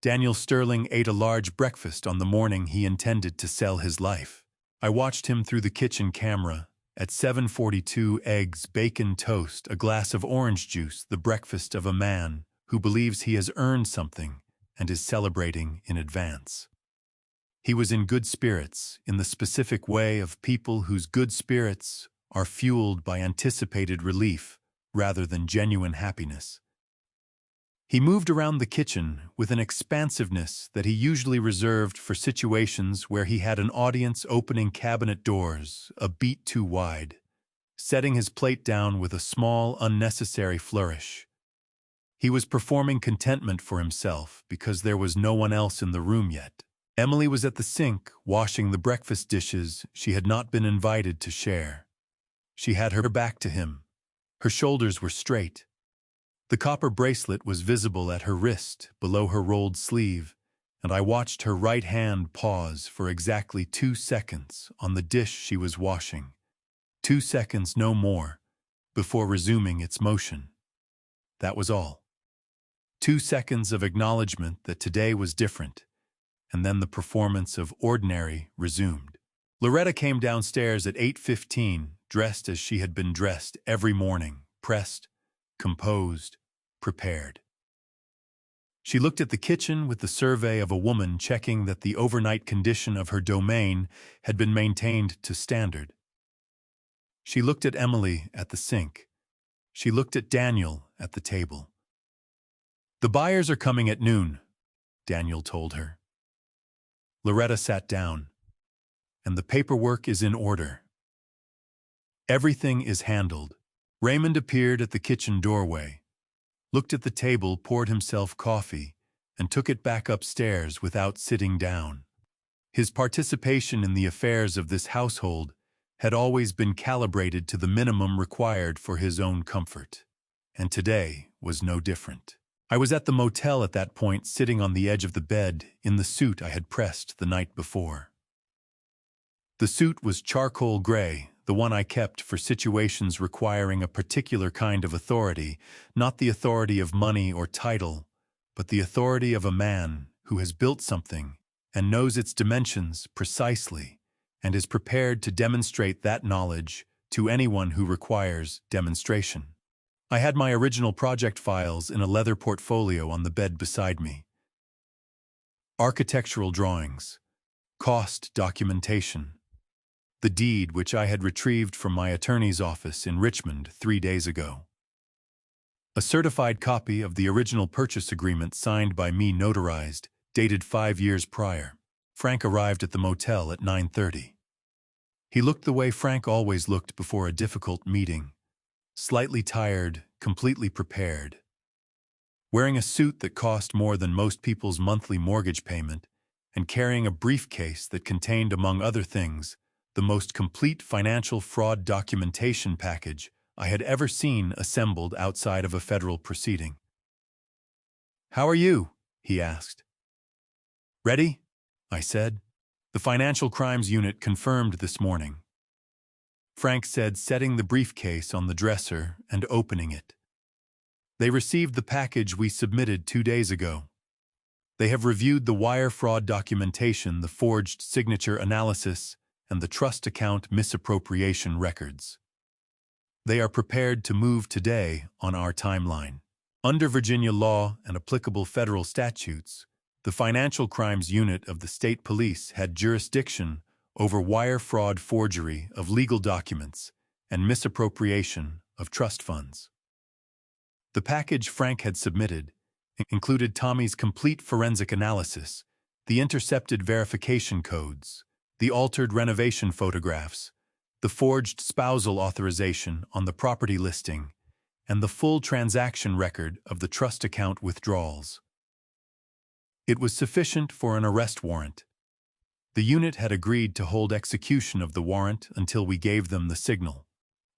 Daniel Sterling ate a large breakfast on the morning he intended to sell his life. I watched him through the kitchen camera. At 7:42, eggs, bacon, toast, a glass of orange juice, the breakfast of a man who believes he has earned something and is celebrating in advance. He was in good spirits, in the specific way of people whose good spirits are fueled by anticipated relief rather than genuine happiness. He moved around the kitchen with an expansiveness that he usually reserved for situations where he had an audience opening cabinet doors a beat too wide, setting his plate down with a small, unnecessary flourish. He was performing contentment for himself because there was no one else in the room yet. Emily was at the sink, washing the breakfast dishes she had not been invited to share. She had her back to him. Her shoulders were straight. The copper bracelet was visible at her wrist, below her rolled sleeve, and I watched her right hand pause for exactly 2 seconds on the dish she was washing. 2 seconds, no more, before resuming its motion. That was all. 2 seconds of acknowledgement that today was different, and then the performance of ordinary resumed. Loretta came downstairs at 8:15, dressed as she had been dressed every morning, pressed, composed, prepared. She looked at the kitchen with the survey of a woman checking that the overnight condition of her domain had been maintained to standard. She looked at Emily at the sink. She looked at Daniel at the table. "The buyers are coming at noon," Daniel told her. Loretta sat down. "And the paperwork is in order. Everything is handled." Raymond appeared at the kitchen doorway, looked at the table, poured himself coffee, and took it back upstairs without sitting down. His participation in the affairs of this household had always been calibrated to the minimum required for his own comfort, and today was no different. I was at the motel at that point, sitting on the edge of the bed in the suit I had pressed the night before. The suit was charcoal gray, the one I kept for situations requiring a particular kind of authority, not the authority of money or title, but the authority of a man who has built something and knows its dimensions precisely and is prepared to demonstrate that knowledge to anyone who requires demonstration. I had my original project files in a leather portfolio on the bed beside me. Architectural drawings, cost documentation, the deed which I had retrieved from my attorney's office in Richmond 3 days ago. A certified copy of the original purchase agreement signed by me, notarized, dated 5 years prior. Frank arrived at the motel at 9:30. He looked the way Frank always looked before a difficult meeting, slightly tired, completely prepared. Wearing a suit that cost more than most people's monthly mortgage payment, and carrying a briefcase that contained, among other things, the most complete financial fraud documentation package I had ever seen assembled outside of a federal proceeding. "How are you?" he asked. "Ready?" I said. "The Financial Crimes Unit confirmed this morning," Frank said, setting the briefcase on the dresser and opening it. "They received the package we submitted 2 days ago. They have reviewed the wire fraud documentation, the forged signature analysis, and the trust account misappropriation records. They are prepared to move today on our timeline. Under Virginia law and applicable federal statutes, the Financial Crimes Unit of the State Police had jurisdiction over wire fraud, forgery of legal documents, and misappropriation of trust funds." The package Frank had submitted included Tommy's complete forensic analysis, the intercepted verification codes, the altered renovation photographs, the forged spousal authorization on the property listing, and the full transaction record of the trust account withdrawals. It was sufficient for an arrest warrant. The unit had agreed to hold execution of the warrant until we gave them the signal.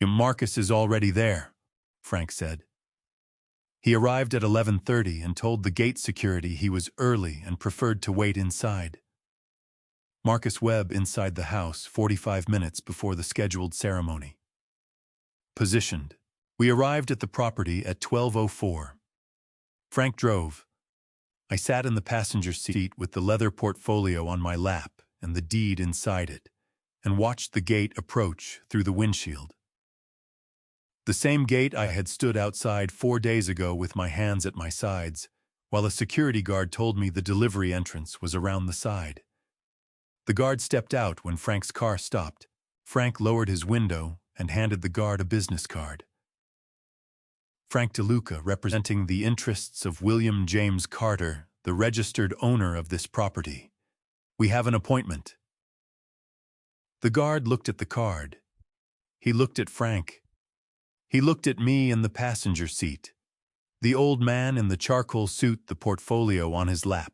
"Marcus is already there," Frank said. He arrived at 11:30 and told the gate security he was early and preferred to wait inside. Marcus Webb inside the house 45 minutes before the scheduled ceremony. Positioned. We arrived at the property at 12:04. Frank drove. I sat in the passenger seat with the leather portfolio on my lap and the deed inside it, and watched the gate approach through the windshield. The same gate I had stood outside 4 days ago with my hands at my sides, while a security guard told me the delivery entrance was around the side. The guard stepped out when Frank's car stopped. Frank lowered his window and handed the guard a business card. Frank DeLuca, representing the interests of William James Carter, the registered owner of this property. We have an appointment. The guard looked at the card. He looked at Frank. He looked at me in the passenger seat. The old man in the charcoal suit, the portfolio on his lap.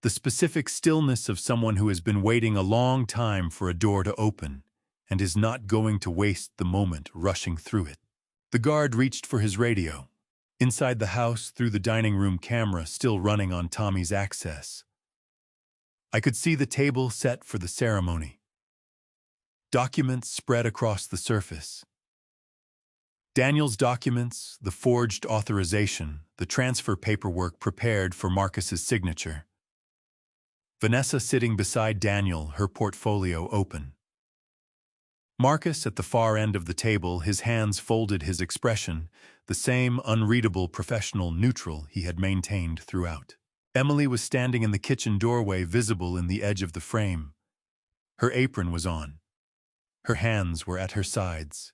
The specific stillness of someone who has been waiting a long time for a door to open and is not going to waste the moment rushing through it. The guard reached for his radio. Inside the house, through the dining room camera still running on Tommy's access, I could see the table set for the ceremony. Documents spread across the surface. Daniel's documents, the forged authorization, the transfer paperwork prepared for Marcus's signature. Vanessa sitting beside Daniel, her portfolio open. Marcus at the far end of the table, his hands folded, his expression, the same unreadable professional neutral he had maintained throughout. Emily was standing in the kitchen doorway, visible in the edge of the frame. Her apron was on. Her hands were at her sides.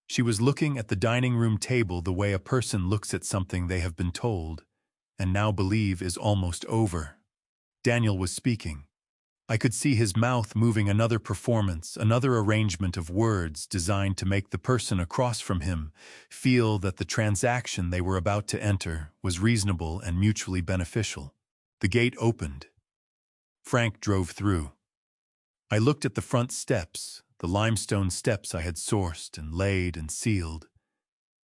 She was looking at the dining room table the way a person looks at something they have been told and now believe is almost over. Daniel was speaking. I could see his mouth moving, another performance, another arrangement of words designed to make the person across from him feel that the transaction they were about to enter was reasonable and mutually beneficial. The gate opened. Frank drove through. I looked at the front steps, the limestone steps I had sourced and laid and sealed,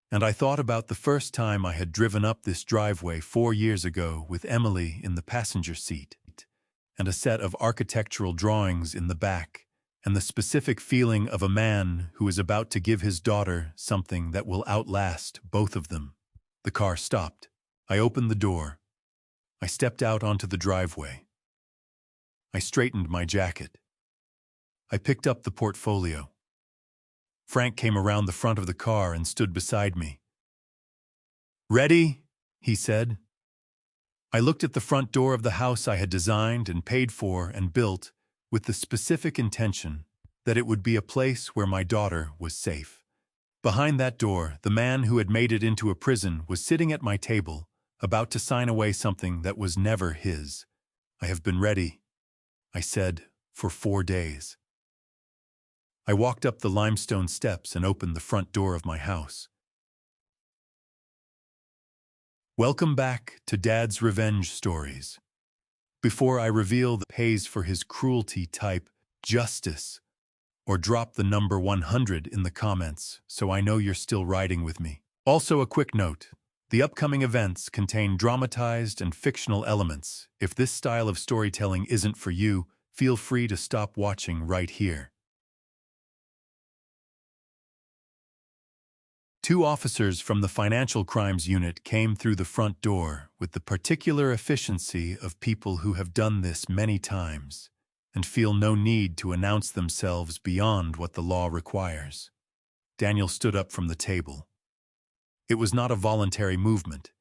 and I thought about the first time I had driven up this driveway 4 years ago with Emily in the passenger seat, and a set of architectural drawings in the back, and the specific feeling of a man who is about to give his daughter something that will outlast both of them. The car stopped. I opened the door. I stepped out onto the driveway. I straightened my jacket. I picked up the portfolio. Frank came around the front of the car and stood beside me. "Ready?" he said. I looked at the front door of the house I had designed and paid for and built with the specific intention that it would be a place where my daughter was safe. Behind that door, the man who had made it into a prison was sitting at my table, about to sign away something that was never his. "I have been ready," I said, "for 4 days." I walked up the limestone steps and opened the front door of my house. Welcome back to Dad's Revenge Stories. Before I reveal the pays for his cruelty, type justice or drop the number 100 in the comments so I know you're still riding with me. Also, a quick note. The upcoming events contain dramatized and fictional elements. If this style of storytelling isn't for you, feel free to stop watching right here. 2 officers from the Financial Crimes Unit came through the front door with the particular efficiency of people who have done this many times and feel no need to announce themselves beyond what the law requires. Daniel stood up from the table. It was not a voluntary movement.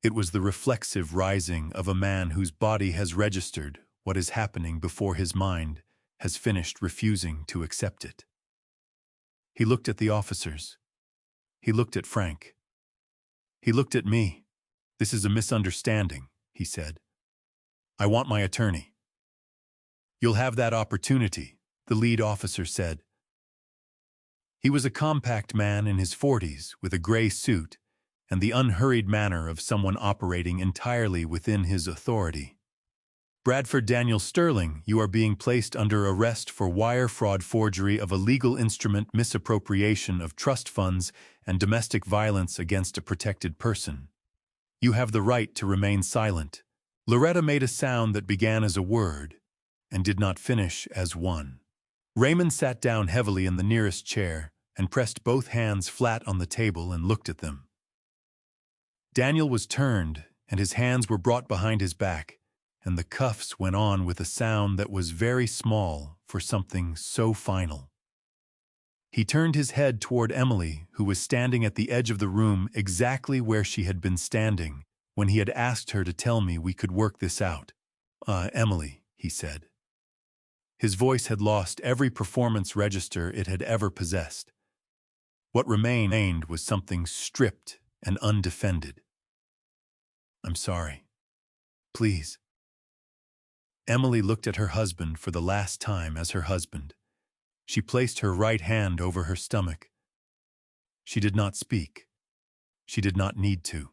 It was the reflexive rising of a man whose body has registered what is happening before his mind has finished refusing to accept it. He looked at the officers. He looked at Frank. He looked at me. "This is a misunderstanding," he said. "I want my attorney." "You'll have that opportunity," the lead officer said. He was a compact man in his 40s with a gray suit and the unhurried manner of someone operating entirely within his authority. "Bradford Daniel Sterling, you are being placed under arrest for wire fraud, forgery of a legal instrument, misappropriation of trust funds, and domestic violence against a protected person. You have the right to remain silent." Loretta made a sound that began as a word, and did not finish as one. Raymond sat down heavily in the nearest chair and pressed both hands flat on the table and looked at them. Daniel was turned, and his hands were brought behind his back, and the cuffs went on with a sound that was very small for something so final. He turned his head toward Emily, who was standing at the edge of the room exactly where she had been standing when he had asked her to tell me we could work this out. Emily, he said. His voice had lost every performance register it had ever possessed. What remained was something stripped and undefended. I'm sorry. Please. Emily looked at her husband for the last time as her husband. She placed her right hand over her stomach. She did not speak. She did not need to.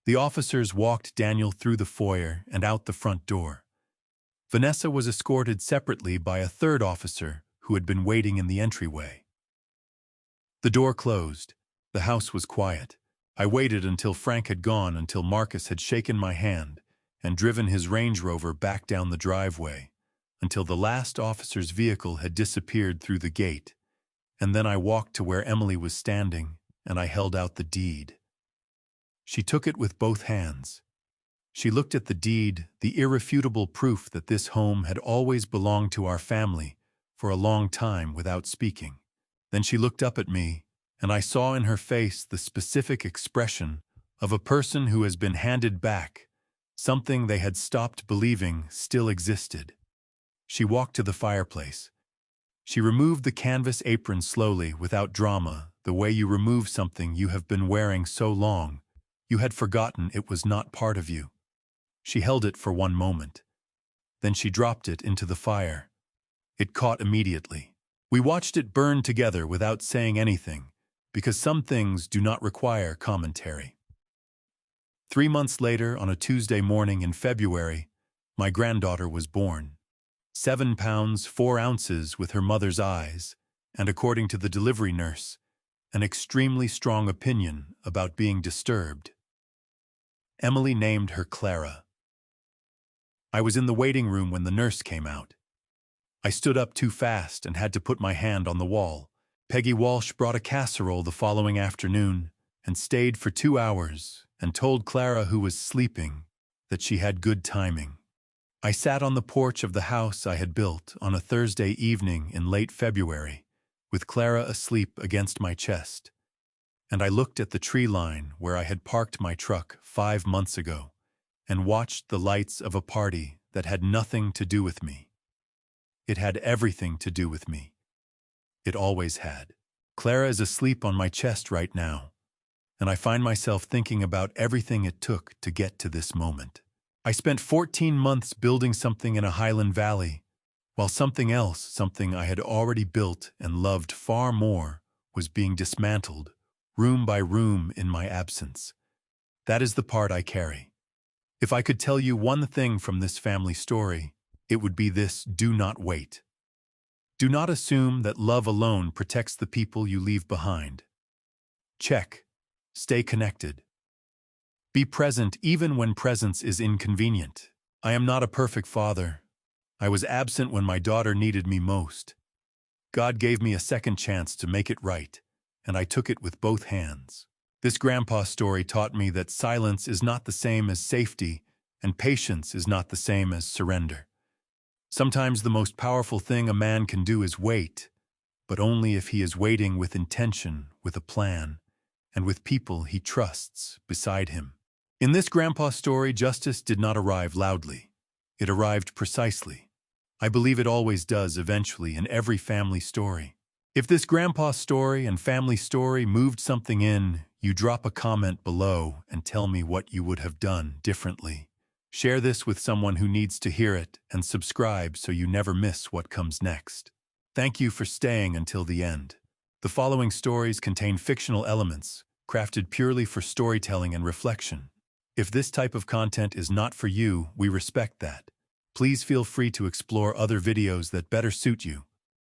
The officers walked Daniel through the foyer and out the front door. Vanessa was escorted separately by a third officer who had been waiting in the entryway. The door closed. The house was quiet. I waited until Frank had gone, until Marcus had shaken my hand and driven his Range Rover back down the driveway, until the last officer's vehicle had disappeared through the gate, and then I walked to where Emily was standing, and I held out the deed. She took it with both hands. She looked at the deed, the irrefutable proof that this home had always belonged to our family, for a long time without speaking. Then she looked up at me, and I saw in her face the specific expression of a person who has been handed back something they had stopped believing still existed. She walked to the fireplace. She removed the canvas apron slowly, without drama, the way you remove something you have been wearing so long you had forgotten it was not part of you. She held it for one moment. Then she dropped it into the fire. It caught immediately. We watched it burn together without saying anything, because some things do not require commentary. 3 months later, on a Tuesday morning in February, my granddaughter was born. 7 pounds 4 ounces with her mother's eyes, and according to the delivery nurse, an extremely strong opinion about being disturbed. Emily named her Clara. I was in the waiting room when the nurse came out. I stood up too fast and had to put my hand on the wall. Peggy Walsh brought a casserole the following afternoon and stayed for 2 hours and told Clara, who was sleeping, that she had good timing. I sat on the porch of the house I had built on a Thursday evening in late February, with Clara asleep against my chest, and I looked at the tree line where I had parked my truck 5 months ago and watched the lights of a party that had nothing to do with me. It had everything to do with me. It always had. Clara is asleep on my chest right now, and I find myself thinking about everything it took to get to this moment. I spent 14 months building something in a Highland Valley, while something else, something I had already built and loved far more, was being dismantled, room by room in my absence. That is the part I carry. If I could tell you one thing from this family story, it would be this: do not wait. Do not assume that love alone protects the people you leave behind. Check. Stay connected. Be present even when presence is inconvenient. I am not a perfect father. I was absent when my daughter needed me most. God gave me a second chance to make it right, and I took it with both hands. This grandpa story taught me that silence is not the same as safety, and patience is not the same as surrender. Sometimes the most powerful thing a man can do is wait, but only if he is waiting with intention, with a plan, and with people he trusts beside him. In this grandpa story, justice did not arrive loudly. It arrived precisely. I believe it always does eventually in every family story. If this grandpa story and family story moved something in, you drop a comment below and tell me what you would have done differently. Share this with someone who needs to hear it, and subscribe so you never miss what comes next. Thank you for staying until the end. The following stories contain fictional elements, crafted purely for storytelling and reflection. If this type of content is not for you, we respect that. Please feel free to explore other videos that better suit you.